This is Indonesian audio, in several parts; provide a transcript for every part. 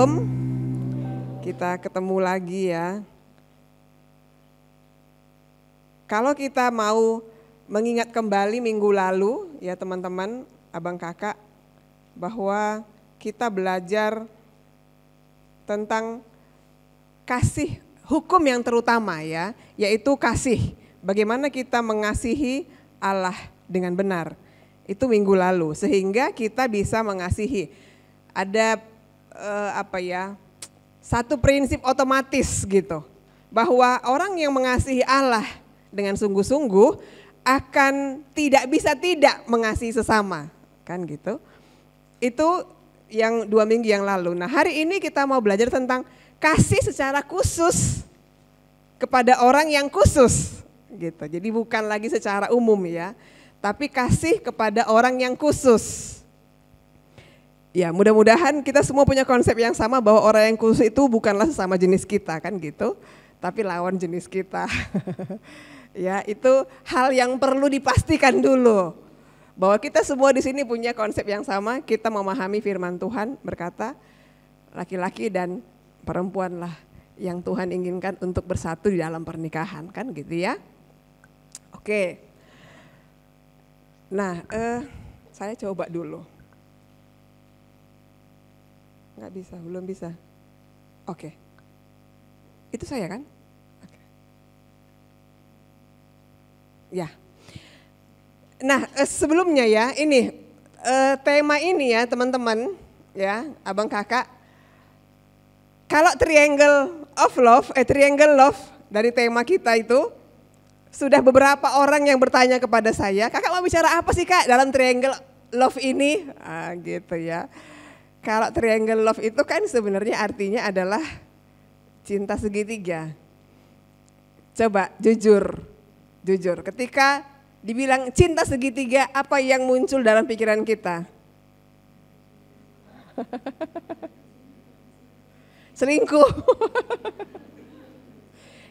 Shalom, kita ketemu lagi ya. Kalau kita mau mengingat kembali minggu lalu ya teman-teman, abang kakak, bahwa kita belajar tentang kasih hukum yang terutama ya, yaitu kasih. Bagaimana kita mengasihi Allah dengan benar. Itu minggu lalu, sehingga kita bisa mengasihi. Ada satu prinsip otomatis gitu, bahwa orang yang mengasihi Allah dengan sungguh-sungguh akan tidak bisa tidak mengasihi sesama, kan gitu. Itu yang 2 minggu yang lalu. Nah hari ini kita mau belajar tentang kasih secara khusus kepada orang yang khusus gitu. Jadi bukan lagi secara umum ya, tapi kasih kepada orang yang khusus. Ya mudah-mudahan kita semua punya konsep yang sama bahwa orang yang khusus itu bukanlah sesama jenis kita kan gitu, tapi lawan jenis kita. Ya itu hal yang perlu dipastikan dulu, bahwa kita semua di sini punya konsep yang sama. Kita memahami firman Tuhan berkata laki-laki dan perempuanlah yang Tuhan inginkan untuk bersatu di dalam pernikahan, kan gitu ya. Oke. Nah saya coba dulu. Nggak bisa, belum bisa. Oke. Itu saya kan? Oke. Ya. Nah, sebelumnya ya, ini tema ini ya, teman-teman, ya, abang kakak. Kalau triangle love dari tema kita itu sudah beberapa orang yang bertanya kepada saya, "Kakak mau bicara apa sih, Kak, dalam triangle love ini?" Gitu ya. Kalau triangle love itu kan sebenarnya artinya adalah cinta segitiga. Coba jujur, ketika dibilang cinta segitiga, apa yang muncul dalam pikiran kita? Selingkuh.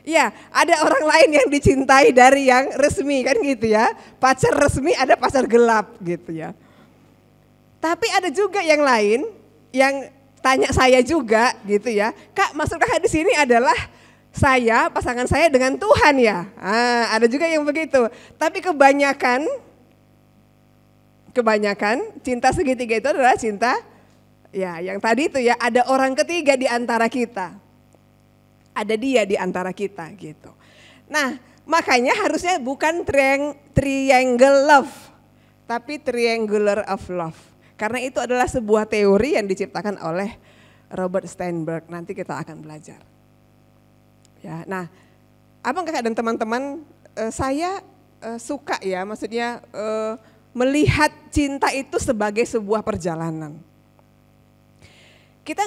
Ya, ada orang lain yang dicintai dari yang resmi kan gitu ya. Pacar resmi, ada pacar gelap gitu ya. Tapi ada juga yang lain yang tanya saya juga gitu ya, "Kak, maksud kakak di sini adalah saya, pasangan saya dengan Tuhan ya?" Ada juga yang begitu. Tapi kebanyakan cinta segitiga itu adalah cinta ya yang tadi itu ya, ada orang ketiga di antara kita. Ada dia di antara kita gitu. Nah, makanya harusnya bukan triangle love, tapi triangular of love. Karena itu adalah sebuah teori yang diciptakan oleh Robert Sternberg. Nanti kita akan belajar. Ya, nah, abang kakak dan teman-teman, saya suka ya, maksudnya melihat cinta itu sebagai sebuah perjalanan. Kita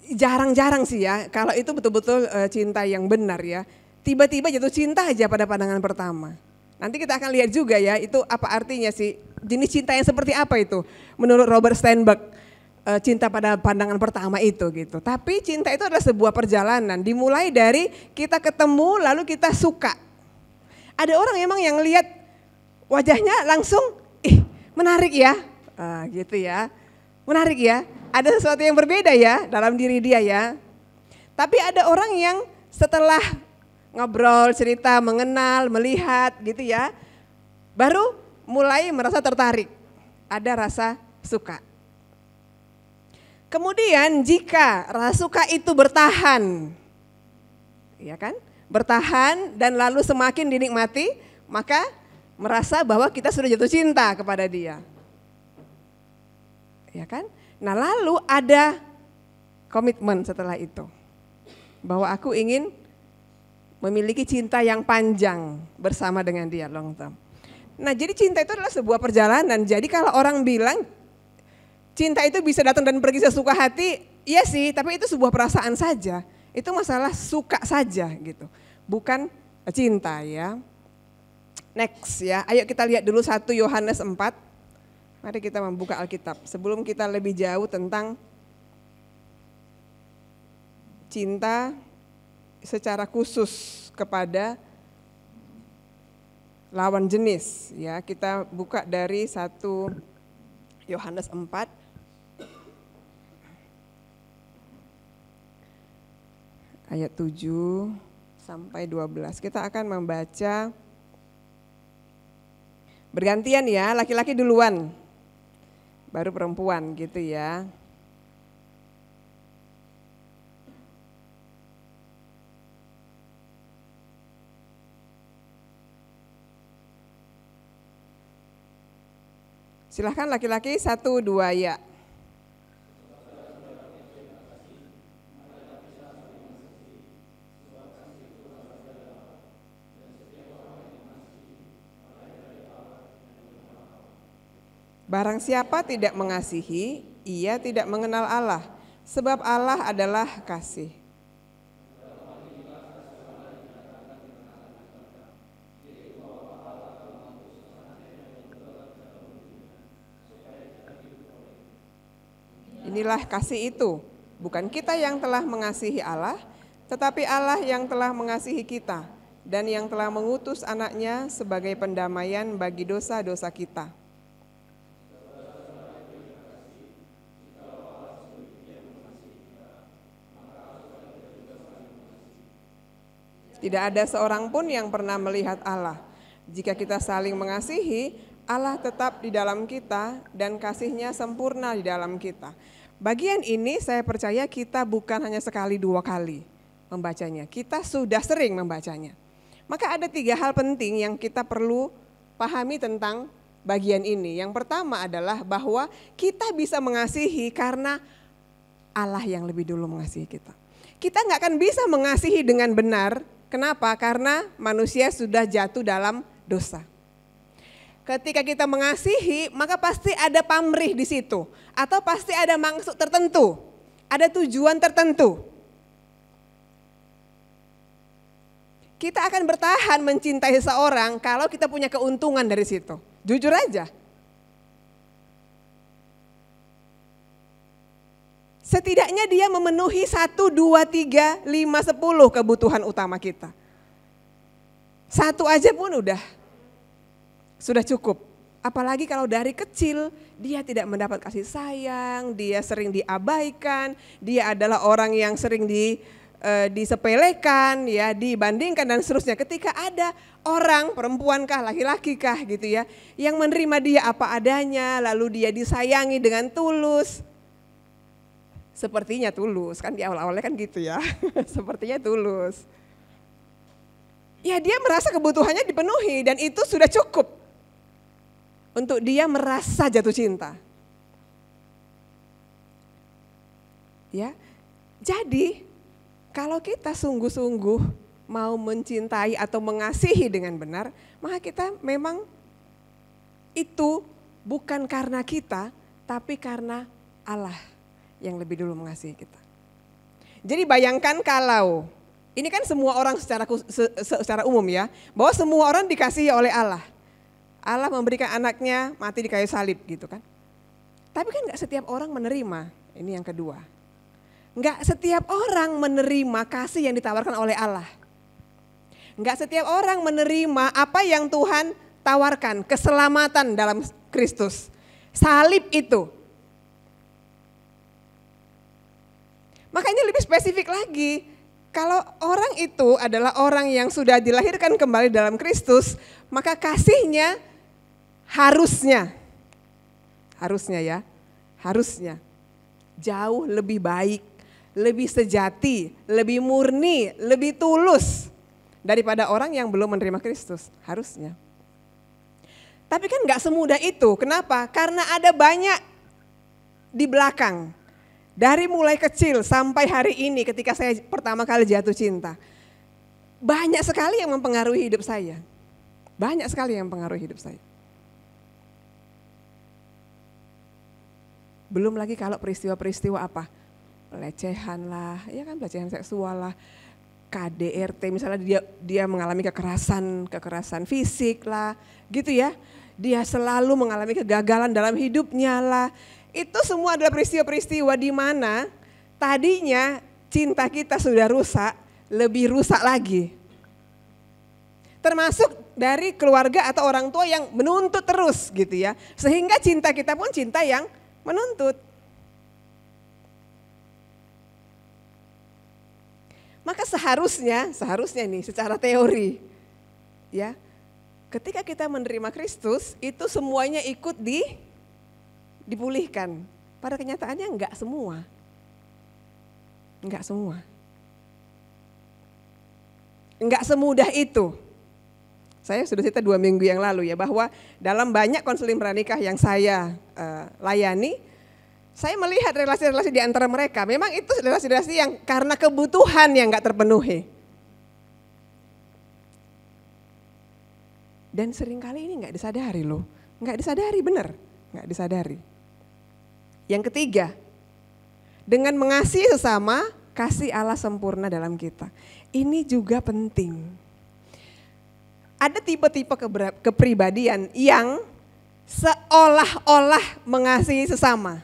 jarang-jarang sih ya, kalau itu betul-betul cinta yang benar ya. Tiba-tiba jatuh cinta aja pada pandangan pertama. Nanti kita akan lihat juga ya, itu apa artinya sih, jenis cinta yang seperti apa itu menurut Robert Sternberg, cinta pada pandangan pertama itu gitu. Tapi cinta itu adalah sebuah perjalanan, dimulai dari kita ketemu lalu kita suka. Ada orang emang yang lihat wajahnya langsung, menarik ya, gitu ya, menarik ya, ada sesuatu yang berbeda ya dalam diri dia ya. Tapi ada orang yang setelah ngobrol, cerita, mengenal, melihat gitu ya, baru mulai merasa tertarik, ada rasa suka. Kemudian jika rasa suka itu bertahan, ya kan, bertahan dan lalu semakin dinikmati, maka merasa bahwa kita sudah jatuh cinta kepada dia. Ya kan? Nah lalu ada komitmen setelah itu, bahwa aku ingin memiliki cinta yang panjang bersama dengan dia, long term. Nah jadi cinta itu adalah sebuah perjalanan. Jadi kalau orang bilang cinta itu bisa datang dan pergi sesuka hati, iya sih, tapi itu sebuah perasaan saja. Itu masalah suka saja gitu, bukan cinta ya. Next ya, ayo kita lihat dulu 1 Yohanes 4. Mari kita membuka Alkitab sebelum kita lebih jauh tentang cinta secara khusus kepada lawan jenis ya. Kita buka dari 1 Yohanes 4 ayat 7 sampai 12. Kita akan membaca bergantian ya, laki-laki duluan, baru perempuan gitu ya. Silahkan laki-laki 1, 2 ya. Barang siapa tidak mengasihi, ia tidak mengenal Allah, sebab Allah adalah kasih. Inilah kasih itu, bukan kita yang telah mengasihi Allah, tetapi Allah yang telah mengasihi kita dan yang telah mengutus anaknya sebagai pendamaian bagi dosa-dosa kita. Tidak ada seorang pun yang pernah melihat Allah. Jika kita saling mengasihi, Allah tetap di dalam kita dan kasih-Nya sempurna di dalam kita. Bagian ini saya percaya kita bukan hanya sekali 2 kali membacanya, kita sudah sering membacanya. Maka ada 3 hal penting yang kita perlu pahami tentang bagian ini. Yang pertama adalah bahwa kita bisa mengasihi karena Allah yang lebih dulu mengasihi kita. Kita nggak akan bisa mengasihi dengan benar, kenapa? Karena manusia sudah jatuh dalam dosa. Ketika kita mengasihi, maka pasti ada pamrih di situ. Atau pasti ada maksud tertentu, ada tujuan tertentu. Kita akan bertahan mencintai seseorang kalau kita punya keuntungan dari situ. Jujur aja. Setidaknya dia memenuhi 1, 2, 3, 5, 10 kebutuhan utama kita. 1 aja pun sudah cukup. Apalagi kalau dari kecil dia tidak mendapat kasih sayang, dia sering diabaikan, dia adalah orang yang sering disepelekan, ya, dibandingkan dan seterusnya. Ketika ada orang, perempuan kah, laki-laki kah gitu ya, yang menerima dia apa adanya, lalu dia disayangi dengan tulus. Sepertinya tulus, kan di awal-awalnya kan gitu ya, sepertinya tulus. Ya dia merasa kebutuhannya dipenuhi dan itu sudah cukup untuk dia merasa jatuh cinta. Ya, jadi kalau kita sungguh-sungguh mau mencintai atau mengasihi dengan benar, maka kita memang itu bukan karena kita, tapi karena Allah yang lebih dulu mengasihi kita. Jadi bayangkan kalau, ini kan semua orang secara umum ya, bahwa semua orang dikasihi oleh Allah. Allah memberikan anaknya mati di kayu salib gitu kan. Tapi kan gak setiap orang menerima, ini yang kedua. Gak setiap orang menerima kasih yang ditawarkan oleh Allah. Gak setiap orang menerima apa yang Tuhan tawarkan, keselamatan dalam Kristus. Salib itu. Makanya lebih spesifik lagi, kalau orang itu adalah orang yang sudah dilahirkan kembali dalam Kristus, maka kasihnya harusnya jauh lebih baik, lebih sejati, lebih murni, lebih tulus daripada orang yang belum menerima Kristus, harusnya. Tapi kan gak semudah itu, kenapa? Karena ada banyak di belakang, dari mulai kecil sampai hari ini ketika saya pertama kali jatuh cinta, banyak sekali yang mempengaruhi hidup saya, banyak sekali yang mempengaruhi hidup saya. Belum lagi kalau peristiwa-peristiwa apa, pelecehan lah, ya kan, pelecehan seksual lah, KDRT misalnya dia mengalami kekerasan fisik lah, gitu ya. Dia selalu mengalami kegagalan dalam hidupnya lah. Itu semua adalah peristiwa-peristiwa di mana tadinya cinta kita sudah rusak, lebih rusak lagi. Termasuk dari keluarga atau orang tua yang menuntut terus gitu ya. Sehingga cinta kita pun cinta yang menuntut. Maka seharusnya nih secara teori, ya, ketika kita menerima Kristus itu semuanya ikut dipulihkan. Pada kenyataannya enggak semua. Enggak semua. Enggak semudah itu. Saya sudah cerita 2 minggu yang lalu ya, bahwa dalam banyak konseling pranikah yang saya layani, saya melihat relasi-relasi di antara mereka, memang itu relasi-relasi yang karena kebutuhan yang enggak terpenuhi. Dan seringkali ini enggak disadari loh, enggak disadari, benar, enggak disadari. Yang ketiga, dengan mengasihi sesama, kasih Allah sempurna dalam kita. Ini juga penting. Ada tipe-tipe kepribadian yang seolah-olah mengasihi sesama.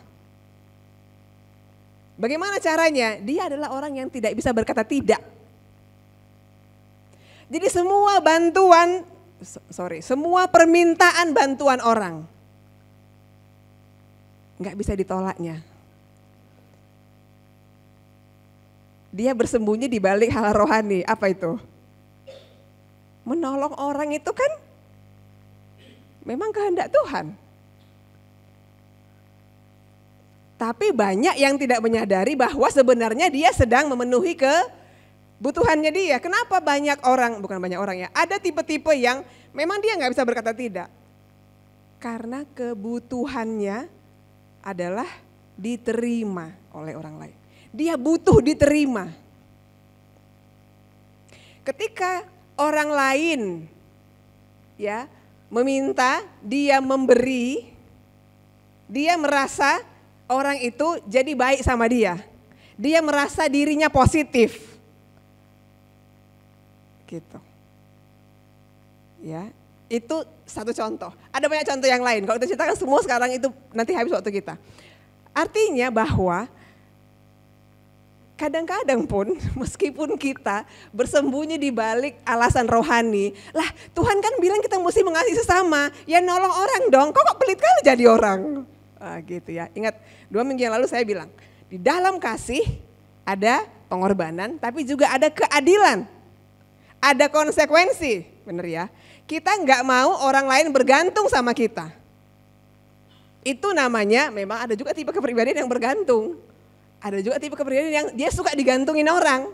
Bagaimana caranya? Dia adalah orang yang tidak bisa berkata tidak. Jadi semua permintaan bantuan orang nggak bisa ditolaknya. Dia bersembunyi di balik hal rohani. Apa itu? Menolong orang itu kan memang kehendak Tuhan. Tapi banyak yang tidak menyadari bahwa sebenarnya dia sedang memenuhi kebutuhannya dia. Kenapa bukan banyak orang ya, ada tipe-tipe yang memang dia nggak bisa berkata tidak. Karena kebutuhannya adalah diterima oleh orang lain. Dia butuh diterima. Ketika orang lain ya meminta, dia memberi, dia merasa orang itu jadi baik sama dia. Dia merasa dirinya positif. Gitu. Ya, itu satu contoh. Ada banyak contoh yang lain. Kalau kita ceritakan semua sekarang itu nanti habis waktu kita. Artinya bahwa kadang-kadang pun meskipun kita bersembunyi di balik alasan rohani, lah Tuhan kan bilang kita mesti mengasihi sesama, ya nolong orang dong, kok pelit kali jadi orang. Gitu ya. Ingat 2 minggu yang lalu saya bilang, di dalam kasih ada pengorbanan tapi juga ada keadilan. Ada konsekuensi, benar ya. Kita nggak mau orang lain bergantung sama kita. Itu namanya memang ada juga tipe kepribadian yang bergantung. Ada juga tipe kepribadian yang dia suka digantungin orang.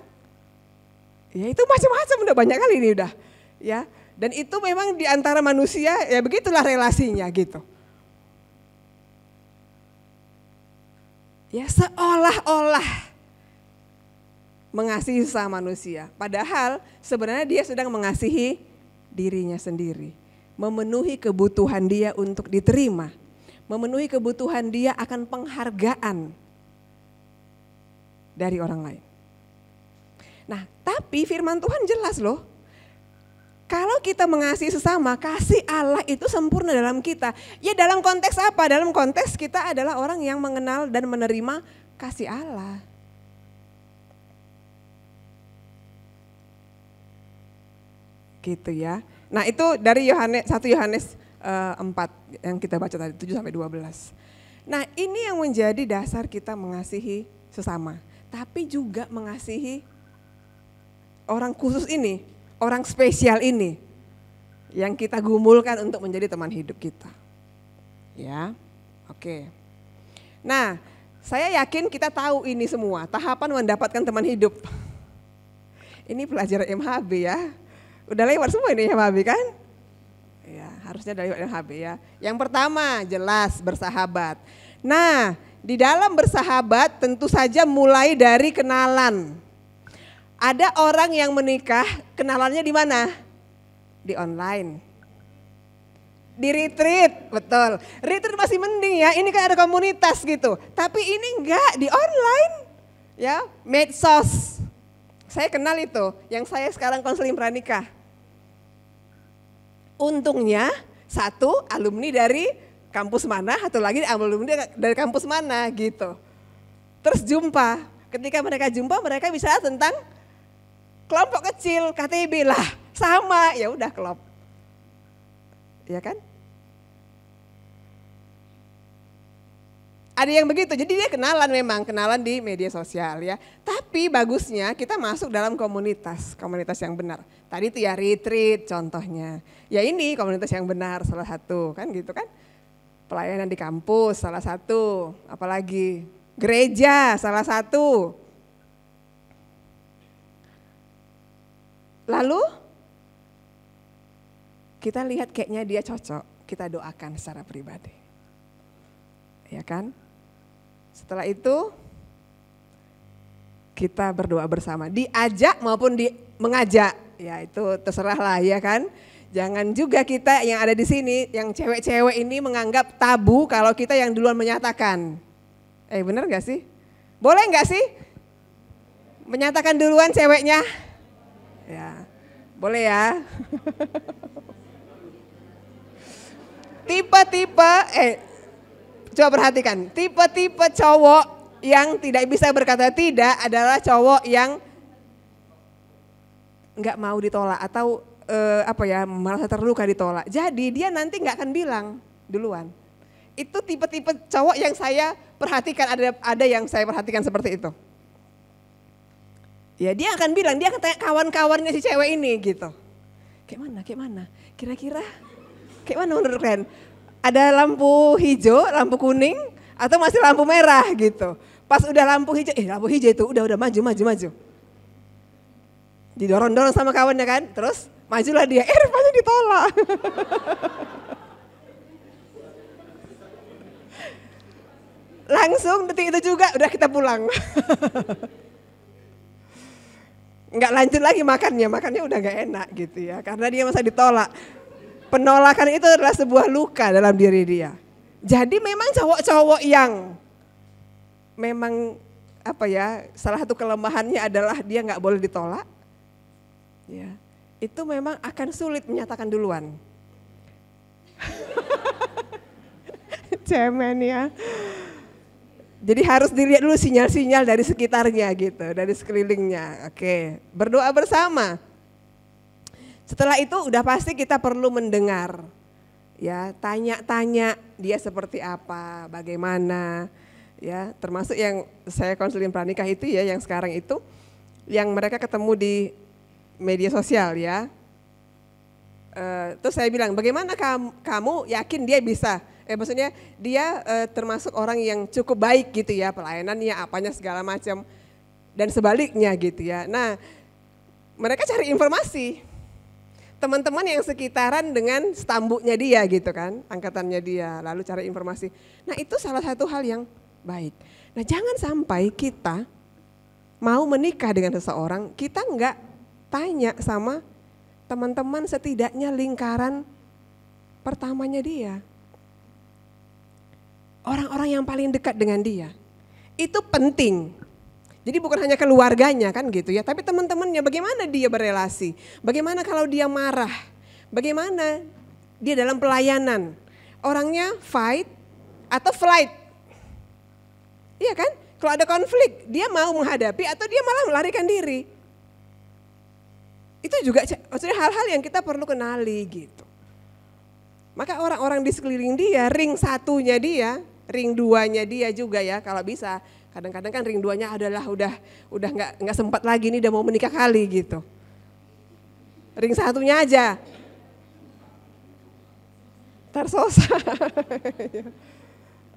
Ya itu macam-macam, udah banyak kali ini udah. Ya, dan itu memang di antara manusia ya begitulah relasinya gitu. Ya seolah-olah mengasihi sesama manusia. Padahal sebenarnya dia sedang mengasihi dirinya sendiri. Memenuhi kebutuhan dia untuk diterima. Memenuhi kebutuhan dia akan penghargaan dari orang lain. Nah, tapi firman Tuhan jelas loh. Kalau kita mengasihi sesama, kasih Allah itu sempurna dalam kita. Ya dalam konteks apa? Dalam konteks kita adalah orang yang mengenal dan menerima kasih Allah. Gitu ya. Nah itu dari 1 Yohanes 4 yang kita baca tadi 7-12. Nah ini yang menjadi dasar kita mengasihi sesama. Tapi juga mengasihi orang khusus ini, orang spesial ini yang kita gumulkan untuk menjadi teman hidup kita. Ya, oke. Nah, saya yakin kita tahu ini semua, tahapan mendapatkan teman hidup. Ini pelajaran MHB ya. Udah lewat semua ini MHB kan? Ya, harusnya udah lewat MHB ya. Yang pertama, jelas bersahabat. Nah, di dalam bersahabat tentu saja mulai dari kenalan. Ada orang yang menikah, kenalannya di mana? Di online. Di retreat, betul. Retreat masih mending ya, ini kan ada komunitas gitu. Tapi ini enggak, di online. Ya, medsos. Saya kenal itu, yang saya sekarang konseling pranikah. Untungnya, satu alumni dari kampus mana, satu lagi alumni dari kampus mana gitu. Terus jumpa, ketika mereka jumpa mereka bisa tentang kelompok kecil, KTB lah, sama, ya udah klop. Ya kan? Ada yang begitu, jadi dia kenalan di media sosial ya. Tapi bagusnya kita masuk dalam komunitas yang benar. Tadi itu ya retreat contohnya. Ya ini komunitas yang benar salah satu kan gitu kan. Pelayanan di kampus salah satu, apalagi gereja salah satu. Lalu kita lihat kayaknya dia cocok, kita doakan secara pribadi. Ya kan? Setelah itu kita berdoa bersama, diajak maupun mengajak, ya itu terserah lah ya kan. Jangan juga kita yang ada di sini, yang cewek-cewek ini menganggap tabu kalau kita yang duluan menyatakan. Bener gak sih? Boleh gak sih? Menyatakan duluan ceweknya? Ya, boleh ya. Tipe-tipe, coba perhatikan, tipe-tipe cowok yang tidak bisa berkata tidak adalah cowok yang nggak mau ditolak atau merasa terluka ditolak. Jadi dia nanti nggak akan bilang duluan. Itu tipe-tipe cowok yang saya perhatikan, ada yang saya perhatikan seperti itu. Ya dia akan bilang, dia akan tanya kawan-kawannya si cewek ini gitu. Kayak mana? Kira-kira kayak mana menurut kalian? Ada lampu hijau, lampu kuning, atau masih lampu merah gitu. Pas udah lampu hijau itu udah maju. Didorong-dorong sama kawannya kan, terus majulah dia, rupanya ditolak. Langsung detik itu juga udah kita pulang. Nggak lanjut lagi makannya udah nggak enak gitu ya, karena dia masa ditolak. Penolakan itu adalah sebuah luka dalam diri dia. Jadi memang cowok-cowok yang memang salah satu kelemahannya adalah dia nggak boleh ditolak. Ya, itu memang akan sulit menyatakan duluan. Cemen ya. Jadi harus dilihat dulu sinyal-sinyal dari sekitarnya gitu, dari sekelilingnya. Oke, berdoa bersama. Setelah itu udah pasti kita perlu mendengar. Ya, tanya-tanya dia seperti apa, bagaimana. Ya, termasuk yang saya konseling pranikah itu ya, yang sekarang itu yang mereka ketemu di media sosial ya. Terus saya bilang, bagaimana kamu yakin dia bisa? Maksudnya dia termasuk orang yang cukup baik gitu ya, pelayanannya, apanya segala macam, dan sebaliknya gitu ya. Nah, mereka cari informasi. Teman-teman yang sekitaran dengan stambuknya dia gitu kan, angkatannya dia, lalu cari informasi. Nah itu salah satu hal yang baik. Nah jangan sampai kita mau menikah dengan seseorang, kita enggak tanya sama teman-teman setidaknya lingkaran pertamanya dia. Orang-orang yang paling dekat dengan dia. Itu penting. Jadi bukan hanya keluarganya kan gitu ya, tapi teman-temannya bagaimana dia berelasi, bagaimana kalau dia marah, bagaimana dia dalam pelayanan, orangnya fight atau flight, iya kan? Kalau ada konflik dia mau menghadapi atau dia malah melarikan diri, itu juga maksudnya hal-hal yang kita perlu kenali gitu. Maka orang-orang di sekeliling dia, ring satunya dia, ring duanya dia juga ya kalau bisa. Kadang-kadang kan ring duanya adalah udah nggak sempat lagi nih, udah mau menikah kali gitu. Ring satunya aja. Tarsosa.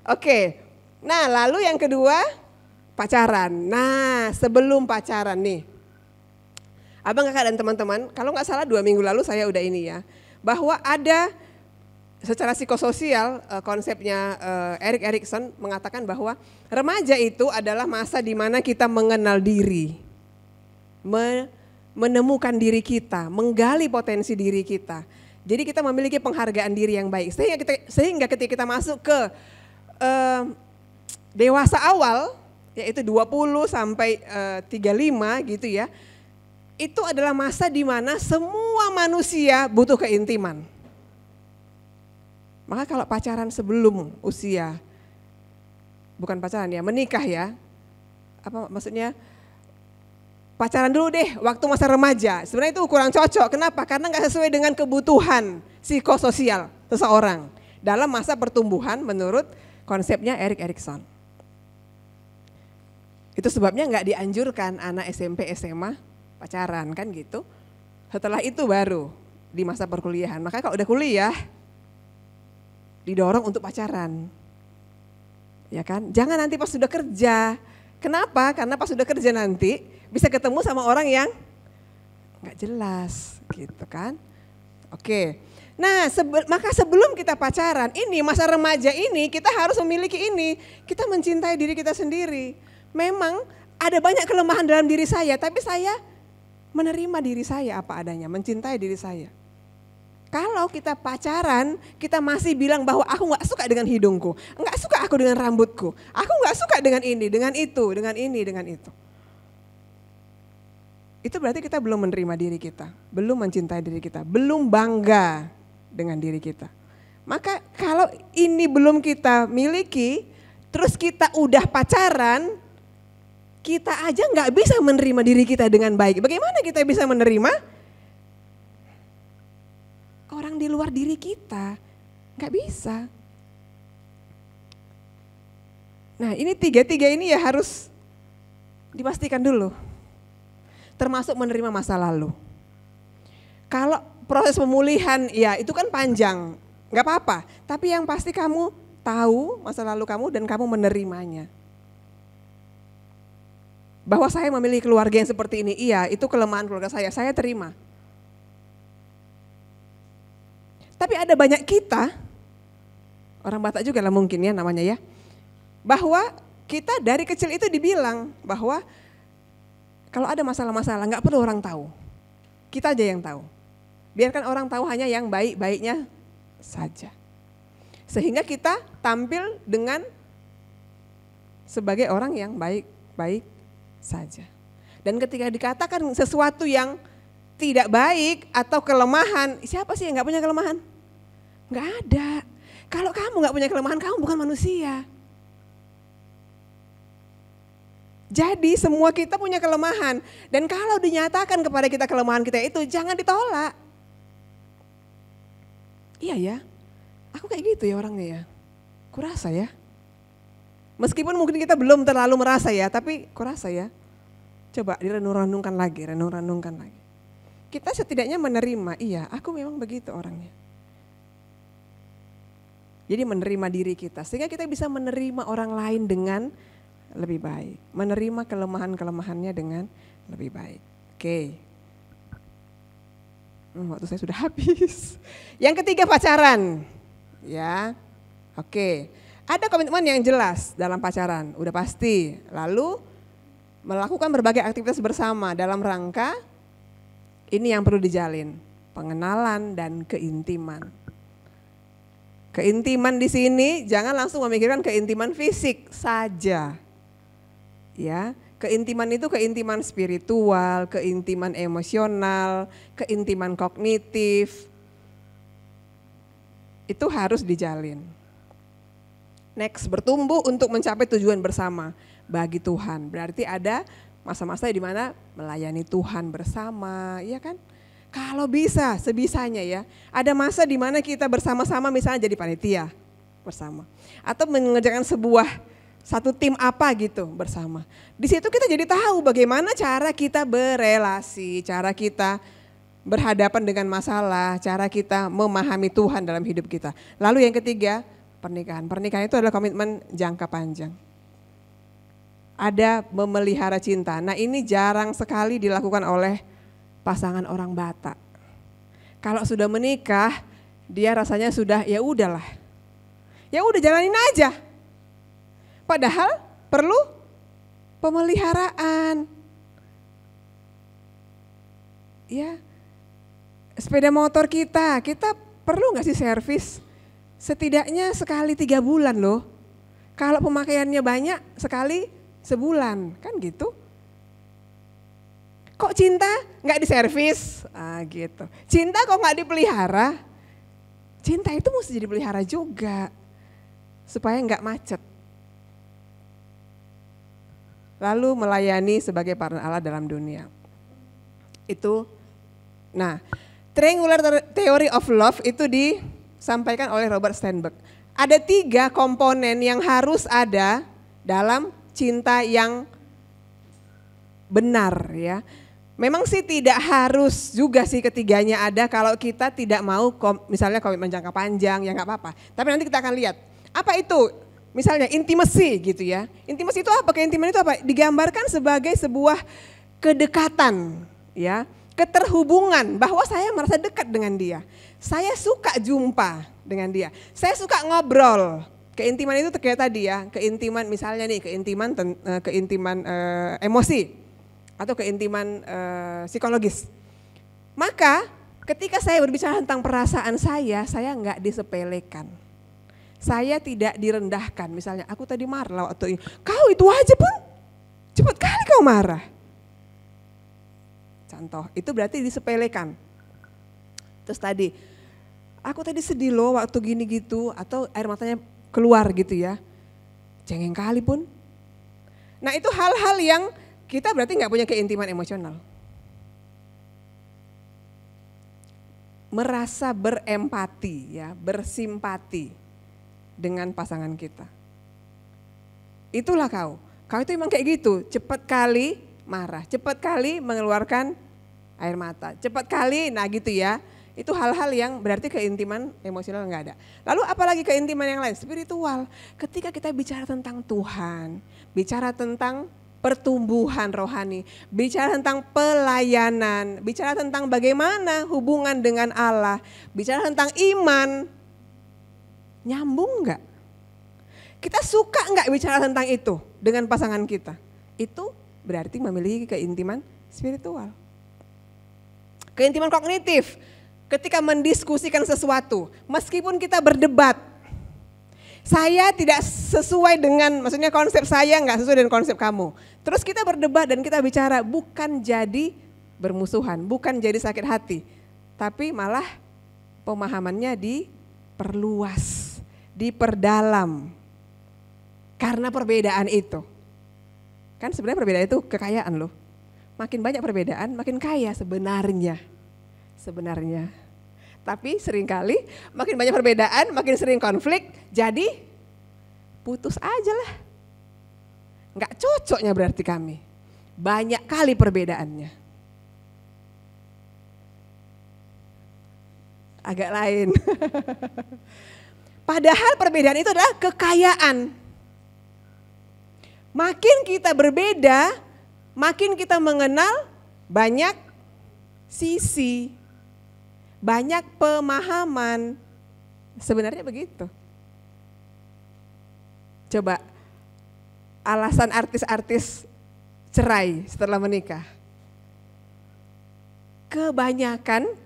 Oke. Nah, lalu yang kedua pacaran. Nah, sebelum pacaran nih. Abang kakak dan teman-teman, kalau nggak salah 2 minggu lalu saya udah ini ya. Bahwa ada secara psikososial konsepnya Erik Erikson mengatakan bahwa remaja itu adalah masa di mana kita mengenal diri, menemukan diri kita, menggali potensi diri kita. Jadi kita memiliki penghargaan diri yang baik. Sehingga ketika kita masuk ke dewasa awal, yaitu 20 sampai 35 gitu ya, itu adalah masa di mana semua manusia butuh keintiman. Maka kalau pacaran sebelum usia, bukan pacaran ya, menikah ya, maksudnya pacaran dulu deh waktu masa remaja, sebenarnya itu kurang cocok. Kenapa? Karena nggak sesuai dengan kebutuhan psikososial seseorang dalam masa pertumbuhan menurut konsepnya Erik Erikson. Itu sebabnya nggak dianjurkan anak SMP, SMA pacaran kan gitu. Setelah itu baru di masa perkuliahan. Makanya kalau udah kuliah didorong untuk pacaran. Ya kan? Jangan nanti pas sudah kerja. Kenapa? Karena pas sudah kerja nanti bisa ketemu sama orang yang nggak jelas gitu kan. Oke. Nah, maka sebelum kita pacaran, ini masa remaja ini kita harus memiliki ini. Kita mencintai diri kita sendiri. Memang ada banyak kelemahan dalam diri saya, tapi saya menerima diri saya apa adanya, mencintai diri saya. Kalau kita pacaran, kita masih bilang bahwa aku gak suka dengan hidungku, gak suka aku dengan rambutku, aku gak suka dengan ini, dengan itu, dengan ini, dengan itu. Itu berarti kita belum menerima diri kita, belum mencintai diri kita, belum bangga dengan diri kita. Maka kalau ini belum kita miliki, terus kita udah pacaran, kita aja gak bisa menerima diri kita dengan baik. Bagaimana kita bisa menerima orang di luar diri kita? Gak bisa. Nah ini tiga-tiga ini ya harus dipastikan dulu. Termasuk menerima masa lalu. Kalau proses pemulihan ya itu kan panjang, gak apa-apa. Tapi yang pasti kamu tahu masa lalu kamu dan kamu menerimanya. Bahwa saya memiliki keluarga yang seperti ini, iya itu kelemahan keluarga saya terima. Tapi ada banyak kita, orang Batak juga lah mungkin ya namanya ya, bahwa kita dari kecil itu dibilang bahwa kalau ada masalah-masalah nggak perlu orang tahu, kita aja yang tahu. Biarkan orang tahu hanya yang baik-baiknya saja. Sehingga kita tampil dengan sebagai orang yang baik-baik saja. Dan ketika dikatakan sesuatu yang tidak baik atau kelemahan, siapa sih yang gak punya kelemahan? Gak ada. Kalau kamu gak punya kelemahan, kamu bukan manusia. Jadi semua kita punya kelemahan. Dan kalau dinyatakan kepada kita kelemahan kita itu, jangan ditolak. Iya ya, aku kayak gitu ya orangnya ya. Kurasa ya. Meskipun mungkin kita belum terlalu merasa ya, tapi kurasa ya. Coba direnung-renungkan lagi, renung-renungkan lagi. Kita setidaknya menerima, iya aku memang begitu orangnya. Jadi menerima diri kita, sehingga kita bisa menerima orang lain dengan lebih baik. Menerima kelemahan-kelemahannya dengan lebih baik. Oke. Waktu saya sudah habis. Yang ketiga pacaran. Ya, oke. Ada komitmen yang jelas dalam pacaran, udah pasti. Lalu melakukan berbagai aktivitas bersama dalam rangka ini yang perlu dijalin, pengenalan dan keintiman. Keintiman di sini jangan langsung memikirkan keintiman fisik saja. Ya, keintiman itu keintiman spiritual, keintiman emosional, keintiman kognitif. Itu harus dijalin. Next, bertumbuh untuk mencapai tujuan bersama bagi Tuhan. Berarti ada masa-masa di mana melayani Tuhan bersama, ya kan? Kalau bisa, sebisanya ya. Ada masa di mana kita bersama-sama misalnya jadi panitia bersama. Atau mengerjakan satu tim apa gitu bersama. Di situ kita jadi tahu bagaimana cara kita berelasi, cara kita berhadapan dengan masalah, cara kita memahami Tuhan dalam hidup kita. Lalu yang ketiga, pernikahan. Pernikahan itu adalah komitmen jangka panjang. Ada memelihara cinta. Nah ini jarang sekali dilakukan oleh pasangan orang Batak. Kalau sudah menikah, dia rasanya sudah ya udahlah. Ya udah jalanin aja. Padahal perlu pemeliharaan. Ya. Sepeda motor kita perlu nggak sih servis? Setidaknya sekali 3 bulan loh. Kalau pemakaiannya banyak sekali sebulan, kan gitu. Kok cinta nggak diservis? Gitu. Cinta kok nggak dipelihara? Cinta itu mesti dipelihara juga supaya nggak macet. Lalu melayani sebagai partner Allah dalam dunia. Itu, nah, triangular theory of love itu disampaikan oleh Robert Sternberg. Ada 3 komponen yang harus ada dalam cinta yang benar ya. Memang sih tidak harus juga sih ketiganya ada kalau kita tidak mau misalnya komitmen jangka panjang ya nggak apa-apa. Tapi nanti kita akan lihat apa itu misalnya intimacy gitu ya. Intimacy itu apa? Keintiman itu apa? Digambarkan sebagai sebuah kedekatan ya. Keterhubungan bahwa saya merasa dekat dengan dia. Saya suka jumpa dengan dia. Saya suka ngobrol. Keintiman itu kayak tadi ya, keintiman misalnya nih, keintiman emosi atau keintiman psikologis. Maka ketika saya berbicara tentang perasaan saya nggak disepelekan. Saya tidak direndahkan. Misalnya aku tadi marah waktu ini. Kau itu aja pun cepat kali kau marah. Contoh, itu berarti disepelekan. Terus tadi, aku tadi sedih loh waktu gini gitu, atau air matanya keluar gitu ya. Cengeng kali pun. Nah itu hal-hal yang kita berarti nggak punya keintiman emosional. Merasa berempati ya, bersimpati dengan pasangan kita. Itulah kau itu emang kayak gitu, cepat kali marah, cepat kali mengeluarkan air mata, cepat kali, nah gitu ya. Itu hal-hal yang berarti keintiman emosional enggak ada. Lalu apalagi keintiman yang lain, spiritual. Ketika kita bicara tentang Tuhan, bicara tentang pertumbuhan rohani, bicara tentang pelayanan, bicara tentang bagaimana hubungan dengan Allah, bicara tentang iman, nyambung enggak? Kita suka enggak bicara tentang itu dengan pasangan kita? Itu berarti memiliki keintiman spiritual. Keintiman kognitif, ketika mendiskusikan sesuatu, meskipun kita berdebat, saya tidak sesuai dengan, maksudnya konsep saya enggak sesuai dengan konsep kamu. Terus kita berdebat dan kita bicara, bukan jadi bermusuhan, bukan jadi sakit hati, tapi malah pemahamannya diperluas, diperdalam. Karena perbedaan itu. Kan sebenarnya perbedaan itu kekayaan loh. Makin banyak perbedaan, makin kaya sebenarnya. Tapi seringkali makin banyak perbedaan, makin sering konflik, jadi putus aja lah. Enggak cocoknya berarti kami. Banyak kali perbedaannya. Agak lain. Padahal perbedaan itu adalah kekayaan. Makin kita berbeda, makin kita mengenal banyak sisi, banyak pemahaman. Sebenarnya begitu. Coba alasan artis-artis cerai setelah menikah. Kebanyakan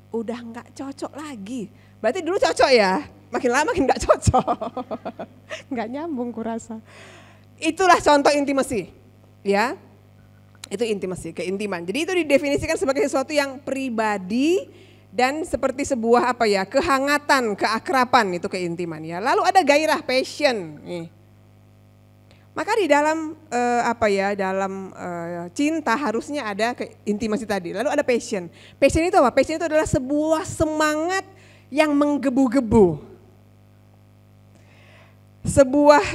udah nggak cocok lagi. Berarti dulu cocok ya, makin lama makin nggak cocok. Nggak nyambung kurasa. Itulah contoh intimasi, ya. Itu intimasi, keintiman. Jadi itu didefinisikan sebagai sesuatu yang pribadi dan seperti sebuah kehangatan, keakraban, itu keintiman ya. Lalu ada gairah, passion. Maka di dalam cinta harusnya ada intimasi tadi. Lalu ada passion. Passion itu apa? Passion itu adalah sebuah semangat yang menggebu-gebu. Sebuah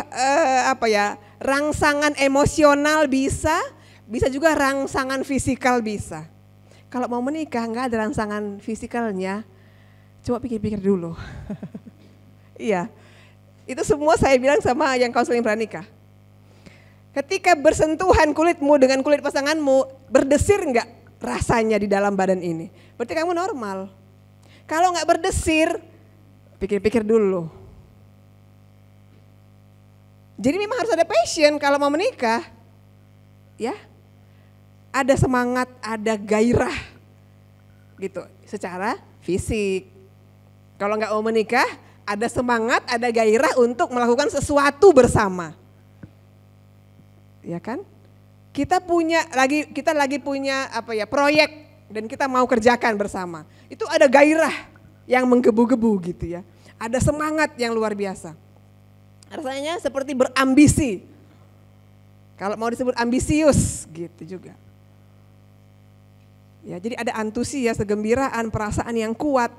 rangsangan emosional bisa juga rangsangan fisikal bisa. Kalau mau menikah nggak ada rangsangan fisikalnya, coba pikir-pikir dulu. Iya, itu semua saya bilang sama yang konseling pranikah. Ketika bersentuhan kulitmu dengan kulit pasanganmu, berdesir nggak rasanya di dalam badan ini? Berarti kamu normal. Kalau nggak berdesir, pikir-pikir dulu. Jadi memang harus ada passion kalau mau menikah, ya. Ada semangat, ada gairah, gitu. Secara fisik. Kalau nggak mau menikah, ada semangat, ada gairah untuk melakukan sesuatu bersama, ya kan? Kita lagi punya proyek dan kita mau kerjakan bersama. Itu ada gairah yang menggebu-gebu gitu ya. Ada semangat yang luar biasa. Rasanya seperti berambisi. Kalau mau disebut ambisius gitu juga. Ya, jadi ada antusias, kegembiraan, perasaan yang kuat.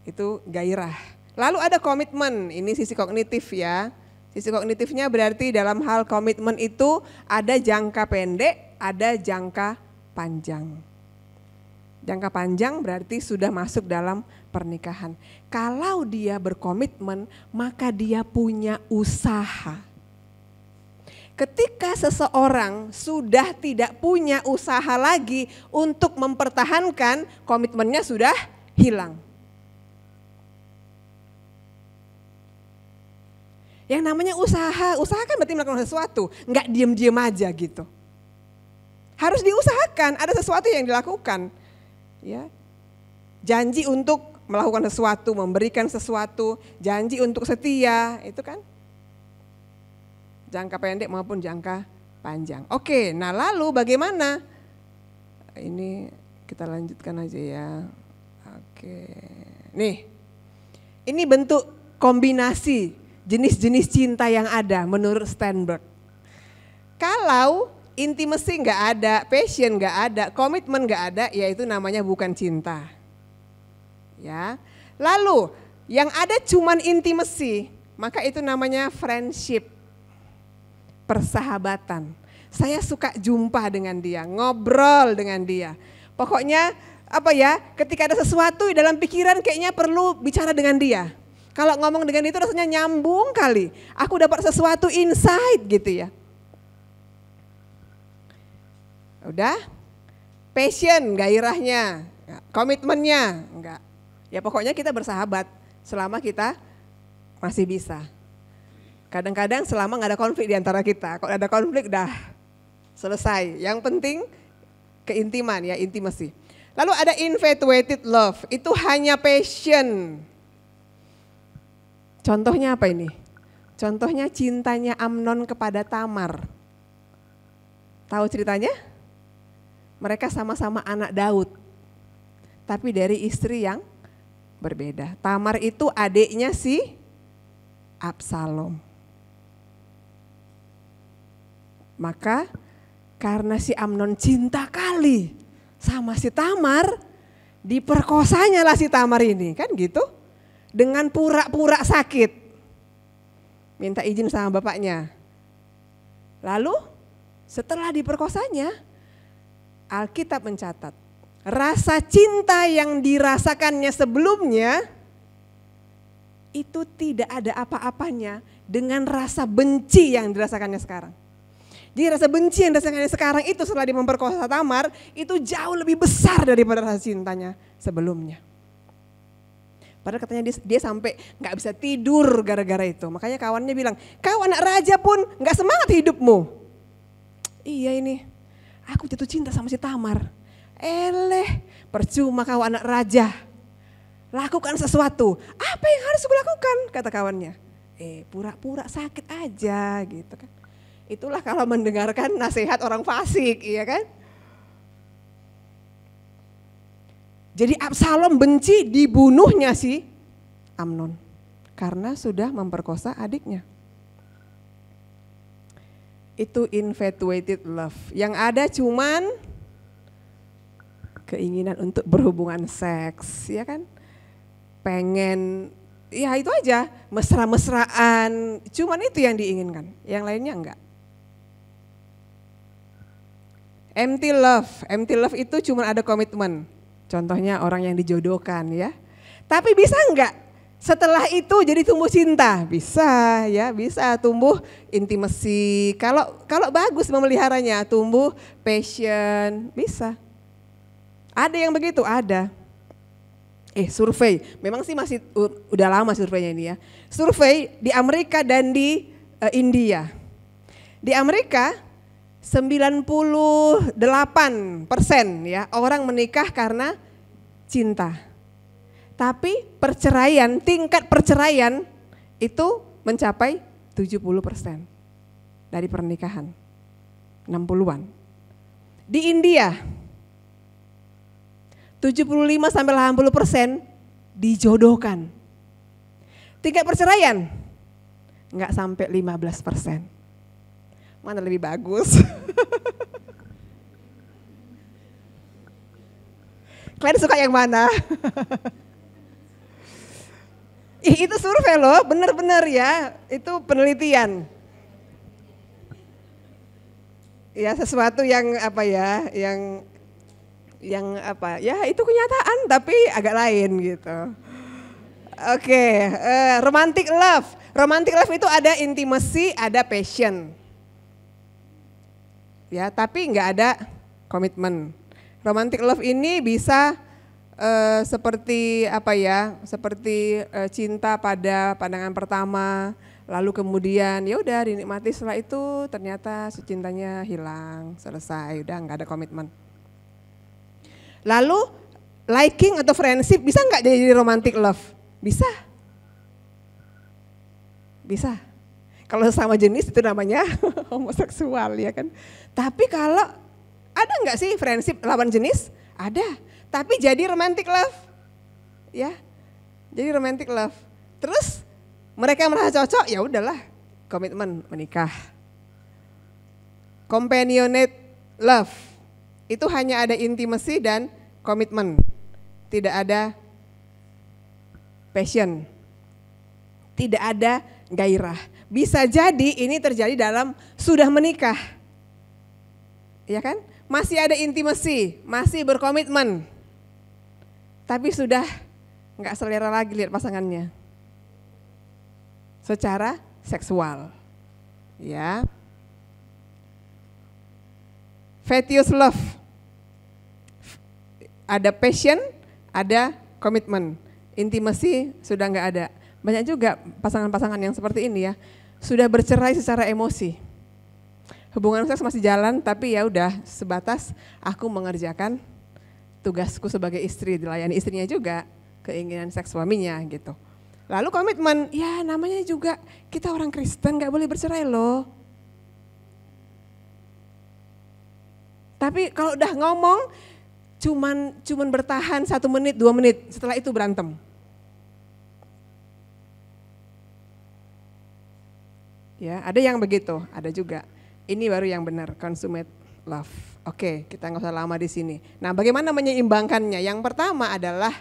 Itu gairah. Lalu ada komitmen, ini sisi kognitif ya. Sisi kognitifnya berarti dalam hal komitmen itu ada jangka pendek, ada jangka panjang. Jangka panjang berarti sudah masuk dalam pernikahan. Kalau dia berkomitmen, maka dia punya usaha. Ketika seseorang sudah tidak punya usaha lagi untuk mempertahankan, komitmennya sudah hilang. Yang namanya usaha kan berarti melakukan sesuatu, enggak diam-diam aja gitu. Harus diusahakan, ada sesuatu yang dilakukan. Ya. Janji untuk melakukan sesuatu, memberikan sesuatu, janji untuk setia, itu kan jangka pendek maupun jangka panjang. Oke, nah lalu bagaimana? Ini kita lanjutkan aja ya. Oke, nih ini bentuk kombinasi jenis-jenis cinta yang ada menurut Sternberg. Kalau intimacy nggak ada, passion nggak ada, komitmen nggak ada, ya itu namanya bukan cinta. Ya, lalu yang ada cuman intimacy, maka itu namanya friendship, persahabatan. Saya suka jumpa dengan dia, ngobrol dengan dia. Pokoknya apa ya, ketika ada sesuatu dalam pikiran kayaknya perlu bicara dengan dia. Kalau ngomong dengan itu rasanya nyambung kali. Aku dapat sesuatu insight gitu ya. Udah, passion, gairahnya, komitmennya, enggak. Ya pokoknya kita bersahabat selama kita masih bisa. Kadang-kadang selama nggak ada konflik di antara kita. Kalau ada konflik dah selesai. Yang penting keintiman ya, intimacy. Lalu ada infatuated love, itu hanya passion. Contohnya apa ini? Contohnya cintanya Amnon kepada Tamar. Tahu ceritanya? Mereka sama-sama anak Daud, tapi dari istri yang berbeda. Tamar itu adiknya si Absalom. Maka karena si Amnon cinta kali sama si Tamar, diperkosanya lah si Tamar ini, kan gitu. Dengan pura-pura sakit, minta izin sama bapaknya. Lalu setelah diperkosanya, Alkitab mencatat, rasa cinta yang dirasakannya sebelumnya itu tidak ada apa-apanya dengan rasa benci yang dirasakannya sekarang. Jadi rasa benci yang dirasakannya sekarang itu setelah dia memperkosa Tamar itu jauh lebih besar daripada rasa cintanya sebelumnya. Padahal katanya dia sampai gak bisa tidur gara-gara itu. Makanya kawannya bilang, kau anak raja pun gak semangat hidupmu. Iya ini. Aku jatuh cinta sama si Tamar. Percuma kau anak raja. Lakukan sesuatu. Apa yang harus aku lakukan? Kata kawannya. Pura-pura sakit aja gitu kan. Itulah kalau mendengarkan nasihat orang fasik, iya kan? Jadi Absalom benci dibunuhnya si Amnon. Karena sudah memperkosa adiknya. Itu infatuated love. Yang ada cuman keinginan untuk berhubungan seks, ya kan? Pengen, ya itu aja, mesra-mesraan, cuman itu yang diinginkan, yang lainnya enggak. Empty love itu cuman ada komitmen. Contohnya orang yang dijodohkan ya. Tapi bisa enggak setelah itu jadi tumbuh cinta? Bisa ya, bisa tumbuh intimacy. Kalau bagus memeliharanya, tumbuh passion, bisa. Ada yang begitu, ada. Survei, memang sih masih udah lama surveinya ini ya. Survei di Amerika dan di India. Di Amerika 98% ya orang menikah karena cinta. Tapi perceraian, tingkat perceraian itu mencapai 70% dari pernikahan, 60-an. Di India 75-80% dijodohkan. Tingkat perceraian enggak sampai 15%. Mana lebih bagus? Kalian suka yang mana? Itu survei loh, bener-bener ya, itu penelitian. Ya sesuatu yang apa ya, yang apa ya itu kenyataan tapi agak lain gitu. Oke, romantic love. Romantic love itu ada intimacy, ada passion. Ya, tapi nggak ada komitmen. Romantic love ini bisa seperti apa ya? Seperti cinta pada pandangan pertama, lalu kemudian ya udah dinikmati, setelah itu ternyata cintanya hilang, selesai, udah nggak ada komitmen. Lalu liking atau friendship bisa nggak jadi romantic love? Bisa. Bisa. Kalau sama jenis itu namanya homoseksual ya kan. Tapi kalau ada nggak sih friendship lawan jenis? Ada. Tapi jadi romantic love. Ya. Jadi romantic love. Terus mereka merasa cocok, ya udahlah, komitmen menikah. Companionate love. Itu hanya ada intimacy dan komitmen. Tidak ada passion. Tidak ada gairah. Bisa jadi ini terjadi dalam sudah menikah. Ya kan? Masih ada intimacy, masih berkomitmen. Tapi sudah enggak selera lagi lihat pasangannya. Secara seksual. Ya. Fatuous love. Ada passion, ada komitmen. Intimacy sudah enggak ada. Banyak juga pasangan-pasangan yang seperti ini ya, sudah bercerai secara emosi. Hubungan seks masih jalan, tapi ya udah sebatas aku mengerjakan tugasku sebagai istri, dilayani istrinya juga, keinginan seks suaminya gitu. Lalu komitmen, ya namanya juga kita orang Kristen gak boleh bercerai loh. Tapi kalau udah ngomong, cuman bertahan 1 menit, 2 menit, setelah itu berantem. Ya, ada yang begitu, ada juga. Ini baru yang benar, consummate love. Oke, kita nggak usah lama di sini. Nah, bagaimana menyeimbangkannya? Yang pertama adalah,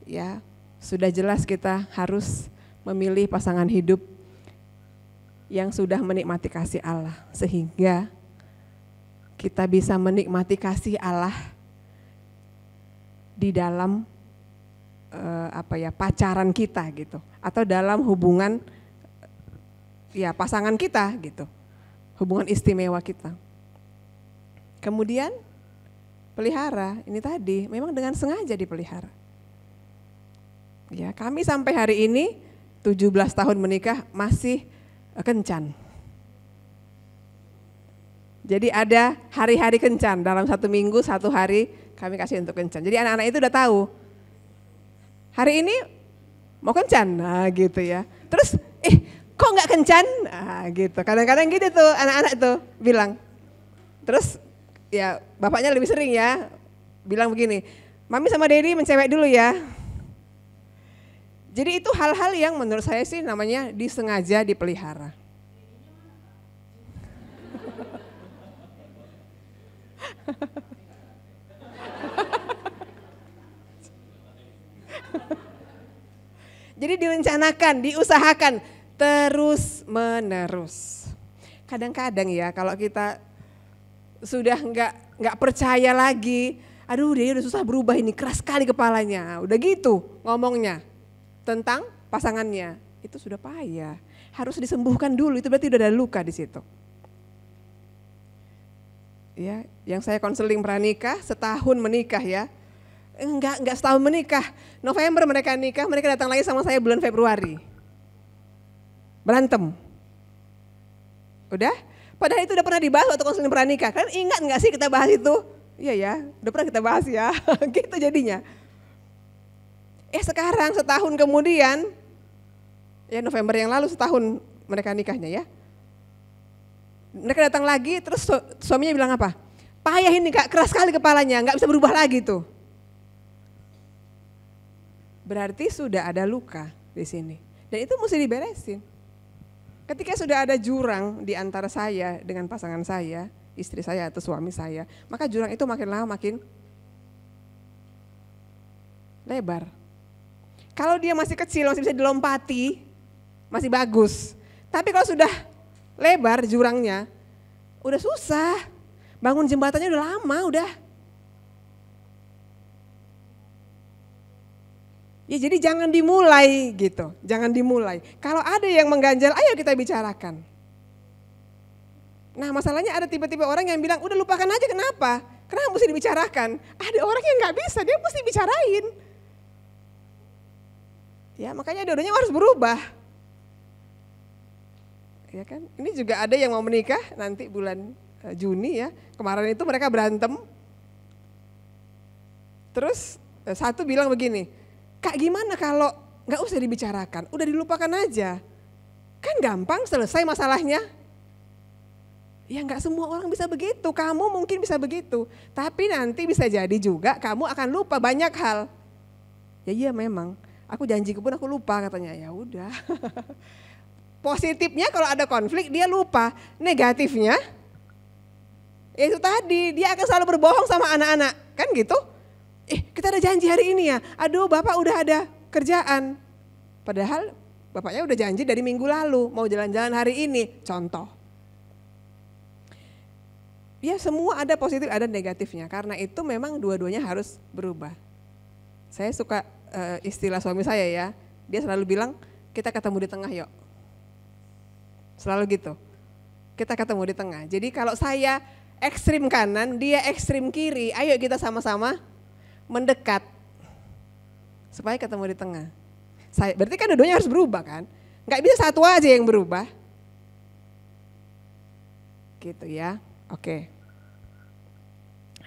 ya sudah jelas kita harus memilih pasangan hidup yang sudah menikmati kasih Allah, sehingga kita bisa menikmati kasih Allah di dalam pacaran kita gitu, atau dalam hubungan ya pasangan kita gitu, hubungan istimewa kita. Kemudian pelihara, ini tadi memang dengan sengaja dipelihara. Ya, kami sampai hari ini 17 tahun menikah masih kencan. Jadi ada hari-hari kencan, dalam 1 minggu 1 hari kami kasih untuk kencan. Jadi anak-anak itu udah tahu, hari ini mau kencan, nah gitu ya. Terus kok nggak kencan? Nah, gitu. Kadang-kadang gitu tuh anak-anak tuh bilang. Terus ya bapaknya lebih sering ya bilang begini, Mami sama Dedi mencewek dulu ya. Jadi itu hal-hal yang menurut saya sih namanya disengaja dipelihara. Jadi direncanakan, diusahakan. Terus menerus. Kadang-kadang ya kalau kita sudah nggak percaya lagi, aduh dia udah susah berubah ini, keras sekali kepalanya, udah gitu ngomongnya tentang pasangannya, itu sudah payah, harus disembuhkan dulu, itu berarti udah ada luka di situ. Ya, yang saya konseling pranikah setahun menikah ya, enggak setahun menikah, November mereka nikah, mereka datang lagi sama saya bulan Februari. Berantem. Udah? Padahal itu udah pernah dibahas waktu konseling pranikah. Kan ingat gak sih kita bahas itu? Iya ya, udah pernah kita bahas ya. Gitu jadinya. Sekarang setahun kemudian, ya November yang lalu setahun mereka nikahnya ya. Mereka datang lagi, terus suaminya bilang apa? Payah ini Kak, keras sekali kepalanya, gak bisa berubah lagi tuh. Berarti sudah ada luka di sini. Dan itu mesti diberesin. Ketika sudah ada jurang di antara saya dengan pasangan saya, istri saya atau suami saya, maka jurang itu makin lama makin lebar. Kalau dia masih kecil, masih bisa dilompati, masih bagus. Tapi kalau sudah lebar jurangnya, udah susah. Bangun jembatannya udah lama, udah. Ya jadi jangan dimulai gitu, jangan dimulai. Kalau ada yang mengganjal, ayo kita bicarakan. Nah masalahnya ada tiba-tiba orang yang bilang, udah lupakan aja, kenapa? Kenapa mesti dibicarakan? Ada orang yang gak bisa, dia mesti bicarain. Ya makanya dua-duanya harus berubah. Ya kan? Ini juga ada yang mau menikah nanti bulan Juni ya. Kemarin itu mereka berantem. Terus satu bilang begini, Kak gimana kalau gak usah dibicarakan, udah dilupakan aja. Kan gampang selesai masalahnya. Ya gak semua orang bisa begitu, kamu mungkin bisa begitu. Tapi nanti bisa jadi juga kamu akan lupa banyak hal. Ya iya memang, aku janji pun aku lupa katanya, ya udah. Positifnya kalau ada konflik dia lupa, negatifnya itu tadi dia akan selalu berbohong sama anak-anak, kan gitu. Kita ada janji hari ini ya, aduh bapak udah ada kerjaan. Padahal bapaknya udah janji dari minggu lalu mau jalan-jalan hari ini, contoh. Ya semua ada positif ada negatifnya, karena itu memang dua-duanya harus berubah. Saya suka istilah suami saya ya, dia selalu bilang kita ketemu di tengah yuk. Selalu gitu, kita ketemu di tengah. Jadi kalau saya ekstrim kanan, dia ekstrim kiri, ayo kita sama-sama mendekat supaya ketemu di tengah. Berarti kan dua-duanya harus berubah kan, nggak bisa satu aja yang berubah. Gitu ya, oke.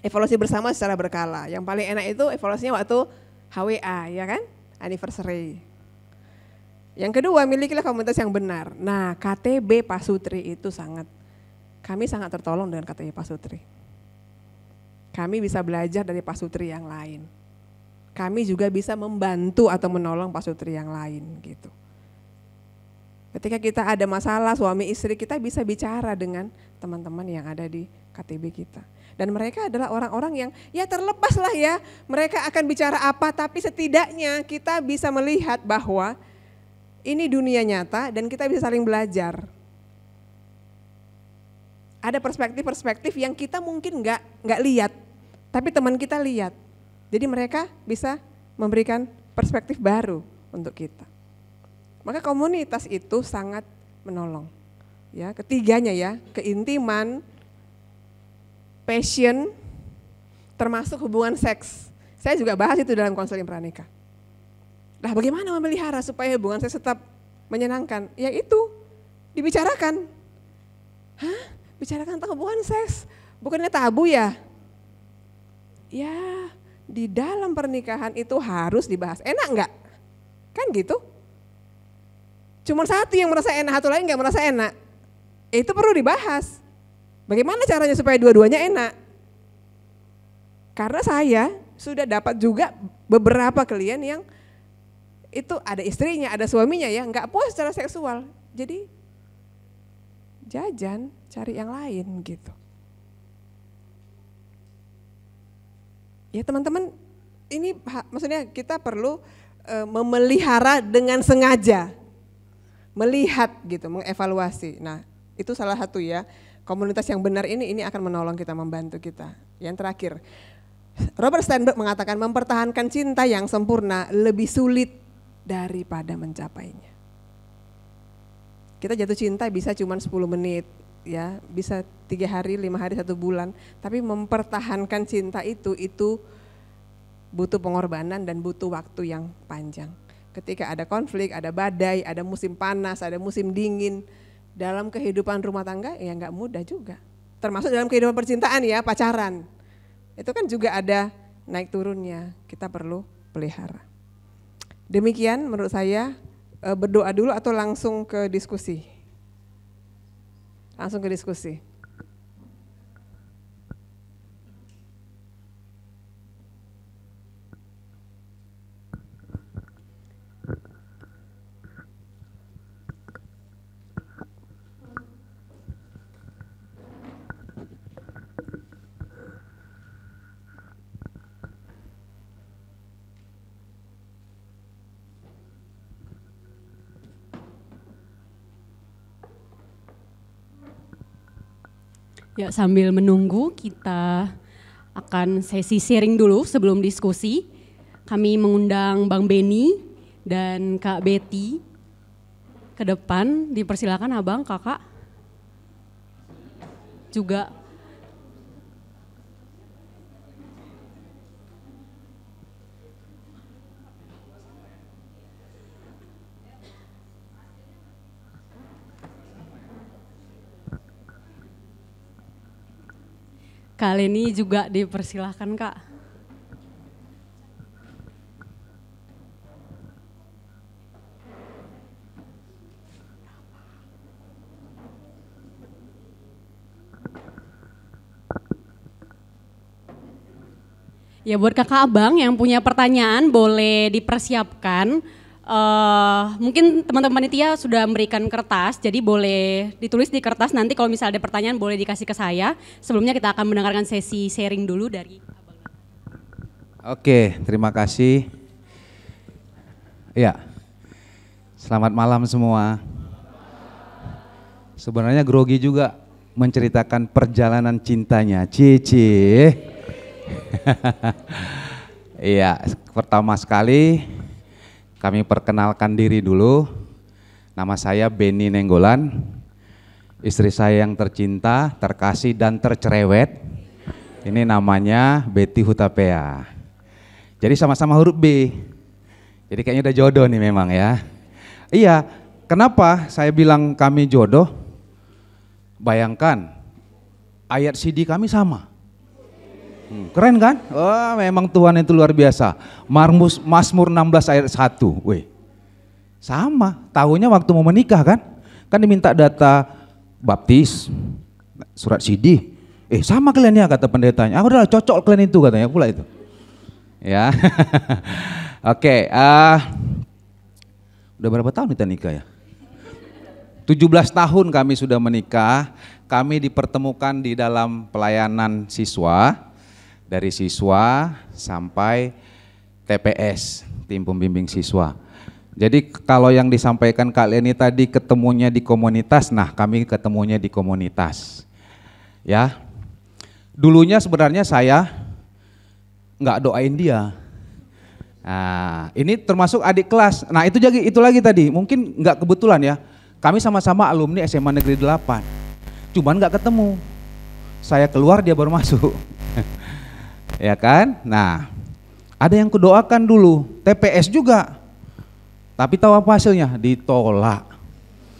Evaluasi bersama secara berkala, yang paling enak itu evaluasinya waktu HWA ya kan, anniversary. Yang kedua, milikilah komunitas yang benar. Nah, KTB Pasutri itu kami sangat tertolong dengan KTB Pasutri. Kami bisa belajar dari pasutri yang lain. Kami juga bisa membantu atau menolong pasutri yang lain gitu. Ketika kita ada masalah suami istri, kita bisa bicara dengan teman-teman yang ada di KTB kita. Dan mereka adalah orang-orang yang ya terlepas lah ya, mereka akan bicara apa, tapi setidaknya kita bisa melihat bahwa ini dunia nyata dan kita bisa saling belajar. Ada perspektif-perspektif yang kita mungkin nggak lihat, tapi teman kita lihat. Jadi mereka bisa memberikan perspektif baru untuk kita. Maka komunitas itu sangat menolong. Ya, ketiganya ya, keintiman, passion, termasuk hubungan seks. Saya juga bahas itu dalam konseling pranikah. Nah, bagaimana memelihara supaya hubungan seks tetap menyenangkan? Ya itu, dibicarakan. Hah? Bicarakan tentang hubungan seks, bukannya tabu ya? Ya, di dalam pernikahan itu harus dibahas. Enak enggak? Kan gitu. Cuma satu yang merasa enak, satu lain enggak merasa enak. Itu perlu dibahas. Bagaimana caranya supaya dua-duanya enak? Karena saya sudah dapat juga beberapa klien yang itu ada istrinya, ada suaminya ya, enggak puas secara seksual. Jadi jajan, cari yang lain gitu. Ya teman-teman, ini maksudnya kita perlu memelihara dengan sengaja, melihat gitu, mengevaluasi. Nah itu salah satu ya, komunitas yang benar ini akan menolong kita, membantu kita. Yang terakhir, Robert Sternberg mengatakan mempertahankan cinta yang sempurna lebih sulit daripada mencapainya. Kita jatuh cinta bisa cuma 10 menit, ya bisa 3 hari, 5 hari, 1 bulan. Tapi mempertahankan cinta itu butuh pengorbanan dan butuh waktu yang panjang. Ketika ada konflik, ada badai, ada musim panas, ada musim dingin, dalam kehidupan rumah tangga ya nggak mudah juga. Termasuk dalam kehidupan percintaan ya, pacaran. Itu kan juga ada naik turunnya, kita perlu pelihara. Demikian menurut saya. Berdoa dulu atau langsung ke diskusi? Langsung ke diskusi. Ya, sambil menunggu kita akan sesi sharing dulu sebelum diskusi. Kami mengundang Bang Beni dan Kak Betty ke depan. Dipersilakan Abang, Kakak. Juga Kak Leni juga dipersilahkan, Kak. Ya, buat kakak abang yang punya pertanyaan boleh dipersiapkan. Mungkin teman-teman panitia sudah memberikan kertas, jadi boleh ditulis di kertas. Nanti kalau misalnya ada pertanyaan boleh dikasih ke saya. Sebelumnya kita akan mendengarkan sesi sharing dulu dari abang. Oke, terima kasih. Ya, selamat malam semua. Sebenarnya grogi juga menceritakan perjalanan cintanya. Cici. Iya, pertama sekali kami perkenalkan diri dulu. Nama saya Beni Nenggolan. Istri saya yang tercinta, terkasih dan tercerewet. Ini namanya Betty Hutapea. Jadi sama-sama huruf B. Jadi kayaknya udah jodoh nih memang ya. Iya, kenapa saya bilang kami jodoh? Bayangkan, ayat CD kami sama. Keren kan? Oh, memang Tuhan itu luar biasa. Mazmur 16 ayat 1. Wih. Sama, tahunya waktu mau menikah kan? Kan diminta data baptis, surat CD. Sama kalian ya kata pendetanya. Udah cocok kalian itu katanya pula itu. Ya. Oke, udah berapa tahun kita nikah ya? 17 tahun kami sudah menikah. Kami dipertemukan di dalam pelayanan siswa. Dari siswa sampai TPS, tim pembimbing siswa. Jadi kalau yang disampaikan Kak Leni tadi ketemunya di komunitas, nah kami ketemunya di komunitas. Ya, dulunya sebenarnya saya nggak doain dia. Nah, ini termasuk adik kelas. Nah itu lagi tadi, mungkin nggak kebetulan ya. Kami sama-sama alumni SMA Negeri 8, cuman nggak ketemu. Saya keluar dia baru masuk. Ya kan? Nah, ada yang kudoakan dulu, TPS juga. Tapi tahu apa hasilnya? Ditolak.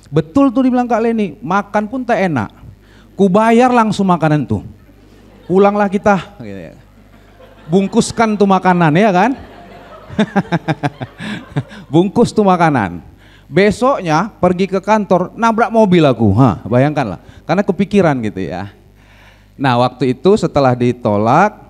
Betul tuh dibilang Kak Leni, makan pun tak enak. Kubayar langsung makanan tuh. Pulanglah kita. Bungkuskan tuh makanan ya kan? Bungkus tuh makanan. Besoknya pergi ke kantor, nabrak mobil aku. Bayangkanlah, karena kepikiran gitu ya. Nah waktu itu setelah ditolak,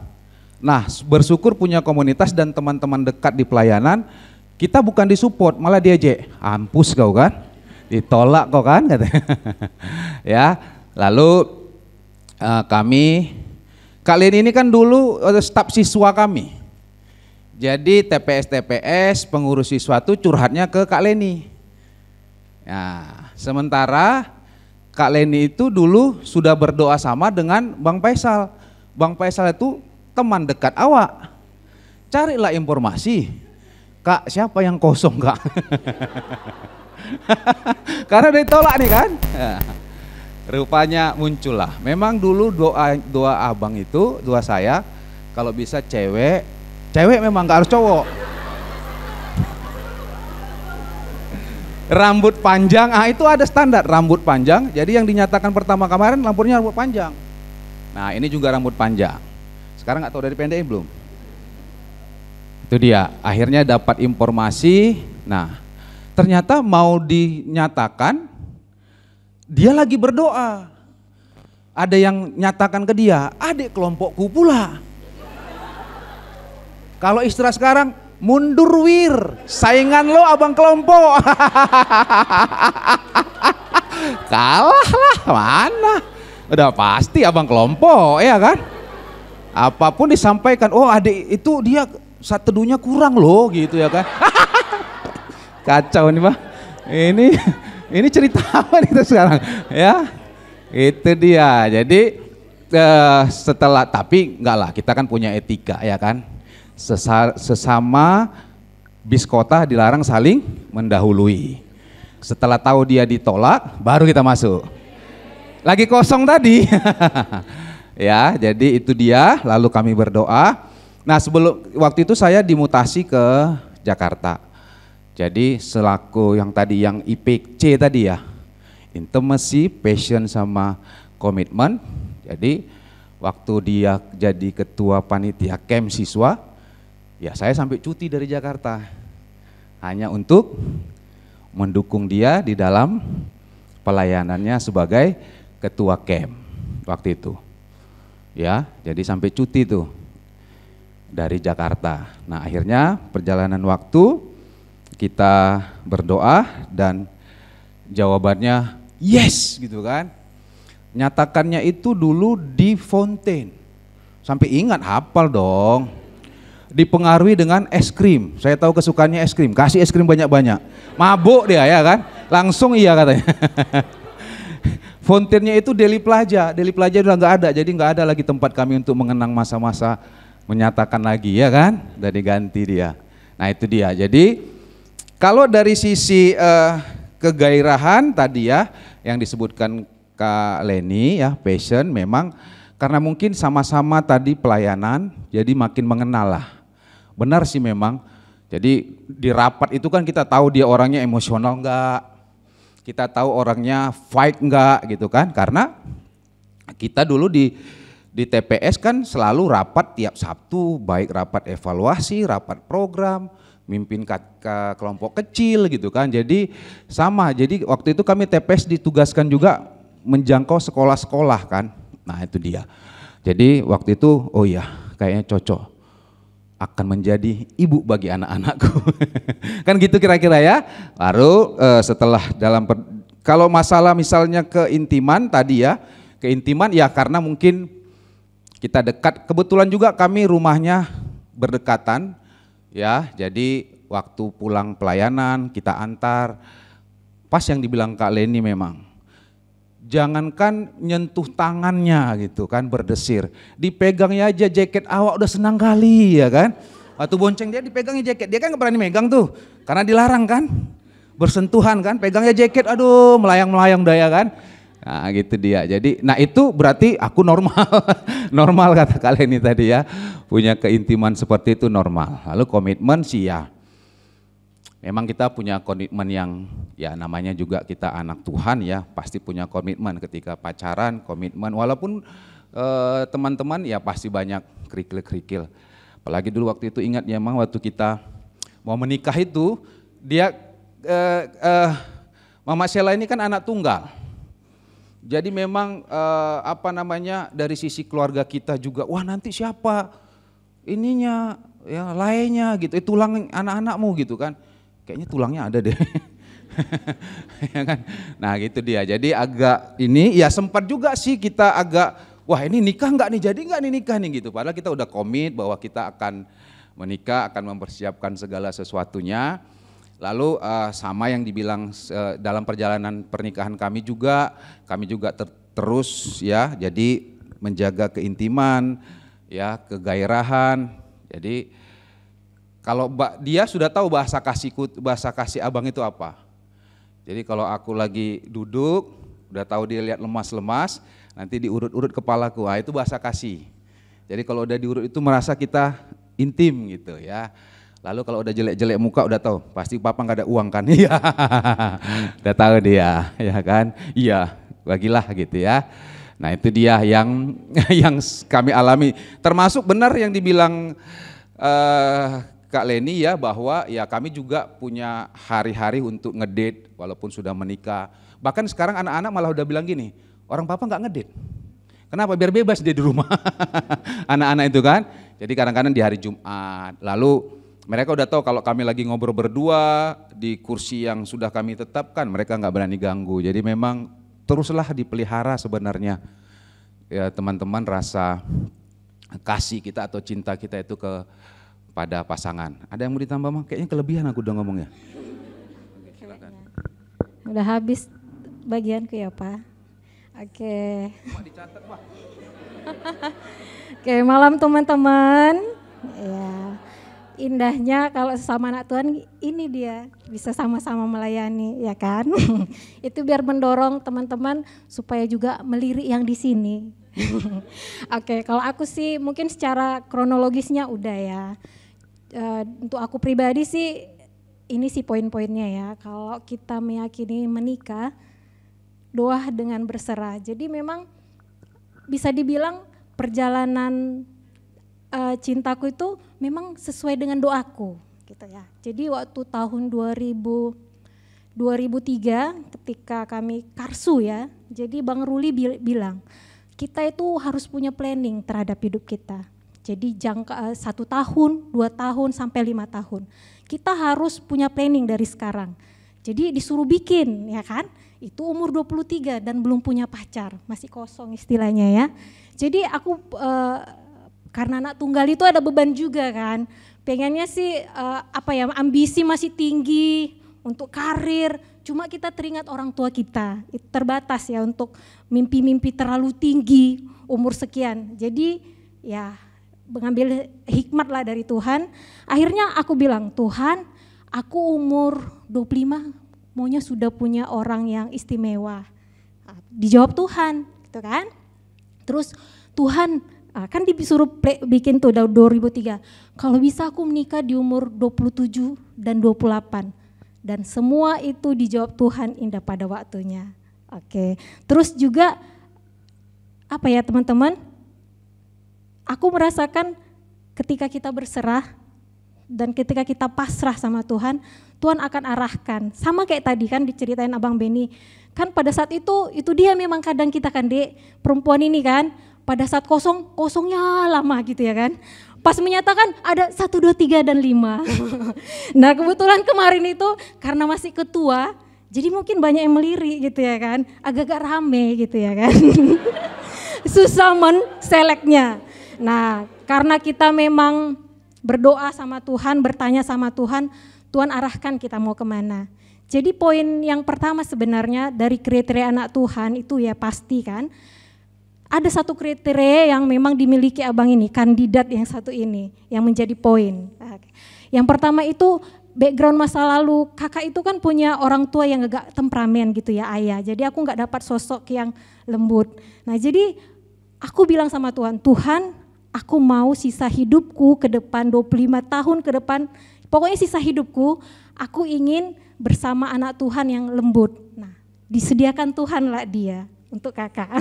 nah bersyukur punya komunitas dan teman-teman dekat di pelayanan, kita bukan disupport malah diajak, ampus kau kan, ditolak kau kan katanya. Ya, lalu kami, Kak Leni ini kan dulu staf siswa kami, jadi TPS pengurus siswa tuh curhatnya ke Kak Leni. Nah, sementara Kak Leni itu dulu sudah berdoa sama dengan Bang Faisal. Bang Faisal itu teman dekat awak. Carilah informasi. Kak, siapa yang kosong Kak? Karena ditolak nih kan. Rupanya muncullah. Memang dulu doa abang itu, doa saya, kalau bisa cewek memang gak harus cowok. Rambut panjang, itu ada standar rambut panjang. Jadi yang dinyatakan pertama kemarin lampunya rambut panjang. Nah ini juga rambut panjang. Sekarang nggak tahu dari PNDI belum? Itu dia. Akhirnya dapat informasi. Nah ternyata mau dinyatakan dia lagi berdoa. Ada yang nyatakan ke dia, adik kelompokku pula. Kalau istilah sekarang, mundur wir, saingan lo abang kelompok. Kalah lah, mana? Udah pasti abang kelompok ya kan? Apapun disampaikan, oh adik itu dia saat teduhnya kurang loh gitu ya kan? Kacau nih Pak. Ini cerita apa nih kita sekarang? Ya, itu dia. Jadi setelah, tapi enggak lah, kita kan punya etika ya kan. Sesama biskota dilarang saling mendahului. Setelah tahu dia ditolak, baru kita masuk. Lagi kosong tadi. Ya, jadi itu dia, lalu kami berdoa. Nah, waktu itu saya dimutasi ke Jakarta. Jadi selaku yang tadi yang IPC tadi ya, intimacy, passion sama komitmen. Jadi waktu dia jadi ketua panitia camp siswa, ya saya sampai cuti dari Jakarta. Hanya untuk mendukung dia di dalam pelayanannya sebagai ketua camp waktu itu. Ya, jadi sampai cuti tuh dari Jakarta. Nah, akhirnya perjalanan waktu kita berdoa dan jawabannya yes gitu kan. Nyatakannya itu dulu di Fontaine. Sampai ingat, hafal dong. Dipengaruhi dengan es krim. Saya tahu kesukaannya es krim. Kasih es krim banyak-banyak. Mabuk dia ya kan. Langsung iya katanya. Fontaine-nya itu Deli Plaza. Deli Plaza udah nggak ada. Jadi nggak ada lagi tempat kami untuk mengenang masa-masa menyatakan lagi ya kan. Udah diganti dia. Nah itu dia. Jadi kalau dari sisi kegairahan tadi ya yang disebutkan Kak Leni ya, passion memang karena mungkin sama-sama tadi pelayanan, jadi makin mengenal lah. Benar sih memang, jadi di rapat itu kan kita tahu dia orangnya emosional enggak, kita tahu orangnya fight enggak gitu kan, karena kita dulu di TPS kan selalu rapat tiap Sabtu, baik rapat evaluasi, rapat program, mimpin ke kelompok kecil gitu kan, jadi sama, jadi waktu itu kami TPS ditugaskan juga menjangkau sekolah-sekolah kan. Nah itu dia. Jadi waktu itu oh iya kayaknya cocok akan menjadi ibu bagi anak-anakku. Kan gitu kira-kira ya. Baru setelah kalau masalah misalnya keintiman tadi ya. Keintiman ya karena mungkin kita dekat. Kebetulan juga kami rumahnya berdekatan ya. Jadi waktu pulang pelayanan kita antar. Pas yang dibilang Kak Leni memang. Jangankan nyentuh tangannya gitu kan berdesir, dipegangnya aja jaket awak udah senang kali ya kan. Waktu bonceng dia dipegangnya jaket, dia kan gak berani megang tuh karena dilarang kan, bersentuhan kan, pegangnya jaket aduh melayang-melayang daya kan. Nah gitu dia, jadi nah itu berarti aku normal, normal kata kalian ini tadi ya, punya keintiman seperti itu normal. Lalu komitmen sih ya, memang kita punya komitmen yang ya namanya juga kita anak Tuhan ya, pasti punya komitmen ketika pacaran, komitmen walaupun teman-teman ya pasti banyak kerikil-kerikil. Apalagi dulu waktu itu ingat ya memang waktu kita mau menikah itu dia Mama Sheila ini kan anak tunggal. Jadi memang apa namanya dari sisi keluarga kita juga wah nanti siapa ininya ya lainnya gitu, tulang anak-anakmu gitu kan. Kayaknya tulangnya ada deh. Ya kan? Nah gitu dia, jadi agak ini ya sempat juga sih kita agak, wah ini nikah nggak nih, jadi nggak nih nikah nih gitu. Padahal kita udah komit bahwa kita akan menikah, akan mempersiapkan segala sesuatunya. Lalu sama yang dibilang dalam perjalanan pernikahan kami juga terus ya, jadi menjaga keintiman, ya kegairahan. Jadi kalau dia sudah tahu bahasa kasih abang itu apa. Jadi kalau aku lagi duduk, udah tahu dia lihat lemas-lemas, nanti diurut-urut kepalaku, itu bahasa kasih. Jadi kalau udah diurut itu merasa kita intim gitu ya. Lalu kalau udah jelek-jelek muka udah tahu, pasti papa nggak ada uang kan? Iya, udah tahu dia, ya kan? Iya, bagilah gitu ya. Nah itu dia yang kami alami. Termasuk benar yang dibilang Kak Leni ya, bahwa ya kami juga punya hari-hari untuk ngedate walaupun sudah menikah. Bahkan sekarang anak-anak malah udah bilang gini, orang papa nggak ngedate. Kenapa? Biar bebas dia di rumah. Anak-anak itu kan. Jadi kadang-kadang di hari Jumat. Lalu mereka udah tahu kalau kami lagi ngobrol berdua di kursi yang sudah kami tetapkan, mereka nggak berani ganggu. Jadi memang teruslah dipelihara sebenarnya ya teman-teman rasa kasih kita atau cinta kita itu pada pasangan. Ada yang mau ditambah mah? Kayaknya kelebihan aku udah ngomongnya. Udah habis bagianku ya Pak. Oke. Cuma dicatat Pak. Oke, malam teman-teman. Ya, indahnya kalau sesama anak Tuhan ini dia bisa sama-sama melayani, ya kan? Itu biar mendorong teman-teman supaya juga melirik yang di sini. Oke, kalau aku sih mungkin secara kronologisnya udah ya. Untuk aku pribadi sih ini sih poin-poinnya ya. Kalau kita meyakini menikah, doa dengan berserah. Jadi memang bisa dibilang perjalanan cintaku itu memang sesuai dengan doaku gitu ya. Jadi waktu tahun 2003 ketika kami karsu ya, jadi Bang Ruli bilang kita itu harus punya planning terhadap hidup kita. Jadi jangka 1 tahun, 2 tahun sampai 5 tahun. Kita harus punya planning dari sekarang. Jadi disuruh bikin ya kan, itu umur 23 dan belum punya pacar, masih kosong istilahnya ya. Jadi aku karena anak tunggal itu ada beban juga kan, pengennya sih ambisi masih tinggi untuk karir, cuma kita teringat orang tua kita, itu terbatas ya untuk mimpi-mimpi terlalu tinggi umur sekian. Jadi ya mengambil hikmat lah dari Tuhan, akhirnya aku bilang, Tuhan aku umur 25 maunya sudah punya orang yang istimewa. Dijawab Tuhan gitu kan. Terus Tuhan kan disuruh bikin tuh 2003. Kalau bisa aku menikah di umur 27 dan 28. Dan semua itu dijawab Tuhan indah pada waktunya. Oke. Terus juga apa ya teman-teman? Aku merasakan ketika kita berserah dan ketika kita pasrah sama Tuhan, Tuhan akan arahkan. Sama kayak tadi kan diceritain Abang Beni. Kan pada saat itu dia memang kadang kita kan Dek, perempuan ini kan, pada saat kosongnya lama gitu ya kan. Pas menyatakan ada 1, 2, 3 dan 5. Nah kebetulan kemarin itu karena masih ketua, jadi mungkin banyak yang melirik gitu ya kan, agak-agak rame gitu ya kan. Susah seleknya. Nah karena kita memang berdoa sama Tuhan, bertanya sama Tuhan, Tuhan arahkan kita mau kemana. Jadi poin yang pertama sebenarnya dari kriteria anak Tuhan itu ya pasti kan, ada satu kriteria yang memang dimiliki abang ini, kandidat yang satu ini, yang menjadi poin. Yang pertama itu background masa lalu, kakak itu kan punya orang tua yang agak temperamen gitu ya ayah, jadi aku gak dapat sosok yang lembut. Nah jadi aku bilang sama Tuhan, Tuhan aku mau sisa hidupku ke depan 25 tahun ke depan, pokoknya sisa hidupku aku ingin bersama anak Tuhan yang lembut. Nah disediakan Tuhan lah dia untuk kakak.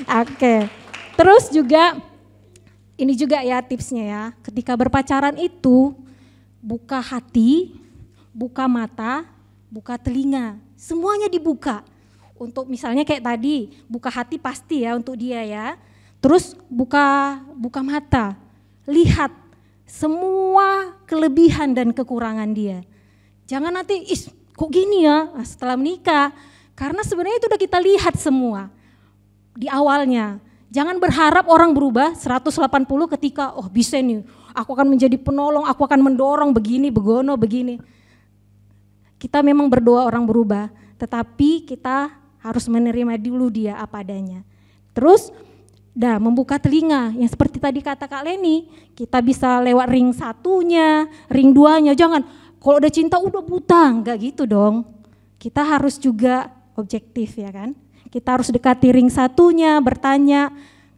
Oke. Terus juga ini juga ya tipsnya ya, ketika berpacaran itu buka hati, buka mata, buka telinga, semuanya dibuka. Untuk misalnya kayak tadi, buka hati pasti ya untuk dia ya. Terus buka mata, lihat semua kelebihan dan kekurangan dia. Jangan nanti, kok gini ya setelah menikah, karena sebenarnya itu udah kita lihat semua di awalnya. Jangan berharap orang berubah 180 ketika bisa nih, aku akan menjadi penolong, aku akan mendorong begini, begono, begini. Kita memang berdoa orang berubah, tetapi kita harus menerima dulu dia apa adanya. Terus membuka telinga, yang seperti tadi kata Kak Leni, kita bisa lewat ring 1-nya, ring 2-nya, jangan kalau udah cinta udah buta, enggak gitu dong. Kita harus juga objektif ya kan. Kita harus dekati ring 1-nya, bertanya.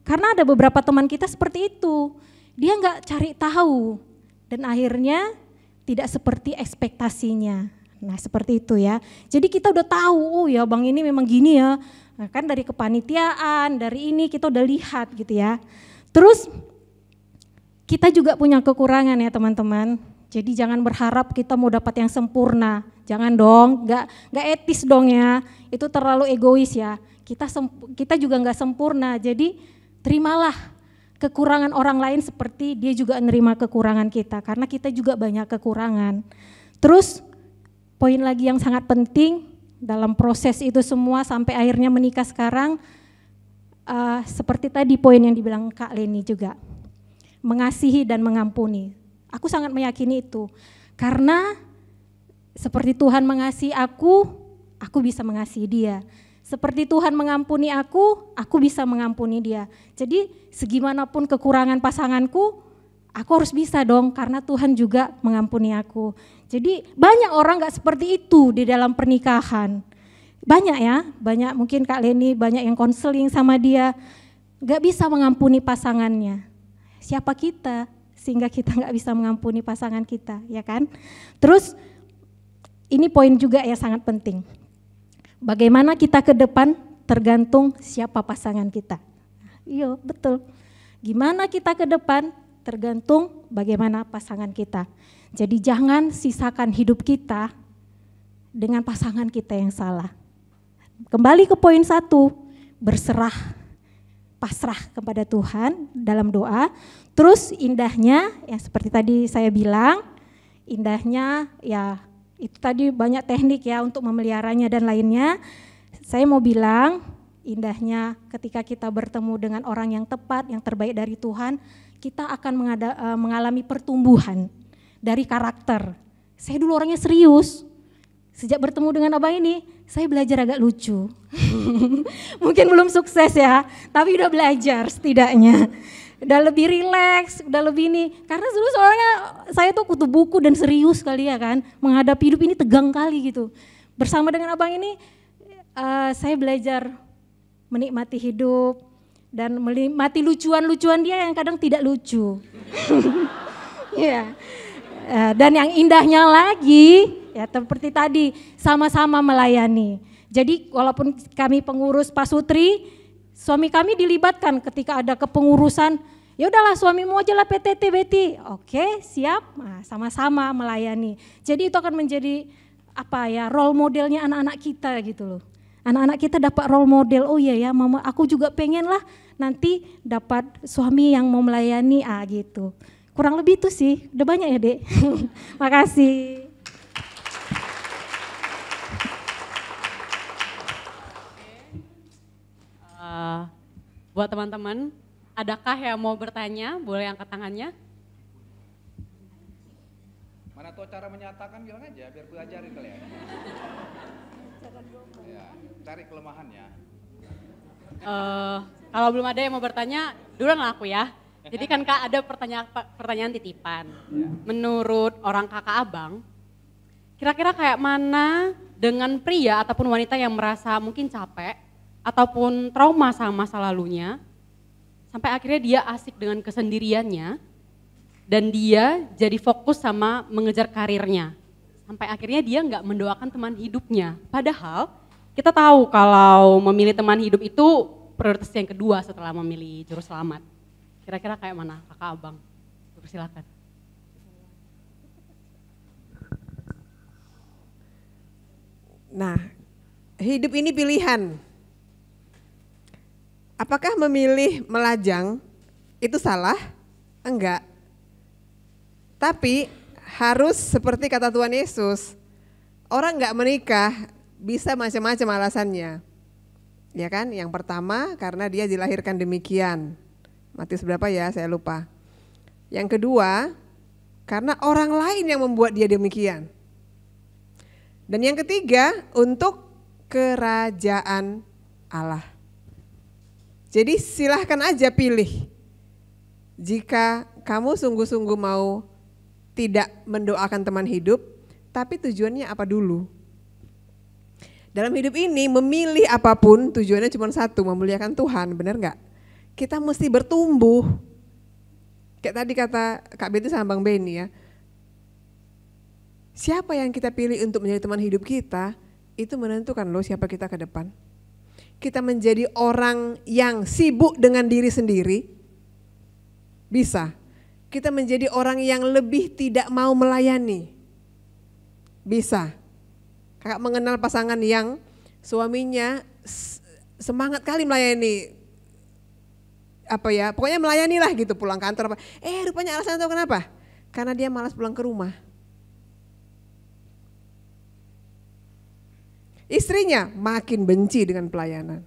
Karena ada beberapa teman kita seperti itu. Dia enggak cari tahu dan akhirnya tidak seperti ekspektasinya. Nah seperti itu ya. Jadi kita udah tahu, ya bang ini memang gini ya. Nah, kan dari kepanitiaan, dari ini kita udah lihat gitu ya. Terus kita juga punya kekurangan ya teman-teman. Jadi jangan berharap kita mau dapat yang sempurna, jangan dong, nggak etis dong ya, itu terlalu egois ya. Kita juga nggak sempurna, jadi terimalah kekurangan orang lain seperti dia juga menerima kekurangan kita, karena kita juga banyak kekurangan. Terus poin lagi yang sangat penting dalam proses itu semua sampai akhirnya menikah sekarang, seperti tadi poin yang dibilang Kak Leni juga, mengasihi dan mengampuni. Aku sangat meyakini itu, karena seperti Tuhan mengasihi aku bisa mengasihi dia. Seperti Tuhan mengampuni aku bisa mengampuni dia. Jadi segimanapun kekurangan pasanganku, aku harus bisa dong karena Tuhan juga mengampuni aku. Jadi banyak orang gak seperti itu di dalam pernikahan. Banyak ya, banyak mungkin Kak Leni banyak yang konseling sama dia. Gak bisa mengampuni pasangannya. Siapa kita sehingga kita gak bisa mengampuni pasangan kita, ya kan? Terus ini poin juga ya sangat penting. Bagaimana kita ke depan tergantung siapa pasangan kita. Iya betul. Gimana kita ke depan tergantung bagaimana pasangan kita. Jadi jangan sisakan hidup kita dengan pasangan kita yang salah. Kembali ke poin 1, berserah, pasrah kepada Tuhan dalam doa. Terus indahnya, ya seperti tadi saya bilang, indahnya ya itu tadi banyak teknik ya untuk memeliharanya dan lainnya. Saya mau bilang indahnya ketika kita bertemu dengan orang yang tepat, yang terbaik dari Tuhan, kita akan mengalami pertumbuhan dari karakter. Saya dulu orangnya serius. Sejak bertemu dengan abang ini, saya belajar agak lucu. Mungkin belum sukses ya, tapi udah belajar setidaknya. Udah lebih rileks, udah lebih ini. Karena dulu soalnya saya tuh kutu buku dan serius kali ya kan. Menghadapi hidup ini tegang kali gitu. Bersama dengan abang ini, saya belajar menikmati hidup. Dan menikmati lucuan-lucuan dia yang kadang tidak lucu. Ya. Dan yang indahnya lagi, ya seperti tadi, sama-sama melayani. Jadi walaupun kami pengurus Pasutri, suami kami dilibatkan ketika ada kepengurusan, ya udahlah suamimu aja lah PTT Betty. Oke, siap. Nah, sama-sama melayani. Jadi itu akan menjadi apa ya, role modelnya anak-anak kita gitu loh. Anak-anak kita dapat role model, oh iya ya mama aku juga pengen lah nanti dapat suami yang mau melayani gitu. Kurang lebih itu sih, udah banyak ya Dek. Makasih. Buat teman-teman, adakah yang mau bertanya? Boleh angkat tangannya. Mana tahu cara menyatakan, bilang aja biar gue ajarin kalian. Ya, cari kelemahannya. Kalau belum ada yang mau bertanya, duluan lah aku ya. Jadi kan Kak ada pertanyaan titipan. Menurut orang kakak abang, kira-kira kayak mana dengan pria ataupun wanita yang merasa mungkin capek ataupun trauma sama masa lalunya, sampai akhirnya dia asik dengan kesendiriannya, dan dia jadi fokus sama mengejar karirnya. Sampai akhirnya dia nggak mendoakan teman hidupnya. Padahal kita tahu kalau memilih teman hidup itu prioritas yang kedua setelah memilih juru selamat. Kira-kira kayak mana kakak abang? Persilakan. Nah, hidup ini pilihan. Apakah memilih melajang itu salah? Enggak. Tapi harus seperti kata Tuhan Yesus, orang enggak menikah bisa macam-macam alasannya. Ya kan? Yang pertama karena dia dilahirkan demikian. Matius berapa ya? Saya lupa. Yang kedua, karena orang lain yang membuat dia demikian. Dan yang ketiga, untuk kerajaan Allah. Jadi silahkan aja pilih. Jika kamu sungguh-sungguh mau tidak mendoakan teman hidup, tapi tujuannya apa dulu? Dalam hidup ini memilih apapun tujuannya cuma satu, memuliakan Tuhan, benar nggak? Kita mesti bertumbuh. Kayak tadi kata Kak Betty sama Bang Benny ya. Siapa yang kita pilih untuk menjadi teman hidup kita, itu menentukan loh siapa kita ke depan. Kita menjadi orang yang sibuk dengan diri sendiri, bisa. Kita menjadi orang yang lebih tidak mau melayani, bisa. Kakak mengenal pasangan yang suaminya semangat kali melayani, pokoknya melayani lah gitu, pulang kantor apa. Rupanya alasan tahu kenapa? Karena dia malas pulang ke rumah. Istrinya makin benci dengan pelayanan.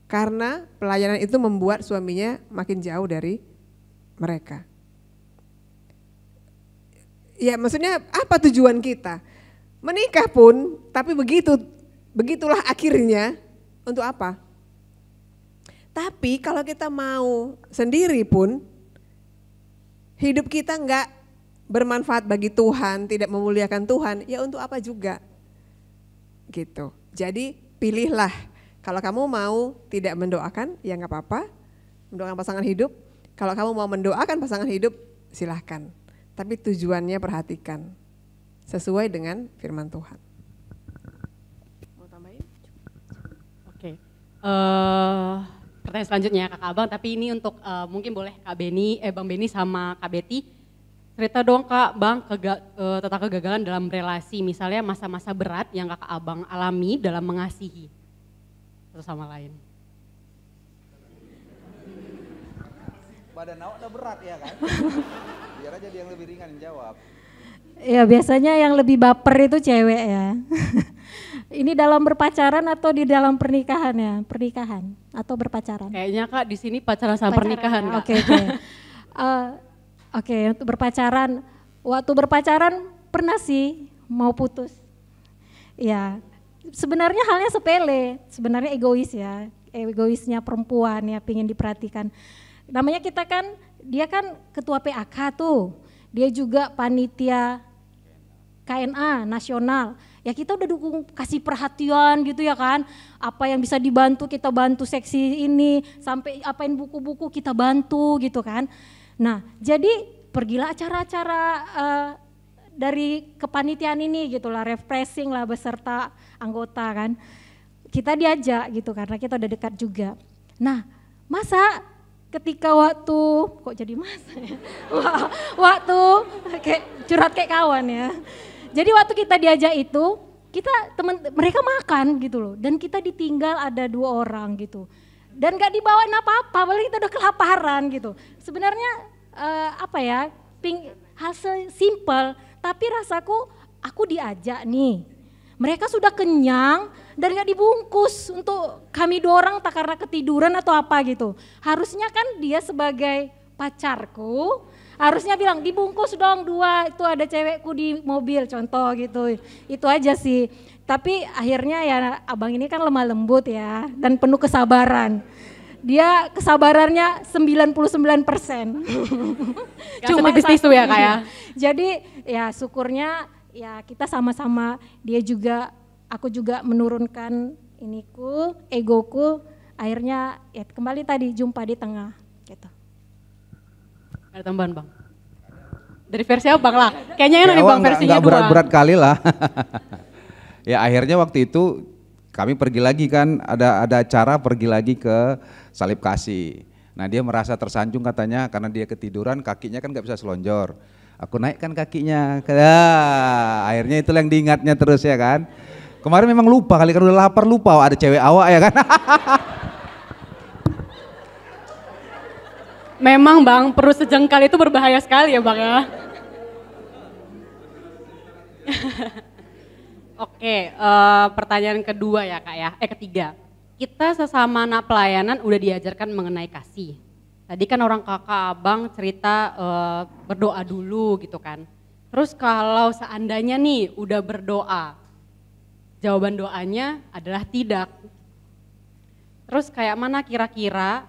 Karena pelayanan itu membuat suaminya makin jauh dari mereka. Ya maksudnya apa tujuan kita? Menikah pun, tapi begitulah akhirnya Untuk apa? Tapi kalau kita mau sendiri pun, hidup kita enggak bermanfaat bagi Tuhan, tidak memuliakan Tuhan, ya untuk apa juga? Gitu. Jadi pilihlah, kalau kamu mau tidak mendoakan, ya enggak apa-apa, mendoakan pasangan hidup. Kalau kamu mau mendoakan pasangan hidup, silahkan. Tapi tujuannya perhatikan, sesuai dengan firman Tuhan. Mau tambahin? Oke. Pertanyaan selanjutnya Kakak Abang, tapi ini untuk mungkin boleh Kak Beni, Bang Beni sama Kak Betty. Cerita dong Kak Bang tentang kegagalan dalam relasi, misalnya masa-masa berat yang Kakak Abang alami dalam mengasihi satu sama lain. Badan awak udah berat ya kan? Biar aja dia yang lebih ringan yang jawab. Ya biasanya yang lebih baper itu cewek ya. Ini dalam berpacaran atau di dalam pernikahan ya? Pernikahan atau berpacaran? Kayaknya Kak di sini pacaran sama pernikahan Kak. Oke. Oke, untuk berpacaran. Waktu berpacaran pernah sih mau putus. Ya, sebenarnya halnya sepele, sebenarnya egois ya. Egoisnya perempuan ya, pengen diperhatikan. Namanya kita kan, dia kan ketua PAK tuh. Dia juga panitia KNA nasional. Ya kita udah dukung, kasih perhatian gitu ya kan. Apa yang bisa dibantu kita bantu seksi ini, sampai apain buku-buku kita bantu gitu kan. Nah jadi pergilah acara-acara dari kepanitiaan ini gitulah, refreshing lah beserta anggota kan. Kita diajak gitu karena kita udah dekat juga. Nah masa ketika waktu, kok jadi masa ya? Waktu kayak curhat kayak kawan ya. Jadi waktu kita diajak itu, mereka makan gitu loh, dan kita ditinggal ada 2 orang gitu, dan gak dibawain apa-apa, padahal kita udah kelaparan gitu. Sebenarnya hal simple, tapi rasaku aku diajak nih, mereka sudah kenyang dan gak dibungkus untuk kami 2 orang, tak karena ketiduran atau apa gitu. Harusnya kan dia sebagai pacarku, harusnya bilang dibungkus dong 2, itu ada cewekku di mobil contoh gitu. Itu aja sih. Tapi akhirnya ya abang ini kan lemah lembut ya dan penuh kesabaran. Dia kesabarannya 99%. Cuma bisnis tuh ya Kak ya. Jadi ya syukurnya ya kita sama-sama, aku juga menurunkan egoku, akhirnya ya kembali tadi jumpa di tengah gitu. Ada tambahan Bang? Dari versi Abang lah, kayaknya enak nih Bang versinya Enggak berat-berat kali lah. Ya akhirnya waktu itu kami pergi lagi kan, ada acara pergi lagi ke Salib Kasih. Nah dia merasa tersanjung katanya karena dia ketiduran, kakinya kan gak bisa selonjor. Aku naikkan kakinya, akhirnya itu yang diingatnya terus ya kan. Kemarin memang lupa kali, kan udah lapar lupa, ada cewek awak ya kan. Memang Bang, perut sejengkal itu berbahaya sekali ya Bang ya. Oke, pertanyaan kedua ya Kak ya, ketiga. Kita sesama anak pelayanan udah diajarkan mengenai kasih. Tadi kan orang kakak abang cerita berdoa dulu gitu kan. Terus kalau seandainya nih udah berdoa, jawaban doanya adalah tidak. Terus kayak mana kira-kira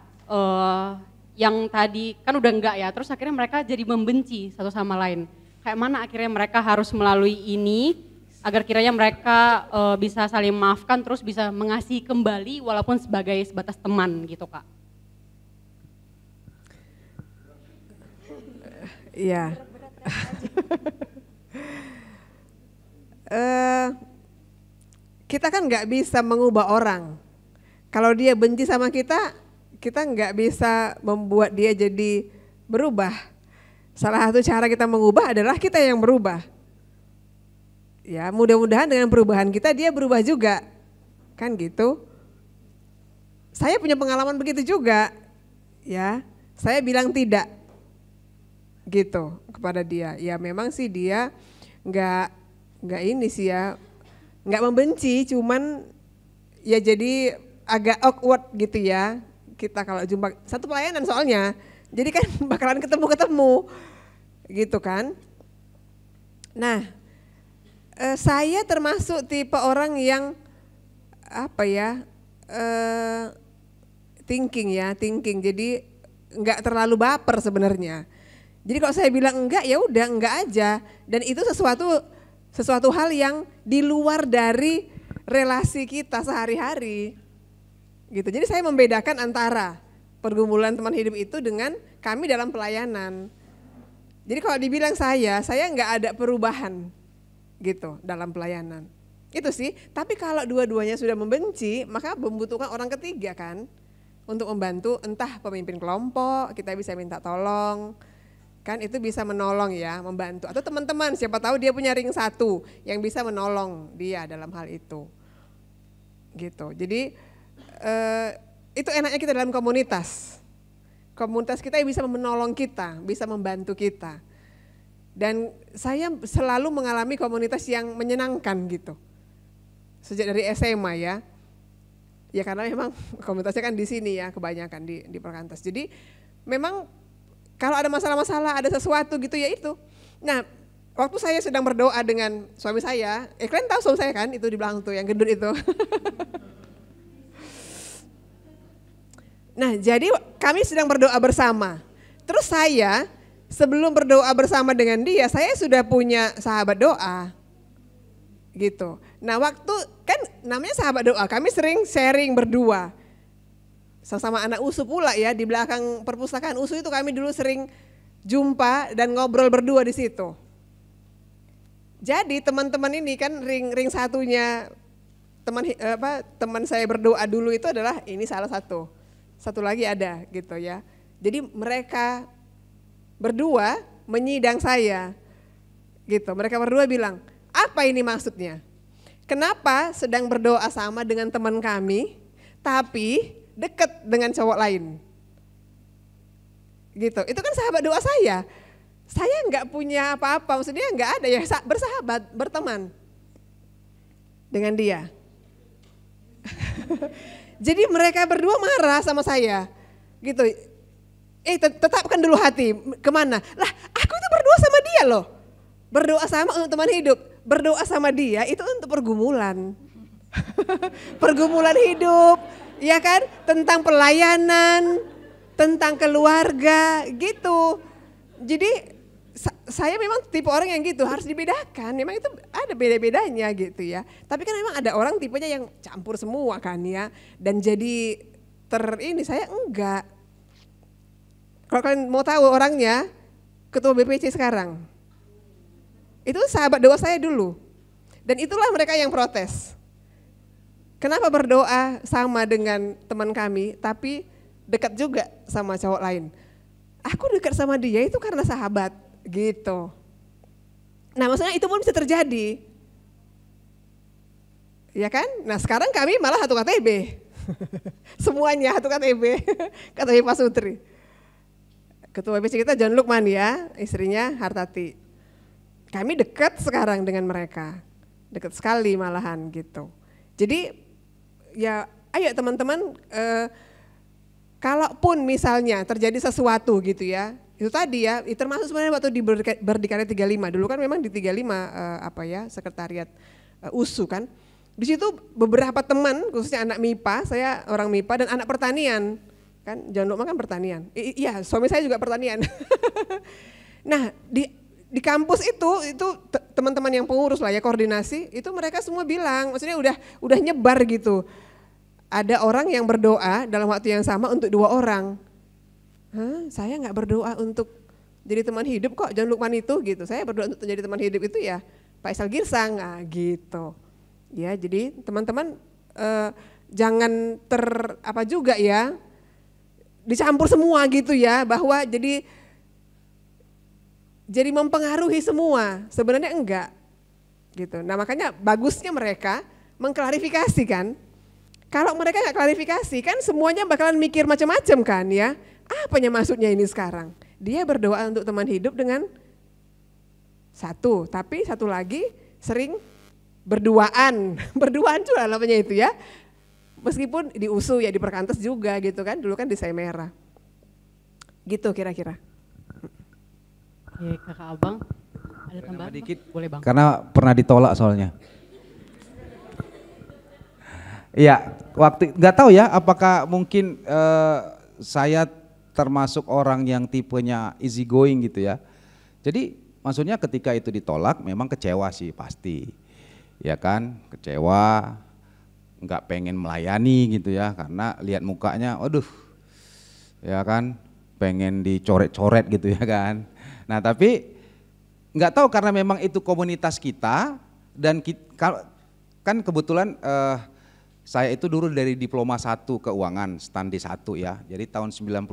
yang tadi kan udah enggak ya, terus akhirnya mereka jadi membenci satu sama lain. Kayak mana akhirnya mereka harus melalui ini agar kiranya mereka bisa saling maafkan, terus bisa mengasihi kembali walaupun sebagai sebatas teman gitu Kak. Iya. Kita kan nggak bisa mengubah orang. Kalau dia benci sama kita nggak bisa membuat dia jadi berubah. Salah satu cara kita mengubah adalah kita yang berubah. Ya, mudah-mudahan dengan perubahan kita dia berubah juga. Kan gitu. Saya punya pengalaman begitu juga. Ya, saya bilang tidak. Gitu kepada dia. Ya memang sih dia nggak ini sih ya. Nggak membenci, cuman ya jadi agak awkward gitu ya. Kita kalau jumpa satu pelayanan soalnya, jadi kan bakalan ketemu gitu kan. Nah, saya termasuk tipe orang yang thinking. Jadi nggak terlalu baper sebenarnya. Jadi kalau saya bilang enggak, ya udah enggak aja. Dan itu sesuatu hal yang di luar dari relasi kita sehari-hari. Gitu. Jadi saya membedakan antara pergumulan teman hidup itu dengan kami dalam pelayanan. Jadi kalau dibilang saya enggak ada perubahan gitu dalam pelayanan. Itu sih, tapi kalau dua-duanya sudah membenci, maka membutuhkan orang ketiga kan. Untuk membantu, entah pemimpin kelompok, kita bisa minta tolong, kan itu bisa menolong ya, membantu. Atau teman-teman, siapa tahu dia punya ring 1 yang bisa menolong dia dalam hal itu. Gitu, jadi itu enaknya kita dalam komunitas. Komunitas kita yang bisa menolong kita, bisa membantu kita. Dan saya selalu mengalami komunitas yang menyenangkan gitu. Sejak dari SMA ya. Ya karena memang komunitasnya kan di sini ya kebanyakan di Perkantas. Jadi memang kalau ada masalah-masalah, ada sesuatu gitu ya itu. Nah waktu saya sedang berdoa dengan suami saya, kalian tahu suami saya kan itu di belakang tuh yang gendut itu. Nah jadi kami sedang berdoa bersama. Terus saya sebelum berdoa bersama dengan dia, saya sudah punya sahabat doa. Gitu. Nah waktu kan namanya sahabat doa, kami sering sharing berdua. Sama anak USU pula ya, di belakang perpustakaan USU itu kami dulu sering jumpa dan ngobrol berdua di situ. Jadi teman-teman ini kan ring satunya teman saya berdoa dulu itu adalah ini salah satu. Satu lagi ada gitu ya. Jadi mereka berdua menyidang saya. Gitu. Mereka berdua bilang, "Apa ini maksudnya? Kenapa sedang berdoa sama dengan teman kami, tapi dekat dengan cowok lain?" Gitu. Itu kan sahabat doa saya. Saya nggak punya apa-apa, maksudnya nggak ada ya, bersahabat, berteman dengan dia. Jadi mereka berdua marah sama saya, gitu. Tetapkan dulu hati, kemana? Lah, aku itu berdoa sama dia loh, berdoa sama untuk teman hidup, berdoa sama dia itu untuk pergumulan, pergumulan hidup, ya kan? Tentang pelayanan, tentang keluarga, gitu. Jadi saya memang tipe orang yang gitu, harus dibedakan, memang itu ada beda-bedanya gitu ya. Tapi kan memang ada orang tipenya yang campur semua kan ya, dan jadi saya enggak. Kalau kalian mau tahu orangnya, ketua BPC sekarang, itu sahabat doa saya dulu. Dan itulah mereka yang protes. Kenapa berdoa sama dengan teman kami, tapi dekat juga sama cowok lain? Aku dekat sama dia itu karena sahabat. Gitu. Nah maksudnya itu pun bisa terjadi. Ya kan? Nah sekarang kami malah satu KTB. Semuanya satu KTB. KTB Pak Sutri. Ketua BPC kita John Lukman ya, istrinya Hartati. Kami dekat sekarang dengan mereka. Dekat sekali malahan gitu. Jadi ya ayo teman-teman, kalaupun misalnya terjadi sesuatu gitu ya, itu tadi ya, termasuk sebenarnya waktu di Berdikari 35, dulu kan memang di 35 sekretariat USU kan. Di situ beberapa teman, khususnya anak MIPA, saya orang MIPA dan anak pertanian, kan John Lukman kan pertanian. Iya, suami saya juga pertanian. Nah, di kampus itu teman-teman yang pengurus lah ya, koordinasi, itu mereka semua bilang, maksudnya udah nyebar gitu. Ada orang yang berdoa dalam waktu yang sama untuk 2 orang. Saya nggak berdoa untuk jadi teman hidup kok John Lukman itu gitu. Saya berdoa untuk jadi teman hidup itu ya Pak Isal Girsang, gitu. Ya jadi teman-teman jangan juga ya dicampur semua gitu ya, bahwa jadi mempengaruhi semua. Sebenarnya enggak gitu. Nah makanya bagusnya mereka mengklarifikasi kan. Kalau mereka nggak klarifikasi kan semuanya bakalan mikir macam-macam kan ya. Apanya maksudnya ini sekarang? Dia berdoa untuk teman hidup dengan satu, tapi satu lagi sering berduaan. Berduaan juga namanya itu ya. Meskipun di USU ya di Perkantas juga gitu kan, dulu kan di Saimera. Gitu kira-kira. Oke, Kakak Abang, ada tambahan dikit, boleh Bang. Karena pernah ditolak soalnya. Iya, waktu nggak tahu ya apakah mungkin saya termasuk orang yang tipenya easy going gitu ya. Jadi maksudnya ketika itu ditolak memang kecewa sih pasti. Ya kan, kecewa, nggak pengen melayani gitu ya karena lihat mukanya, waduh, ya kan, pengen dicoret-coret gitu ya kan. Nah tapi nggak tahu karena memang itu komunitas kita dan kan kebetulan saya itu dulu dari diploma 1 keuangan, standi 1 ya. Jadi tahun 96,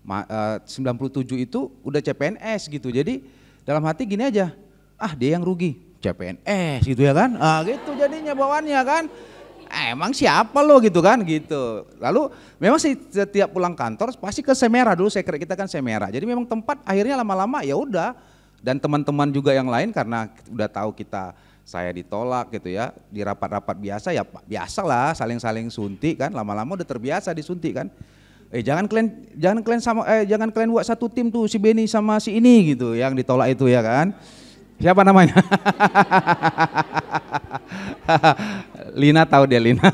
97 itu udah CPNS gitu. Jadi dalam hati gini aja, dia yang rugi, CPNS gitu ya kan. Gitu jadinya bawaannya kan. Emang siapa lo gitu kan gitu. Lalu memang setiap pulang kantor pasti ke Semera dulu, kita kan Semera. Jadi memang tempat akhirnya lama-lama ya udah. Dan teman-teman juga yang lain karena udah tahu saya ditolak gitu ya, di rapat-rapat biasa ya biasalah saling-saling suntik kan, lama-lama udah terbiasa disuntik kan. Jangan kalian buat satu tim tuh si Beni sama si ini gitu yang ditolak itu ya kan. Siapa namanya? Lina tahu dia Lina.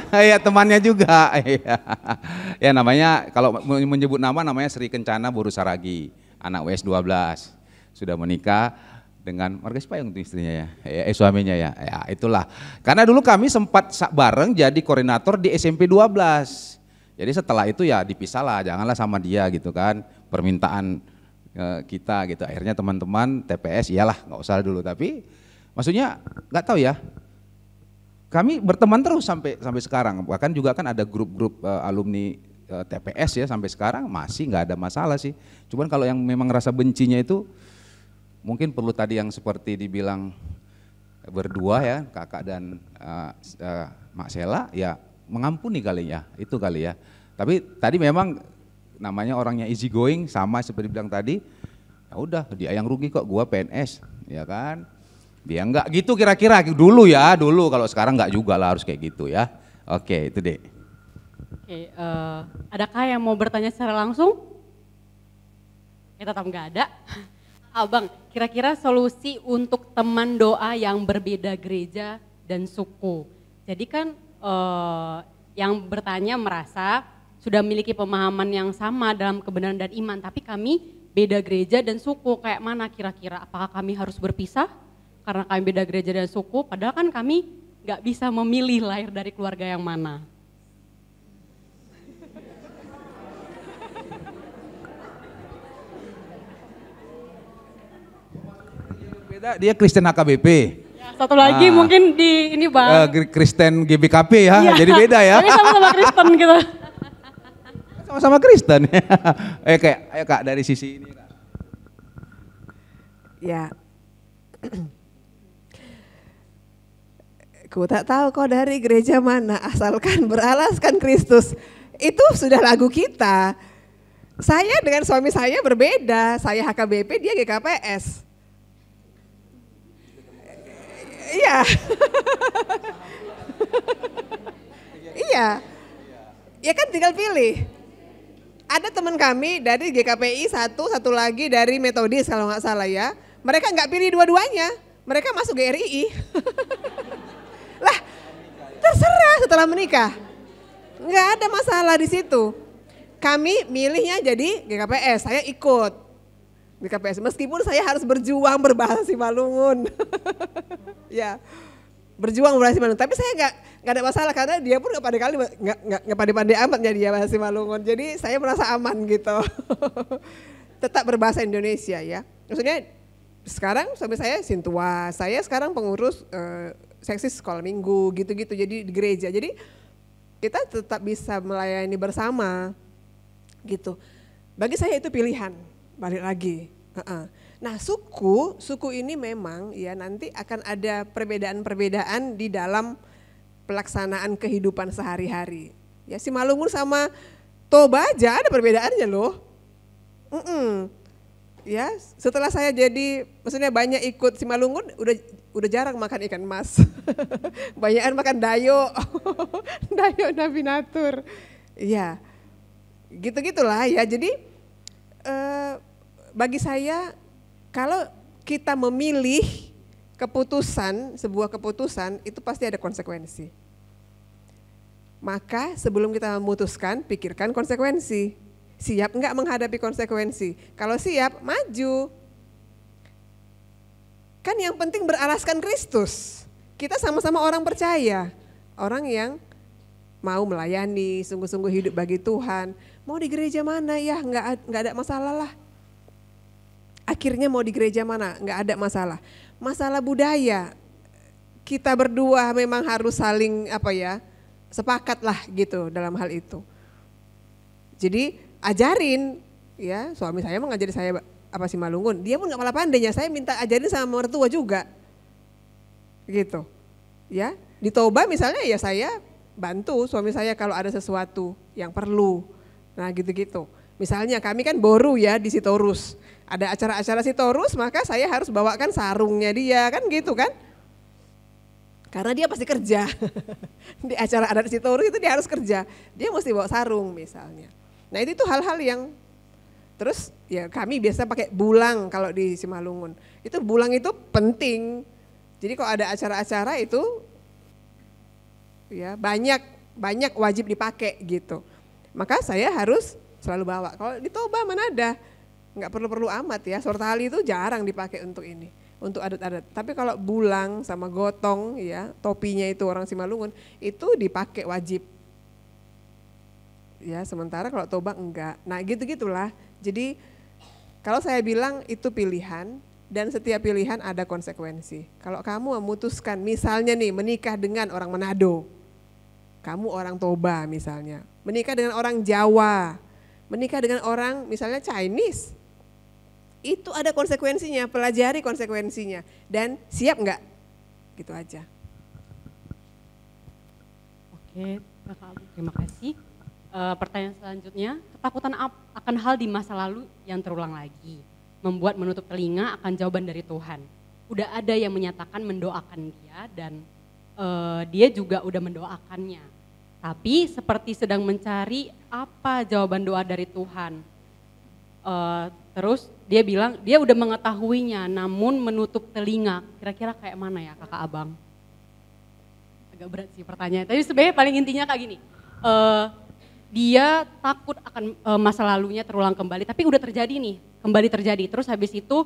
Ya temannya juga. Ya namanya kalau menyebut namanya Sri Kencana Boru Saragi, anak WS 12. Sudah menikah dengan Marga Sipayung itu istrinya ya, suaminya ya, itulah. Karena dulu kami sempat bareng jadi koordinator di SMP 12. Jadi setelah itu ya dipisah lah, janganlah sama dia gitu kan, permintaan kita gitu. Akhirnya teman-teman TPS iyalah nggak usah dulu, tapi maksudnya nggak tahu ya. Kami berteman terus sampai sekarang, bahkan juga kan ada grup-grup alumni TPS ya sampai sekarang masih nggak ada masalah sih. Cuman kalau yang memang rasa bencinya itu mungkin perlu tadi yang seperti dibilang berdua ya, kakak dan Mak Sela ya mengampuni kali ya, itu kali ya. Tapi tadi memang namanya orangnya easy going sama seperti bilang tadi, ya udah dia yang rugi kok, gua PNS ya kan. Dia enggak gitu kira-kira dulu ya, kalau sekarang enggak juga lah harus kayak gitu ya. Oke, itu deh. Oke, adakah yang mau bertanya secara langsung? Tetap enggak ada. Abang, kira-kira solusi untuk teman doa yang berbeda gereja dan suku. Jadi kan yang bertanya merasa sudah memiliki pemahaman yang sama dalam kebenaran dan iman, tapi kami beda gereja dan suku, kayak mana kira-kira? Apakah kami harus berpisah karena kami beda gereja dan suku, padahal kan kami nggak bisa memilih lahir dari keluarga yang mana? Dia Kristen HKBP. Ya, satu lagi mungkin di ini Bang. Kristen GBKP ya, jadi beda ya. Tapi sama-sama Kristen gitu. Sama-sama Kristen. Ayo Kak dari sisi ini Kak. Ya. Ku tak tahu kau dari gereja mana, asalkan beralaskan Kristus. Itu sudah lagu kita. Saya dengan suami saya berbeda, saya HKBP, dia GKPS. Iya. Iya. Ya kan tinggal pilih. Ada teman kami dari GKPI satu lagi dari Metodis kalau nggak salah ya. Mereka nggak pilih dua-duanya, mereka masuk GRII. Lah, terserah setelah menikah. Nggak ada masalah di situ. Kami milihnya jadi GKPS, saya ikut. GKPS, meskipun saya harus berjuang berbahasa Simalungun. Ya, berjuang berbahasa Simalungun. Tapi saya nggak ada masalah karena dia pun nggak pandai-pandai amat jadi bahasa Simalungun. Jadi saya merasa aman gitu. Tetap berbahasa Indonesia ya. Maksudnya sekarang suami saya Sintua, saya sekarang pengurus seksi sekolah minggu gitu-gitu. Jadi di gereja. Jadi kita tetap bisa melayani bersama gitu. Bagi saya itu pilihan. Balik lagi. Nah suku ini memang ya nanti akan ada perbedaan-perbedaan di dalam pelaksanaan kehidupan sehari-hari. Ya Simalungun sama Toba aja ada perbedaannya loh. Ya setelah saya jadi, maksudnya banyak ikut Simalungun udah jarang makan ikan mas. Banyakan makan dayo, dayo nabinatur. Ya gitu-gitulah ya. Jadi bagi saya kalau kita memilih, sebuah keputusan itu pasti ada konsekuensi. Maka sebelum kita memutuskan, pikirkan konsekuensi. Siap enggak menghadapi konsekuensi? Kalau siap, maju. Kan yang penting beralaskan Kristus. Kita sama-sama orang percaya. Orang yang mau melayani, sungguh-sungguh hidup bagi Tuhan. Mau di gereja mana ya, enggak ada masalah lah. Akhirnya mau di gereja mana, enggak ada masalah. Masalah budaya, kita berdua memang harus saling sepakat lah gitu dalam hal itu. Jadi ajarin, ya suami saya mengajari saya Simalungun, dia pun nggak malah pandainya, saya minta ajarin sama mertua juga, gitu. Ya di Toba misalnya ya saya bantu suami saya kalau ada sesuatu yang perlu, nah gitu-gitu. Misalnya kami kan boru ya di Sitorus. Ada acara-acara Sitorus, maka saya harus bawakan sarungnya dia, kan gitu kan. Karena dia pasti kerja. Di acara adat Sitorus itu dia harus kerja. Dia mesti bawa sarung misalnya. Nah itu hal-hal yang, terus ya kami biasa pakai bulang kalau di Simalungun. Itu bulang itu penting. Jadi kalau ada acara-acara itu ya banyak wajib dipakai gitu. Maka saya harus selalu bawa. Kalau di Toba mana ada? Nggak perlu amat ya, sortali itu jarang dipakai untuk ini, untuk adat-adat. Tapi kalau bulang sama gotong ya, topinya itu orang Simalungun, itu dipakai wajib. Ya, sementara kalau Toba enggak. Nah gitu-gitulah. Jadi kalau saya bilang itu pilihan dan setiap pilihan ada konsekuensi. Kalau kamu memutuskan misalnya nih menikah dengan orang Manado, kamu orang Toba misalnya, menikah dengan orang Jawa, menikah dengan orang misalnya Chinese, itu ada konsekuensinya, pelajari konsekuensinya dan siap enggak? Gitu aja. Oke, Kakak Abu, terima kasih. Pertanyaan selanjutnya, ketakutan akan hal di masa lalu yang terulang lagi, membuat menutup telinga akan jawaban dari Tuhan. Udah ada yang menyatakan mendoakan dia dan dia juga udah mendoakannya. Tapi seperti sedang mencari apa jawaban doa dari Tuhan. Terus dia bilang dia udah mengetahuinya namun menutup telinga. Kira-kira kayak mana ya Kakak Abang? Agak berat sih pertanyaan. Tapi sebenarnya paling intinya kayak gini. Dia takut akan masa lalunya terulang kembali, tapi udah terjadi nih, kembali terjadi. Terus habis itu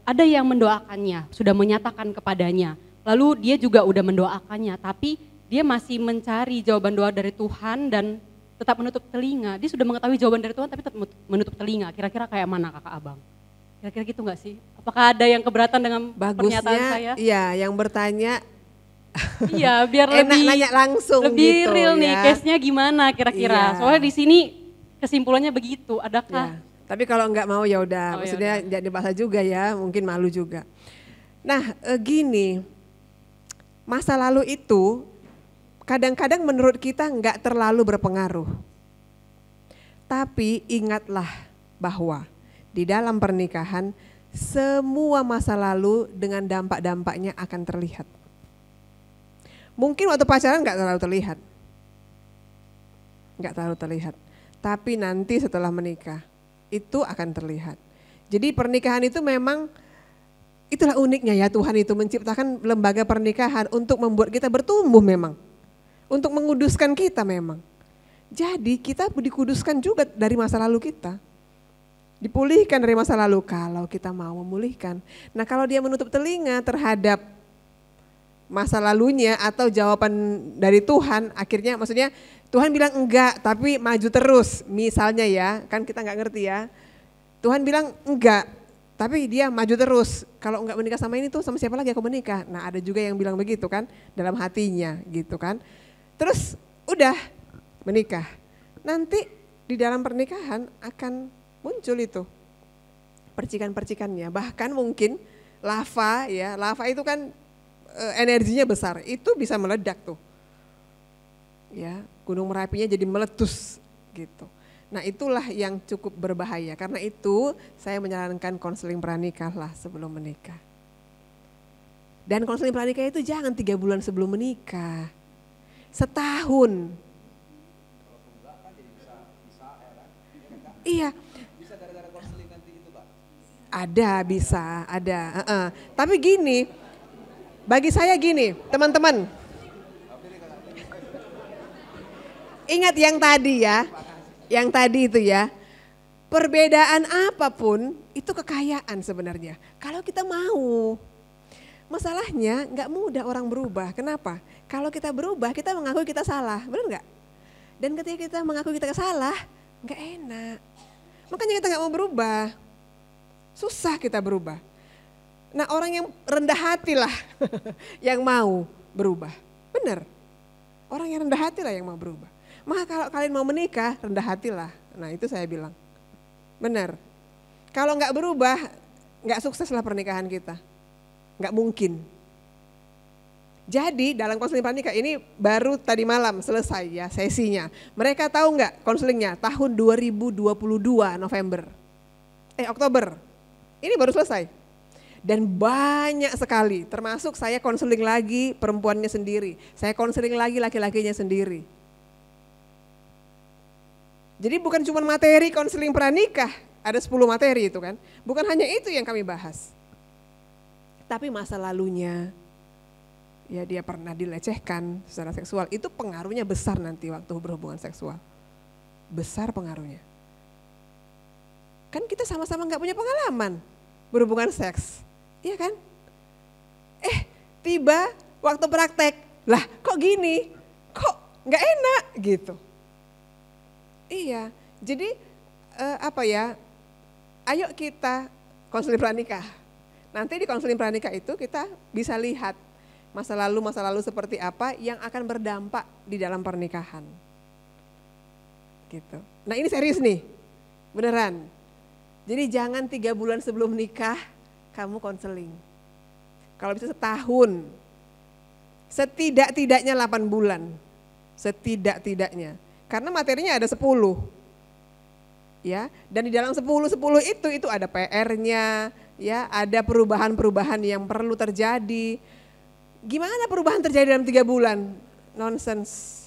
ada yang mendoakannya, sudah menyatakan kepadanya. Lalu dia juga udah mendoakannya, tapi dia masih mencari jawaban doa dari Tuhan dan tetap menutup telinga. Dia sudah mengetahui jawaban dari Tuhan tapi tetap menutup telinga. Kira-kira kayak mana Kakak Abang? Kira-kira gitu gak sih? Apakah ada yang keberatan dengan pernyataan saya? Iya, yang bertanya iya, biar enak lebih nanya langsung lebih gitu, real nih, ya. case-nya gimana kira-kira. Iya. Soalnya di sini kesimpulannya begitu, adakah? Ya. Tapi kalau enggak mau ya udah, maksudnya yaudah. jadi bahasa juga ya, mungkin malu juga. Nah, gini. Masa lalu itu kadang-kadang menurut kita enggak terlalu berpengaruh. Tapi ingatlah bahwa di dalam pernikahan semua masa lalu dengan dampak-dampaknya akan terlihat. Mungkin waktu pacaran enggak terlalu terlihat. Tapi nanti setelah menikah itu akan terlihat. Jadi pernikahan itu memang itulah uniknya ya, Tuhan itu menciptakan lembaga pernikahan untuk membuat kita bertumbuh memang. Untuk menguduskan kita memang. Jadi kita dikuduskan juga dari masa lalu kita. Dipulihkan dari masa lalu kalau kita mau memulihkan. Nah kalau dia menutup telinga terhadap masa lalunya atau jawaban dari Tuhan, akhirnya maksudnya Tuhan bilang enggak tapi maju terus misalnya ya, kan kita enggak ngerti ya. Tuhan bilang enggak tapi dia maju terus, kalau enggak menikah sama ini tuh sama siapa lagi aku menikah. Nah ada juga yang bilang begitu kan dalam hatinya gitu kan. Terus udah menikah, nanti di dalam pernikahan akan muncul itu percikan-percikannya, bahkan mungkin lava ya, lava itu kan energinya besar, itu bisa meledak tuh. Ya, Gunung Merapinya jadi meletus gitu. Nah, itulah yang cukup berbahaya. Karena itu saya menyarankan konseling pranikah lah sebelum menikah. Dan konseling pranikah itu jangan 3 bulan sebelum menikah. Setahun. Iya. Ada, bisa, ada. Tapi gini, bagi saya gini, teman-teman. Ingat yang tadi ya, yang tadi itu ya. Perbedaan apapun itu kekayaan sebenarnya. Kalau kita mau. Masalahnya nggak mudah orang berubah. Kenapa? Kalau kita berubah, kita mengakui kita salah, benar nggak? Dan ketika kita mengakui kita salah, nggak enak. Makanya kita nggak mau berubah. Susah kita berubah. Nah orang yang rendah hati lah yang mau berubah. Benar. Orang yang rendah hati lah yang mau berubah. Maka kalau kalian mau menikah, rendah hatilah. Nah itu saya bilang. Benar. Kalau nggak berubah, nggak sukses lah pernikahan kita. Nggak mungkin. Jadi dalam konseling pranikah ini baru tadi malam selesai ya sesinya. Mereka tahu nggak konselingnya? Tahun 2022 November. Oktober. Ini baru selesai. Dan banyak sekali, termasuk saya konseling lagi perempuannya sendiri. Saya konseling lagi laki-lakinya sendiri. Jadi bukan cuma materi konseling pranikah, ada 10 materi itu kan. Bukan hanya itu yang kami bahas. Tapi masa lalunya, ya dia pernah dilecehkan secara seksual, itu pengaruhnya besar nanti waktu berhubungan seksual. Besar pengaruhnya. Kan kita sama-sama gak punya pengalaman berhubungan seks, iya kan? Tiba waktu praktek, lah kok gini, kok gak enak gitu. Iya, jadi ayo kita konseling pranikah. Nanti di konseling pranikah itu kita bisa lihat masa lalu seperti apa yang akan berdampak di dalam pernikahan. Gitu. Nah ini serius nih, beneran. Jadi jangan 3 bulan sebelum nikah kamu konseling. Kalau bisa setahun, setidak-tidaknya 8 bulan, setidak-tidaknya. Karena materinya ada 10. Ya, dan di dalam 10 itu ada PR-nya, ya, ada perubahan-perubahan yang perlu terjadi. Gimana perubahan terjadi dalam 3 bulan? Nonsense.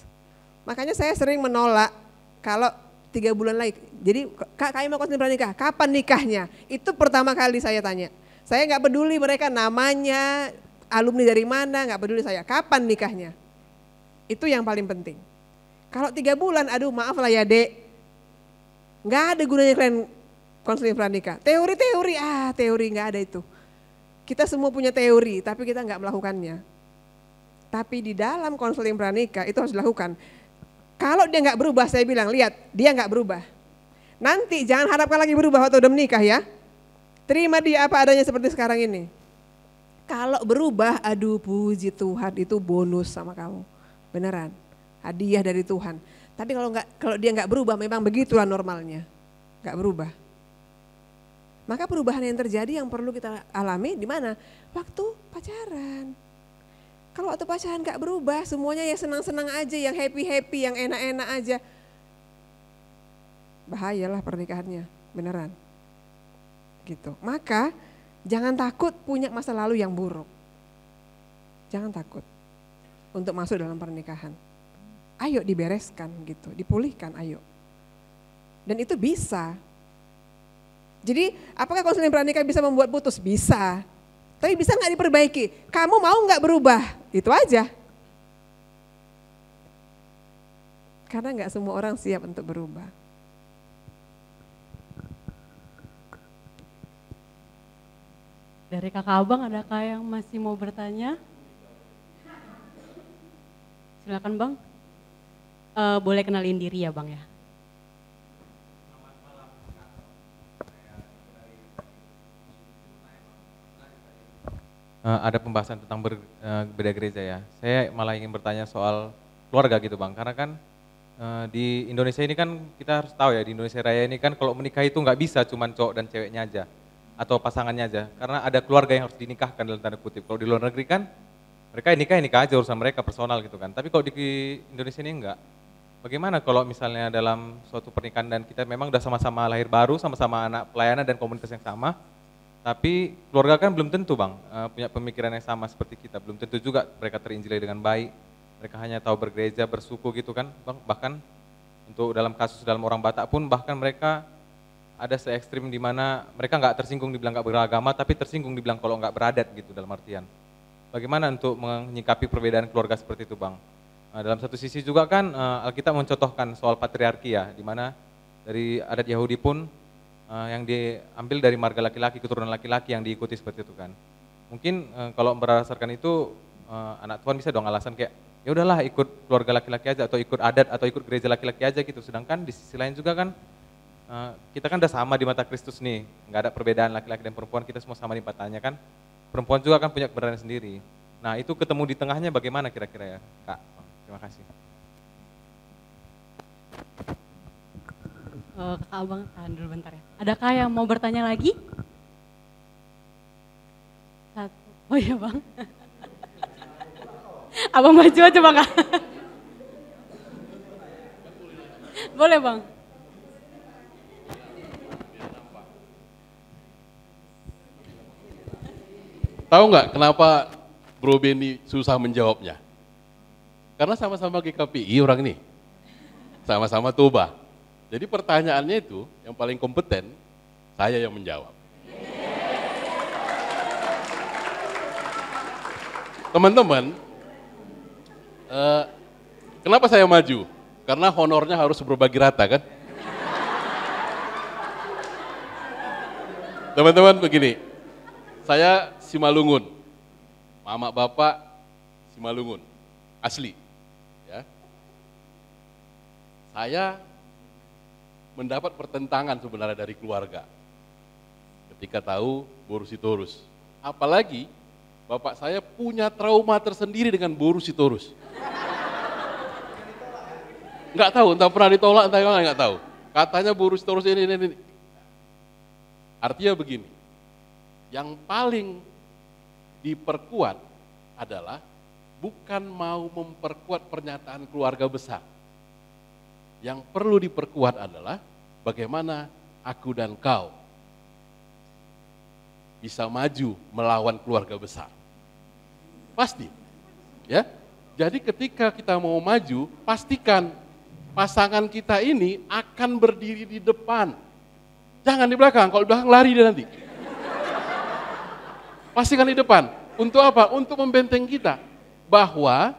Makanya saya sering menolak kalau 3 bulan lagi. Jadi Kak, kami mau konseling pranikah, kapan nikahnya? Itu pertama kali saya tanya. Saya nggak peduli mereka namanya, alumni dari mana, nggak peduli saya. Kapan nikahnya? Itu yang paling penting. Kalau 3 bulan, aduh maaf lah ya dek, nggak ada gunanya kalian konseling pranikah. Teori nggak ada itu. Kita semua punya teori, tapi kita nggak melakukannya. Tapi di dalam konseling pranikah itu harus dilakukan. Kalau dia nggak berubah, saya bilang lihat dia nggak berubah. Nanti jangan harapkan lagi berubah waktu udah menikah ya. Terima dia apa adanya seperti sekarang ini. Kalau berubah, aduh puji Tuhan itu bonus sama kamu, beneran. Hadiah dari Tuhan. Tapi kalau dia nggak berubah, memang begitulah normalnya, nggak berubah. Maka perubahan yang terjadi yang perlu kita alami di mana? Waktu pacaran. Kalau waktu pacaran nggak berubah, semuanya ya senang-senang aja, yang happy-happy, yang enak-enak aja. Bahayalah pernikahannya, beneran. Gitu. Maka jangan takut punya masa lalu yang buruk. Jangan takut untuk masuk dalam pernikahan. Ayo dibereskan gitu, dipulihkan ayo. Dan itu bisa. Jadi apakah konseling pranikah bisa membuat putus? Bisa. Tapi bisa nggak diperbaiki? Kamu mau nggak berubah? Itu aja. Karena nggak semua orang siap untuk berubah. Dari kakak abang adakah yang masih mau bertanya? Silakan bang. Boleh kenalin diri ya bang ya. Ada pembahasan tentang berbeda gereja ya. Saya malah ingin bertanya soal keluarga gitu bang, karena kan di Indonesia ini kan kita harus tahu ya, di Indonesia Raya ini kan kalau menikah itu nggak bisa cuman cowok dan ceweknya aja atau pasangannya aja, karena ada keluarga yang harus dinikahkan dalam tanda kutip. Kalau di luar negeri kan mereka nikah aja urusan mereka personal gitu kan. Tapi kalau di Indonesia ini enggak. Bagaimana kalau misalnya dalam suatu pernikahan dan kita memang udah sama-sama lahir baru, sama-sama anak pelayanan dan komunitas yang sama, tapi keluarga kan belum tentu bang punya pemikiran yang sama seperti kita, belum tentu juga mereka terinjili dengan baik, mereka hanya tahu bergereja, bersuku gitu kan bang, bahkan untuk dalam kasus dalam orang Batak pun bahkan mereka ada se-ekstrim di mana mereka nggak tersinggung dibilang nggak beragama, tapi tersinggung dibilang kalau nggak beradat gitu dalam artian. Bagaimana untuk menyikapi perbedaan keluarga seperti itu, Bang? Dalam satu sisi juga kan Alkitab mencontohkan soal patriarki ya, di mana dari adat Yahudi pun yang diambil dari marga laki-laki, keturunan laki-laki yang diikuti seperti itu kan. Mungkin kalau berdasarkan itu anak Tuhan bisa dong alasan kayak ya udahlah ikut keluarga laki-laki aja atau ikut adat atau ikut gereja laki-laki aja gitu. Sedangkan di sisi lain juga kan kita kan udah sama di mata Kristus nih, nggak ada perbedaan laki-laki dan perempuan, kita semua sama di matanya kan. Perempuan juga kan punya kebenaran sendiri. Nah itu ketemu di tengahnya bagaimana kira-kira ya Kak? Terima kasih. Kakak Abang, tahan dulu bentar ya. Adakah yang mau bertanya lagi? Oh iya Bang. Abang maju aja Bang. Boleh Bang. Tahu nggak kenapa Bro Benny susah menjawabnya? Karena sama-sama GKPI orang ini, sama-sama Toba. Jadi pertanyaannya itu yang paling kompeten, saya yang menjawab. Teman-teman, kenapa saya maju? Karena honornya harus berbagi rata kan? Teman-teman begini, saya Simalungun, mama bapak Simalungun, asli. Ya. Saya mendapat pertentangan sebenarnya dari keluarga ketika tahu Boru Sitorus. Apalagi bapak saya punya trauma tersendiri dengan Boru Sitorus. Nggak tahu, entah pernah ditolak, entah nggak tahu. Katanya Boru Sitorus ini. Artinya begini, yang paling diperkuat adalah bukan mau memperkuat pernyataan keluarga besar. Yang perlu diperkuat adalah bagaimana aku dan kau bisa maju melawan keluarga besar. Pasti. Ya. Jadi ketika kita mau maju, pastikan pasangan kita ini akan berdiri di depan. Jangan di belakang, kalau di belakang lari dia nanti. Pastikan di depan. Untuk apa? Untuk membenteng kita. Bahwa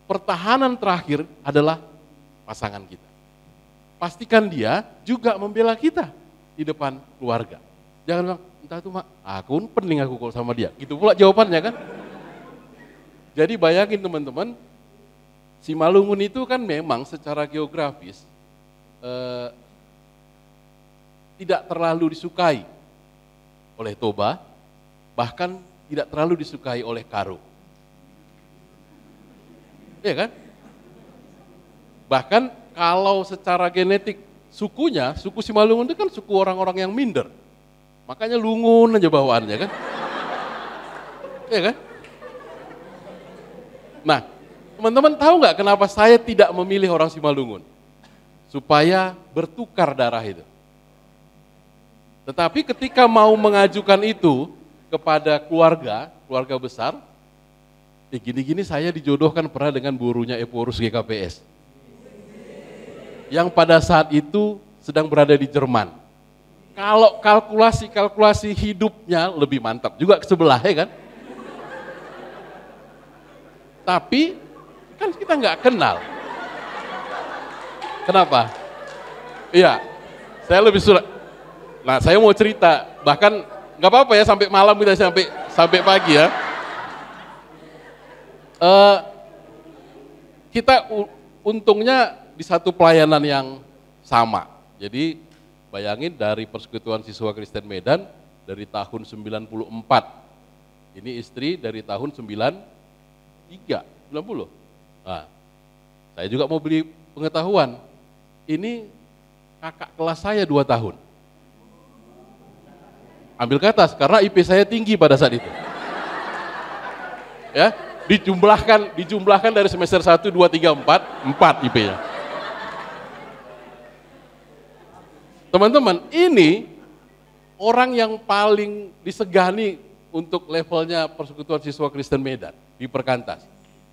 pertahanan terakhir adalah pasangan kita. Pastikan dia juga membela kita di depan keluarga. Jangan bilang, entah itu mak, aku pening aku kalau sama dia. Gitu pula jawabannya kan. Jadi bayangin teman-teman, Simalungun itu kan memang secara geografis tidak terlalu disukai oleh Toba, bahkan tidak terlalu disukai oleh Karo. Iya kan? Bahkan kalau secara genetik sukunya, suku Simalungun itu kan suku orang-orang yang minder. Makanya lungun aja bawaannya kan. Iya kan? Nah, teman-teman tahu nggak kenapa saya tidak memilih orang Simalungun? Supaya bertukar darah itu. Tetapi ketika mau mengajukan itu kepada keluarga besar, gini-gini saya dijodohkan pernah dengan burunya Eporus GKPS. Yang pada saat itu sedang berada di Jerman. Kalau kalkulasi hidupnya lebih mantap juga ke sebelah ya kan. Tapi kan kita nggak kenal. Kenapa? Iya, saya lebih suka. Nah saya mau cerita, bahkan nggak apa-apa ya sampai malam kita sampai pagi ya. Kita untungnya di satu pelayanan yang sama. Jadi bayangin dari Persekutuan Siswa Kristen Medan dari tahun 94. Ini istri dari tahun 90. Nah, saya juga mau beli pengetahuan. Ini kakak kelas saya 2 tahun. Ambil ke atas karena IP saya tinggi pada saat itu. Ya, dijumlahkan dari semester 1, 2, 3, 4 IP-nya. Teman-teman, ini orang yang paling disegani untuk levelnya Persekutuan Siswa Kristen Medan di Perkantas.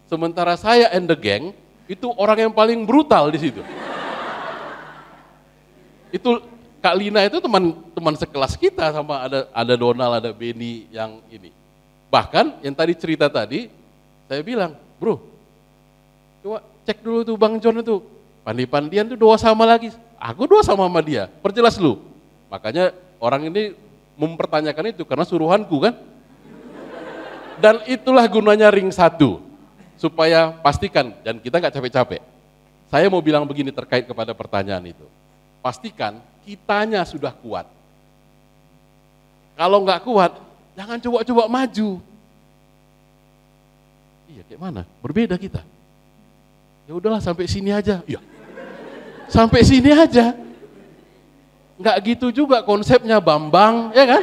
Sementara saya and the gang itu orang yang paling brutal di situ. Kak Lina itu teman sekelas kita, sama ada Donald, ada Benny yang ini. Bahkan yang tadi cerita tadi, saya bilang, bro, coba cek dulu tuh Bang John itu, pandi-pandian tuh doa sama lagi. Aku doa sama dia, perjelas lu. Makanya orang ini mempertanyakan itu karena suruhanku kan. Dan itulah gunanya ring 1, supaya pastikan, dan kita nggak capek-capek. Saya mau bilang begini terkait kepada pertanyaan itu. Pastikan kitanya sudah kuat. Kalau nggak kuat, jangan coba-coba maju. Iya, kayak mana? Berbeda kita. Ya udahlah sampai sini aja. Iya. Sampai sini aja. Nggak gitu juga konsepnya Bambang, ya kan?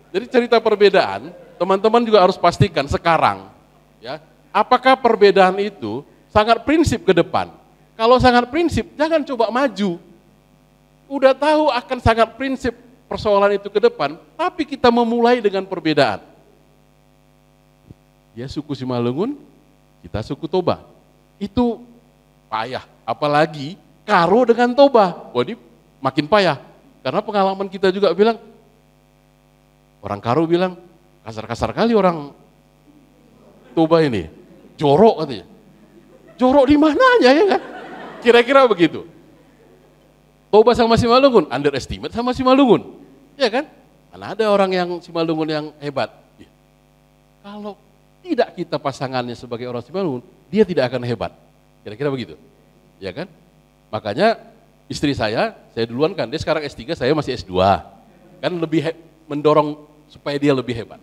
Jadi cerita perbedaan, teman-teman juga harus pastikan sekarang, ya, apakah perbedaan itu sangat prinsip ke depan. Kalau sangat prinsip, jangan coba maju. Udah tahu akan sangat prinsip persoalan itu ke depan, tapi kita memulai dengan perbedaan. Ya suku Simalungun, kita suku Toba. Itu payah, apalagi Karo dengan Toba. Wah, ini makin payah. Karena pengalaman kita juga bilang, orang Karo bilang, kasar-kasar kali orang Toba ini. Jorok katanya. Jorok di mananya ya kan? Kira-kira begitu. Toba sama Simalungun, underestimate sama Simalungun. Ya kan? Mana ada orang yang Simalungun yang hebat. Ya. Kalau tidak kita pasangannya sebagai orang Simalungun, dia tidak akan hebat. Kira-kira begitu. Ya kan? Makanya istri saya duluan kan, dia sekarang S3, saya masih S2. Kan lebih mendorong supaya dia lebih hebat.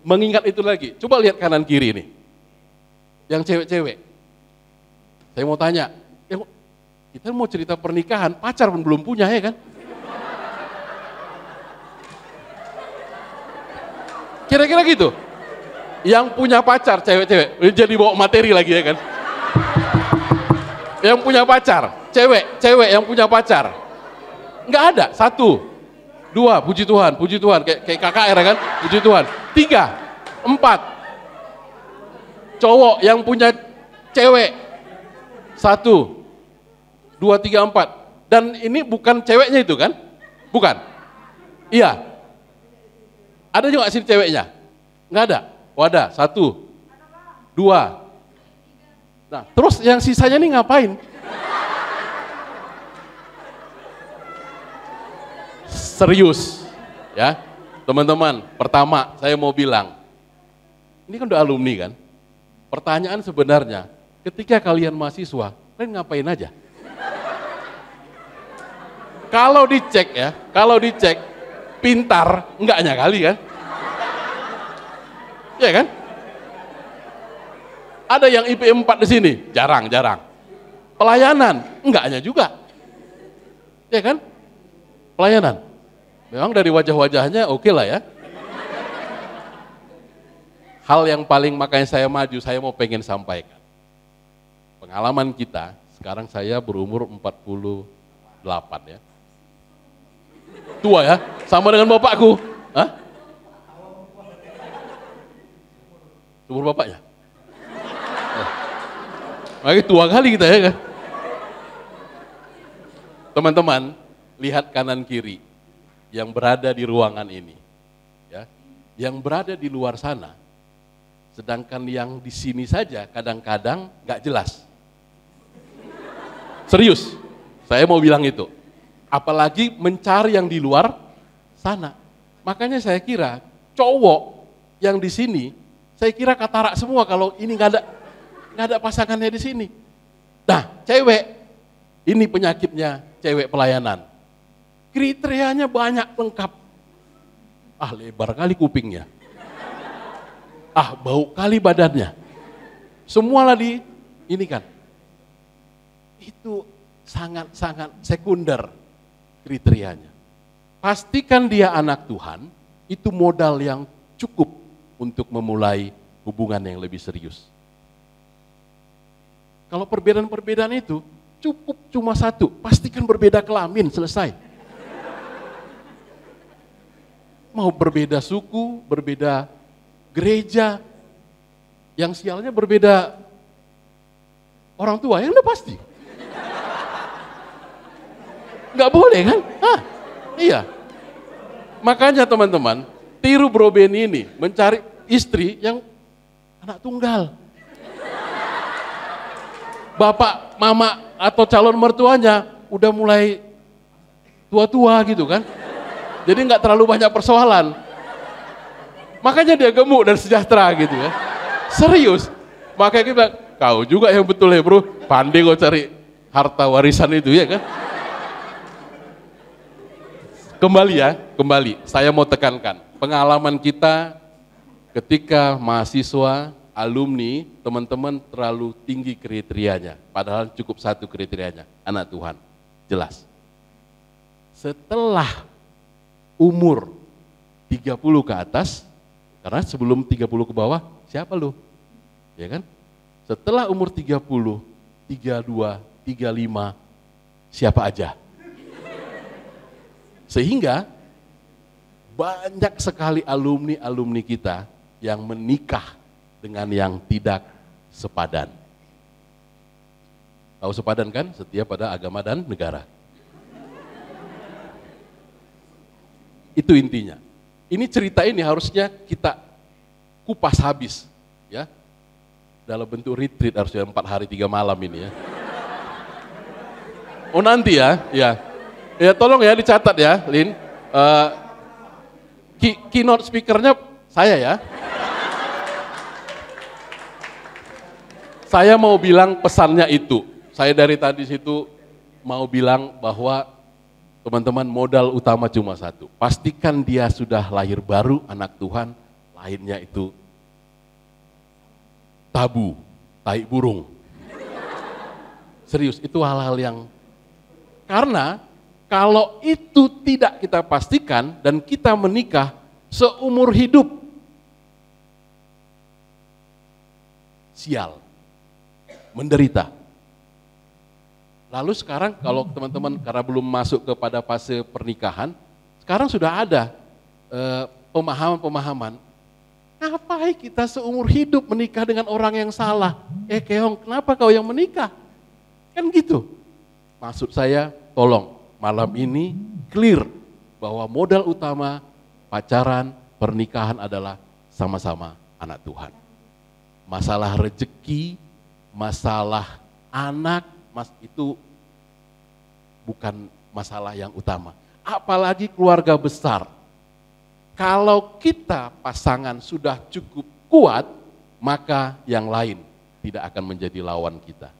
Mengingat itu lagi, coba lihat kanan kiri ini. Yang cewek-cewek. Saya mau tanya, kita mau cerita pernikahan, pacar pun belum punya ya kan? Kira-kira gitu. Yang punya pacar, cewek-cewek, jadi bawa materi lagi ya kan? Yang punya pacar, cewek yang punya pacar. Enggak ada, 1, 2, puji Tuhan, kayak KKR kan, puji Tuhan. 3, 4, cowok yang punya cewek. 1, 2, 3, 4. Dan ini bukan ceweknya itu kan? Bukan? Iya. Ada juga sini ceweknya? Enggak ada? Oh ada, 1, 2. Nah, terus yang sisanya nih ngapain? Serius, ya teman-teman. Pertama, saya mau bilang, ini kan udah alumni kan. Pertanyaan sebenarnya, ketika kalian mahasiswa, kalian ngapain aja? Kalau dicek, pintar, enggaknya kali kan? Ya kan? Ada yang IP 4 di sini, jarang. Pelayanan, enggaknya juga. Ya kan? Pelayanan. Memang dari wajah-wajahnya oke lah ya. Hal yang paling makanya saya maju, saya mau pengen sampaikan. Pengalaman kita, sekarang saya berumur 48 ya. Tua ya, sama dengan bapakku. Hah? Umur bapaknya? Makanya tua kali kita ya kan. Teman-teman, lihat kanan kiri yang berada di ruangan ini. Ya, yang berada di luar sana. Sedangkan yang di sini saja kadang-kadang nggak jelas. Serius, saya mau bilang itu. Apalagi mencari yang di luar sana. Makanya saya kira cowok yang di sini, saya kira katarak semua kalau ini nggak ada pasangannya di sini. Nah, cewek, ini penyakitnya cewek pelayanan. Kriterianya banyak lengkap. Ah, lebar kali kupingnya. Ah, bau kali badannya. Semualah ini kan. Itu sangat-sangat sekunder kriterianya. Pastikan dia anak Tuhan, itu modal yang cukup untuk memulai hubungan yang lebih serius. Kalau perbedaan-perbedaan itu cukup cuma 1, pastikan berbeda kelamin, selesai. Mau berbeda suku, berbeda gereja, yang sialnya berbeda orang tua, yang udah pasti. Nggak boleh kan? Hah, iya. Makanya teman-teman, tiru Bro Benny ini mencari istri yang anak tunggal. Bapak, mama atau calon mertuanya udah mulai tua-tua gitu kan. Jadi nggak terlalu banyak persoalan. Makanya dia gemuk dan sejahtera gitu ya. Serius. Makanya kita, kau juga yang betul ya bro, pandai kau cari harta warisan itu ya kan. Kembali ya, kembali. Saya mau tekankan, pengalaman kita ketika mahasiswa, alumni, teman-teman terlalu tinggi kriterianya. Padahal cukup satu kriterianya, anak Tuhan. Jelas. Setelah umur 30 ke atas, karena sebelum 30 ke bawah, siapa lu? Ya kan? Setelah umur 30, 32, 35, siapa aja? Sehingga banyak sekali alumni-alumni kita yang menikah dengan yang tidak sepadan. Tahu sepadan kan? Setia pada agama dan negara. Itu intinya. Ini cerita ini harusnya kita kupas habis, ya. Dalam bentuk retreat harusnya 4 hari 3 malam ini ya. Oh nanti ya, ya. Ya tolong ya dicatat ya, Lin. Keynote speakernya saya ya. Saya mau bilang pesannya itu. Saya dari tadi situ mau bilang bahwa teman-teman modal utama cuma satu. Pastikan dia sudah lahir baru anak Tuhan, lainnya itu tabu, tai burung. Serius, itu hal-hal yang, karena kalau itu tidak kita pastikan dan kita menikah seumur hidup, sial, menderita. Lalu sekarang kalau teman-teman karena belum masuk kepada fase pernikahan, sekarang sudah ada pemahaman-pemahaman. Ngapain kita seumur hidup menikah dengan orang yang salah? Keong, kenapa kau yang menikah? Kan gitu. Maksud saya, tolong malam ini clear bahwa modal utama pacaran, pernikahan adalah sama-sama anak Tuhan. Masalah rezeki, masalah anak, itu bukan masalah yang utama. Apalagi keluarga besar. Kalau kita pasangan sudah cukup kuat, maka yang lain tidak akan menjadi lawan kita.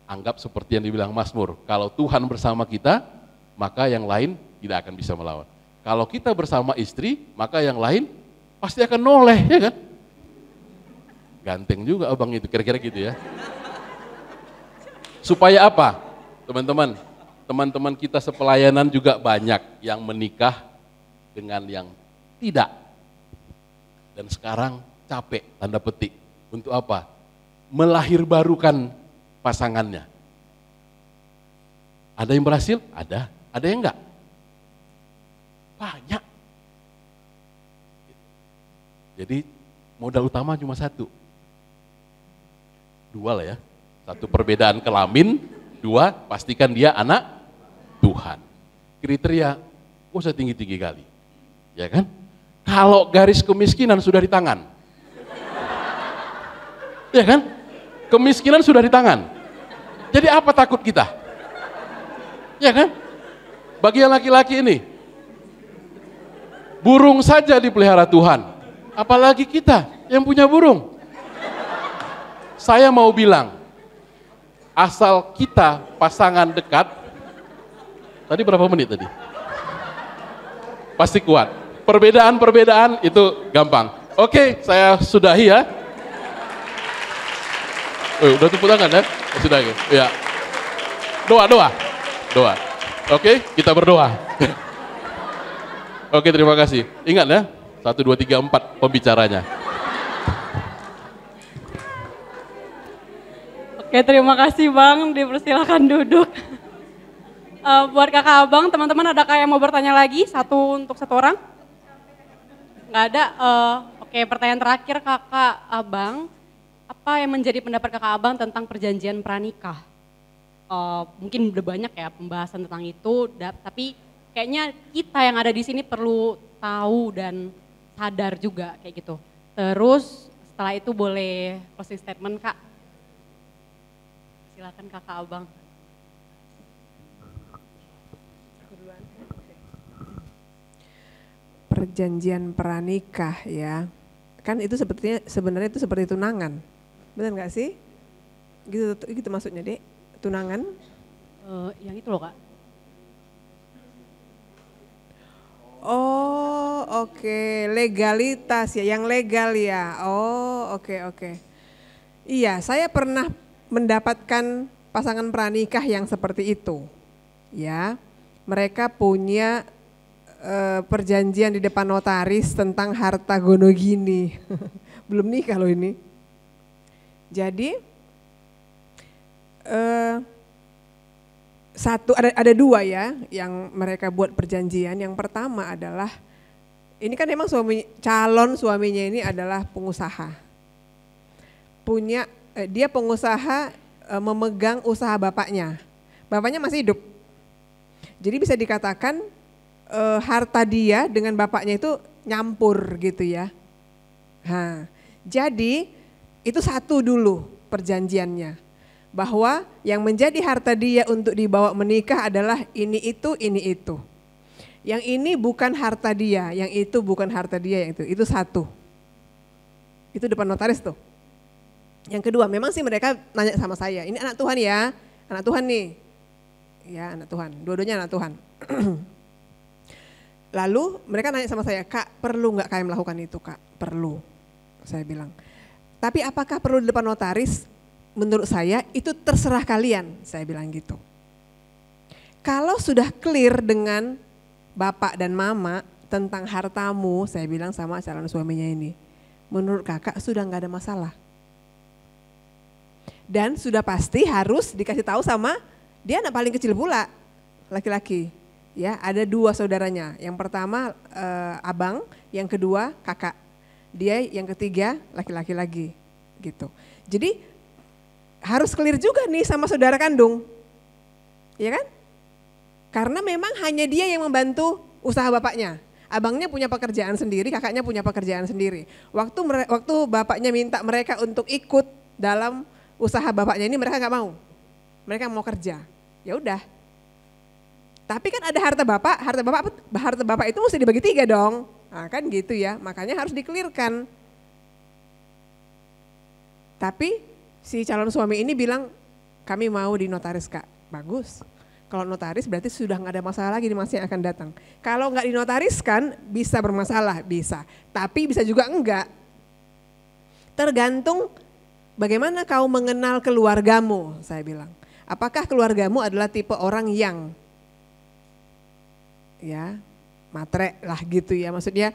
Anggap seperti yang dibilang Mazmur, kalau Tuhan bersama kita, maka yang lain tidak akan bisa melawan. Kalau kita bersama istri, maka yang lain pasti akan noleh, ya kan? Ganteng juga abang itu, kira-kira gitu ya. Supaya apa? Teman-teman kita sepelayanan juga banyak yang menikah dengan yang tidak. Dan sekarang capek, tanda petik. Untuk apa? Melahirbarukan pasangannya. Ada yang berhasil? Ada. Ada yang enggak? Banyak. Jadi modal utama cuma satu. 2 lah ya. 1 perbedaan kelamin, 2 pastikan dia anak Tuhan. Kriteria, usah tinggi-tinggi kali. Ya kan? Kalau garis kemiskinan sudah di tangan. Ya kan? Kemiskinan sudah di tangan. Jadi apa takut kita? Ya kan? Bagi yang laki-laki ini, burung saja dipelihara Tuhan. Apalagi kita yang punya burung. Saya mau bilang, asal kita pasangan dekat, tadi berapa menit tadi? Pasti kuat. Perbedaan-perbedaan itu gampang. Oke, saya sudahi ya. Udah tepuk tangan ya? Sudah ya. Doa. Oke, kita berdoa. Oke, terima kasih. Ingat ya, 1, 2, 3, 4 pembicaranya. Oke, terima kasih Bang, dipersilakan duduk. Buat kakak abang, teman-teman ada yang mau bertanya lagi? Untuk satu orang? Nggak ada? Oke, pertanyaan terakhir kakak abang. Apa yang menjadi pendapat kakak abang tentang perjanjian pranikah? mungkin udah banyak ya pembahasan tentang itu, tapi kayaknya kita yang ada di sini perlu tahu dan sadar juga kayak gitu. Terus setelah itu boleh closing statement Kak. Silakan Kakak Abang. Perjanjian pranikah ya, kan itu sebenarnya itu seperti tunangan, benar nggak sih? Gitu maksudnya Dek, tunangan? Yang itu loh Kak. Oh oke, legalitas ya, yang legal ya. Oh oke. Iya, saya pernah mendapatkan pasangan pranikah yang seperti itu. Ya, mereka punya perjanjian di depan notaris tentang harta gono gini. Belum nikah loh ini. Jadi ada dua ya yang mereka buat perjanjian. Yang pertama adalah ini kan memang calon suaminya ini adalah pengusaha. Dia pengusaha memegang usaha bapaknya. Bapaknya masih hidup. Jadi bisa dikatakan harta dia dengan bapaknya itu nyampur gitu ya. Nah, jadi itu satu dulu perjanjiannya. Bahwa yang menjadi harta dia untuk dibawa menikah adalah ini itu. Yang ini bukan harta dia, yang itu bukan harta dia, yang itu satu. Itu depan notaris tuh. Yang kedua, memang sih mereka nanya sama saya, ini anak Tuhan ya, anak Tuhan nih. Ya anak Tuhan, dua-duanya anak Tuhan. Lalu mereka nanya sama saya, Kak perlu nggak kalian melakukan itu Kak? Perlu, saya bilang. Tapi apakah perlu di depan notaris? Menurut saya itu terserah kalian, saya bilang gitu. Kalau sudah clear dengan bapak dan mama tentang hartamu, saya bilang sama calon suaminya ini, menurut kakak sudah nggak ada masalah. Dan sudah pasti harus dikasih tahu sama dia anak paling kecil pula, laki-laki. Ya, ada dua saudaranya. Yang pertama abang, yang kedua kakak. Dia yang ketiga laki-laki lagi, gitu. Jadi harus clear juga nih sama saudara kandung, ya kan? Karena memang hanya dia yang membantu usaha bapaknya. Abangnya punya pekerjaan sendiri, kakaknya punya pekerjaan sendiri. Waktu bapaknya minta mereka untuk ikut dalam usaha bapaknya ini, mereka nggak mau. Mereka mau kerja. Ya udah. Tapi kan ada harta bapak itu mesti dibagi 3 dong. Nah, kan gitu ya, makanya harus dikelirkan. Tapi si calon suami ini bilang, kami mau di notaris Kak. Bagus. Kalau notaris berarti sudah nggak ada masalah lagi di masa yang akan datang. Kalau nggak dinotariskan bisa bermasalah, bisa. Tapi bisa juga enggak. Tergantung bagaimana kau mengenal keluargamu, saya bilang. Apakah keluargamu adalah tipe orang yang ya matre lah gitu ya, maksudnya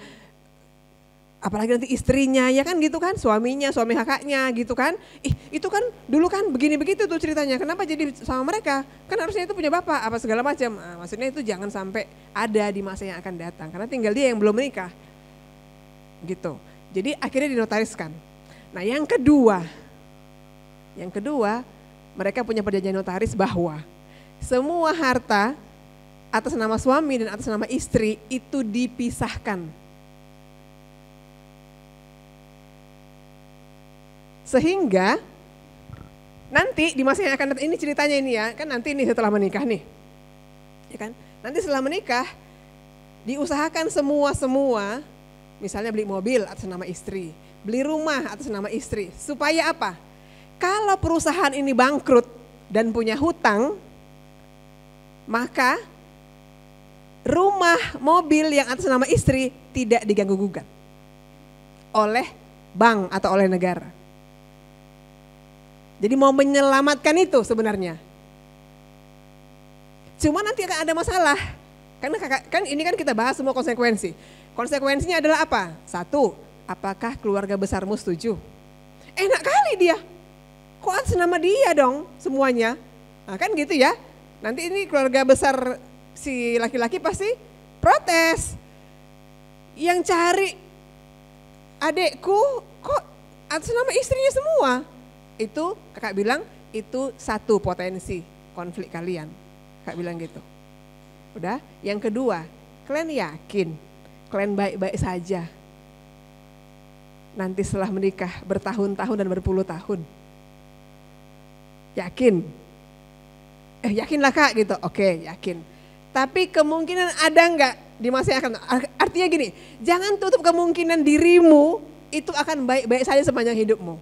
apalagi nanti istrinya ya kan gitu kan, suaminya, suami kakaknya gitu kan, itu kan dulu kan begini begitu tuh ceritanya, kenapa jadi sama mereka, kan harusnya itu punya bapak apa segala macam. Nah, maksudnya itu jangan sampai ada di masa yang akan datang, karena tinggal dia yang belum menikah gitu. Jadi akhirnya dinotariskan. Nah yang kedua mereka punya perjanjian notaris bahwa semua harta atas nama suami dan atas nama istri itu dipisahkan. Sehingga nanti di masa yang akan datang, ini ceritanya ini ya, kan nanti ini setelah menikah nih. Ya kan? Nanti setelah menikah diusahakan semua, misalnya beli mobil atas nama istri, beli rumah atas nama istri. Supaya apa? Kalau perusahaan ini bangkrut dan punya hutang, maka rumah, mobil yang atas nama istri tidak diganggu gugat oleh bank atau oleh negara. Jadi mau menyelamatkan itu sebenarnya. Cuma nanti akan ada masalah. Karena kan ini kan kita bahas semua konsekuensi. Konsekuensinya adalah apa? 1, apakah keluarga besarmu setuju? Enak kali dia. Kok atas nama dia dong semuanya? Nah, kan gitu ya. Nanti ini keluarga besar si laki-laki pasti protes. Yang cari adekku kok atas nama istrinya semua. Itu kakak bilang itu satu potensi konflik kalian. Kak bilang gitu. Udah, yang kedua, kalian yakin kalian baik-baik saja nanti setelah menikah bertahun-tahun dan berpuluh tahun? Yakin? Yakinlah Kak gitu, oke yakin. Tapi kemungkinan ada enggak di masa yang akan, artinya gini, jangan tutup kemungkinan dirimu itu akan baik-baik saja sepanjang hidupmu.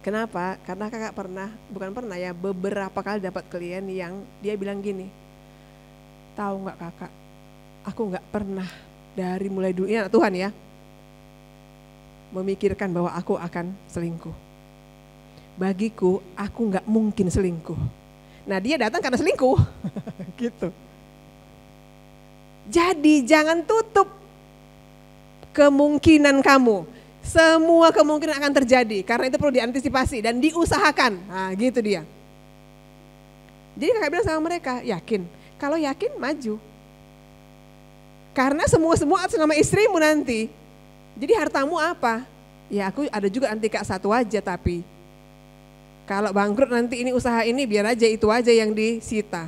Kenapa? Karena kakak beberapa kali dapat klien yang dia bilang gini, tahu nggak kakak, aku nggak pernah dari mulai dulu, ya Tuhan ya, memikirkan bahwa aku akan selingkuh. Bagiku, aku nggak mungkin selingkuh. Nah dia datang karena selingkuh, gitu. Jadi jangan tutup kemungkinan kamu. Semua kemungkinan akan terjadi, karena itu perlu diantisipasi dan diusahakan. Nah gitu dia. Jadi kakak bilang sama mereka, yakin? Kalau yakin maju. Karena semua atas nama istrimu nanti. Jadi hartamu apa? Ya aku ada juga nanti Kak satu aja, tapi kalau bangkrut nanti ini usaha ini biar aja itu aja yang disita.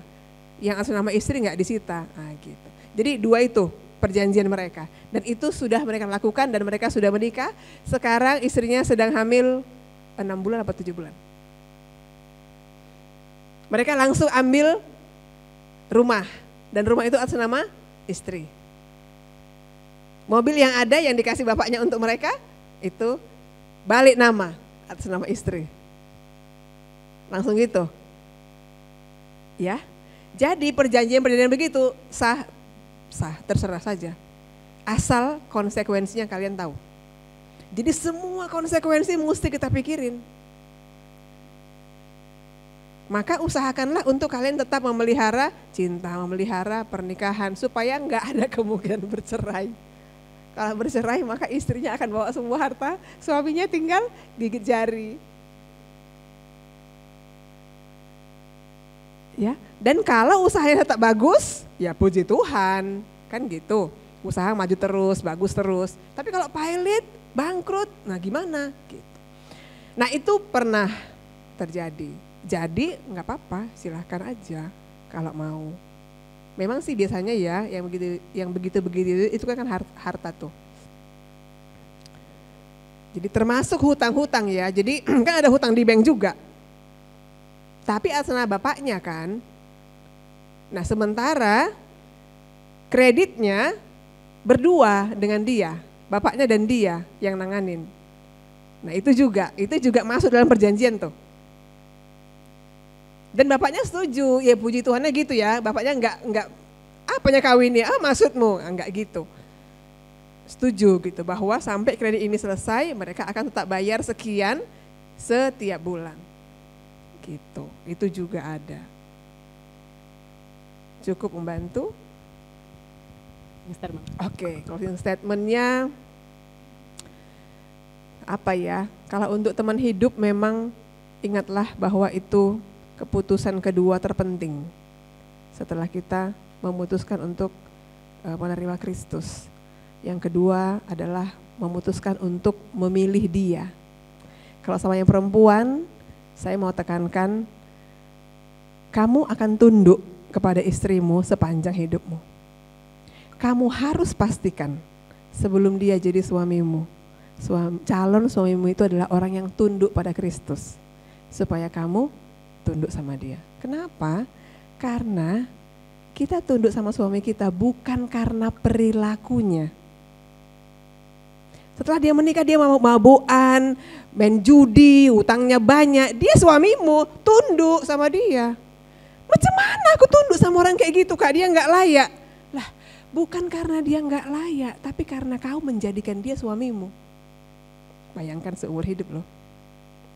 Yang atas nama istri nggak disita. Nah gitu. Jadi dua itu perjanjian mereka, dan itu sudah mereka lakukan dan mereka sudah menikah. Sekarang istrinya sedang hamil 6 bulan atau 7 bulan. Mereka langsung ambil rumah, dan rumah itu atas nama istri. Mobil yang ada yang dikasih bapaknya untuk mereka itu balik nama atas nama istri. Langsung gitu. Ya. Jadi perjanjian begitu sah, terserah saja. Asal konsekuensinya kalian tahu. Jadi semua konsekuensi mesti kita pikirin. Maka usahakanlah untuk kalian tetap memelihara cinta, memelihara pernikahan supaya nggak ada kemungkinan bercerai. Kalau bercerai maka istrinya akan bawa semua harta, suaminya tinggal gigit jari. Ya, dan kalau usahanya tetap bagus, ya puji Tuhan, kan gitu. Usaha maju terus, bagus terus. Tapi kalau pailit, bangkrut, nah gimana? Gitu. Nah itu pernah terjadi. Jadi nggak apa-apa, silahkan aja kalau mau. Memang sih biasanya ya yang begitu itu kan harta tuh. Jadi termasuk hutang-hutang ya. Jadi kan ada hutang di bank juga. Tapi atas nama bapaknya kan. Nah sementara kreditnya berdua dengan dia, bapaknya dan dia yang nanganin. Nah itu juga masuk dalam perjanjian tuh. Dan bapaknya setuju, ya puji Tuhannya gitu ya, bapaknya enggak apanya kawinnya, maksudmu, enggak gitu. Setuju gitu bahwa sampai kredit ini selesai mereka akan tetap bayar sekian setiap bulan. Gitu, itu juga ada. Cukup membantu? Oke, closing statementnya apa ya? Kalau untuk teman hidup memang ingatlah bahwa itu keputusan kedua terpenting setelah kita memutuskan untuk menerima Kristus. Yang kedua adalah memutuskan untuk memilih Dia. Kalau sama yang perempuan, saya mau tekankan, kamu akan tunduk kepada istrimu sepanjang hidupmu. Kamu harus pastikan sebelum dia jadi suamimu, calon suamimu itu adalah orang yang tunduk pada Kristus. Supaya kamu tunduk sama dia. Kenapa? Karena kita tunduk sama suami kita bukan karena perilakunya. Setelah dia menikah dia mabukan, main judi, utangnya banyak, dia suamimu, tunduk sama dia. Macam mana aku tunduk sama orang kayak gitu Kak, dia gak layak. Lah bukan karena dia gak layak, tapi karena kau menjadikan dia suamimu. Bayangkan seumur hidup loh,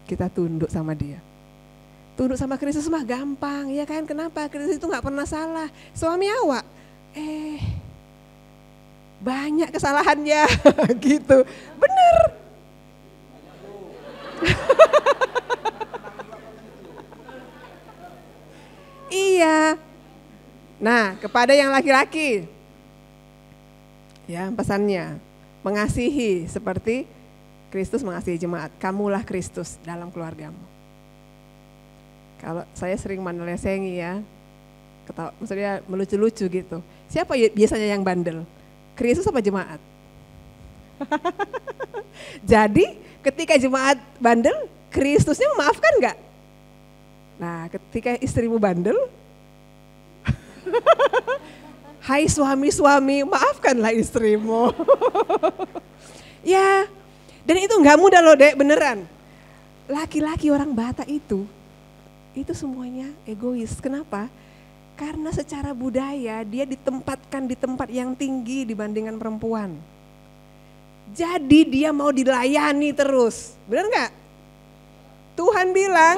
kita tunduk sama dia. Tunduk sama Kristus mah gampang, ya kan? Kenapa? Kristus itu gak pernah salah. Suami awak, banyak kesalahannya gitu. Bener. Iya. Nah, kepada yang laki-laki, ya pesannya, mengasihi seperti Kristus mengasihi jemaat. Kamulah Kristus dalam keluargamu. Kalau saya sering menelesengi ya, ketawa, maksudnya melucu-lucu gitu. Siapa biasanya yang bandel? Kristus apa jemaat? Jadi ketika jemaat bandel, Kristusnya memaafkan enggak? Nah ketika istrimu bandel, hai suami-suami, maafkanlah istrimu. Ya, dan itu enggak mudah loh Dek, beneran. Laki-laki orang Batak itu semuanya egois. Kenapa? Karena secara budaya dia ditempatkan di tempat yang tinggi dibandingkan perempuan. Jadi dia mau dilayani terus, benar nggak? Tuhan bilang,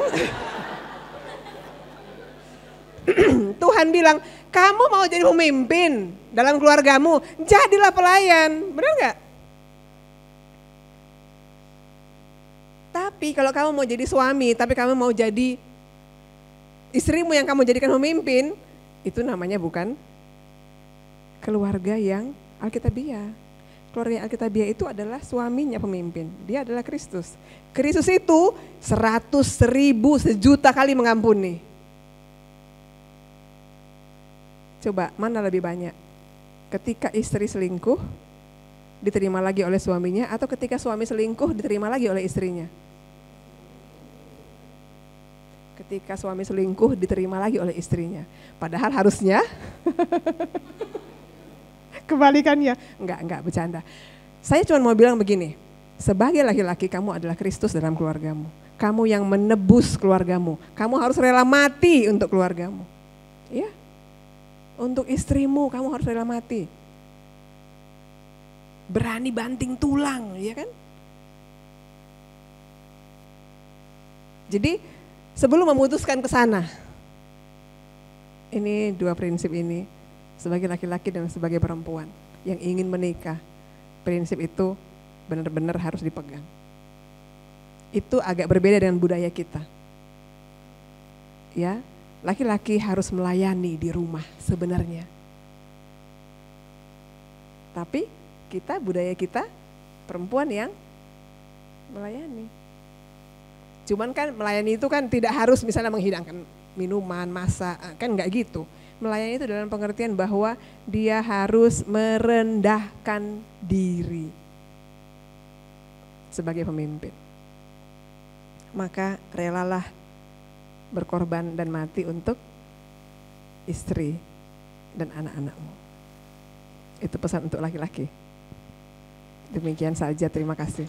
Tuhan bilang, kamu mau jadi pemimpin dalam keluargamu, jadilah pelayan, benar nggak? Tapi kalau kamu mau jadi suami, tapi kamu mau jadi istrimu yang kamu jadikan pemimpin, itu namanya bukan keluarga yang Alkitabiah. Keluarga yang Alkitabiah itu adalah suaminya pemimpin, dia adalah Kristus. Kristus itu 100.000 sejuta kali mengampuni. Coba mana lebih banyak? Ketika istri selingkuh diterima lagi oleh suaminya, atau ketika suami selingkuh diterima lagi oleh istrinya? Ketika suami selingkuh diterima lagi oleh istrinya. Padahal harusnya kebalikannya. Enggak bercanda. Saya cuma mau bilang begini, sebagai laki-laki kamu adalah Kristus dalam keluargamu. Kamu yang menebus keluargamu. Kamu harus rela mati untuk keluargamu. Ya. Untuk istrimu kamu harus rela mati. Berani banting tulang, ya kan? Jadi sebelum memutuskan ke sana, ini dua prinsip ini, sebagai laki-laki dan sebagai perempuan yang ingin menikah, prinsip itu benar-benar harus dipegang. Itu agak berbeda dengan budaya kita. Ya, laki-laki harus melayani di rumah sebenarnya. Tapi budaya kita perempuan yang melayani. Cuman kan melayani itu kan tidak harus misalnya menghidangkan minuman, masak, kan enggak gitu. Melayani itu dalam pengertian bahwa dia harus merendahkan diri sebagai pemimpin. Maka relalah berkorban dan mati untuk istri dan anak-anakmu. Itu pesan untuk laki-laki. Demikian saja, terima kasih.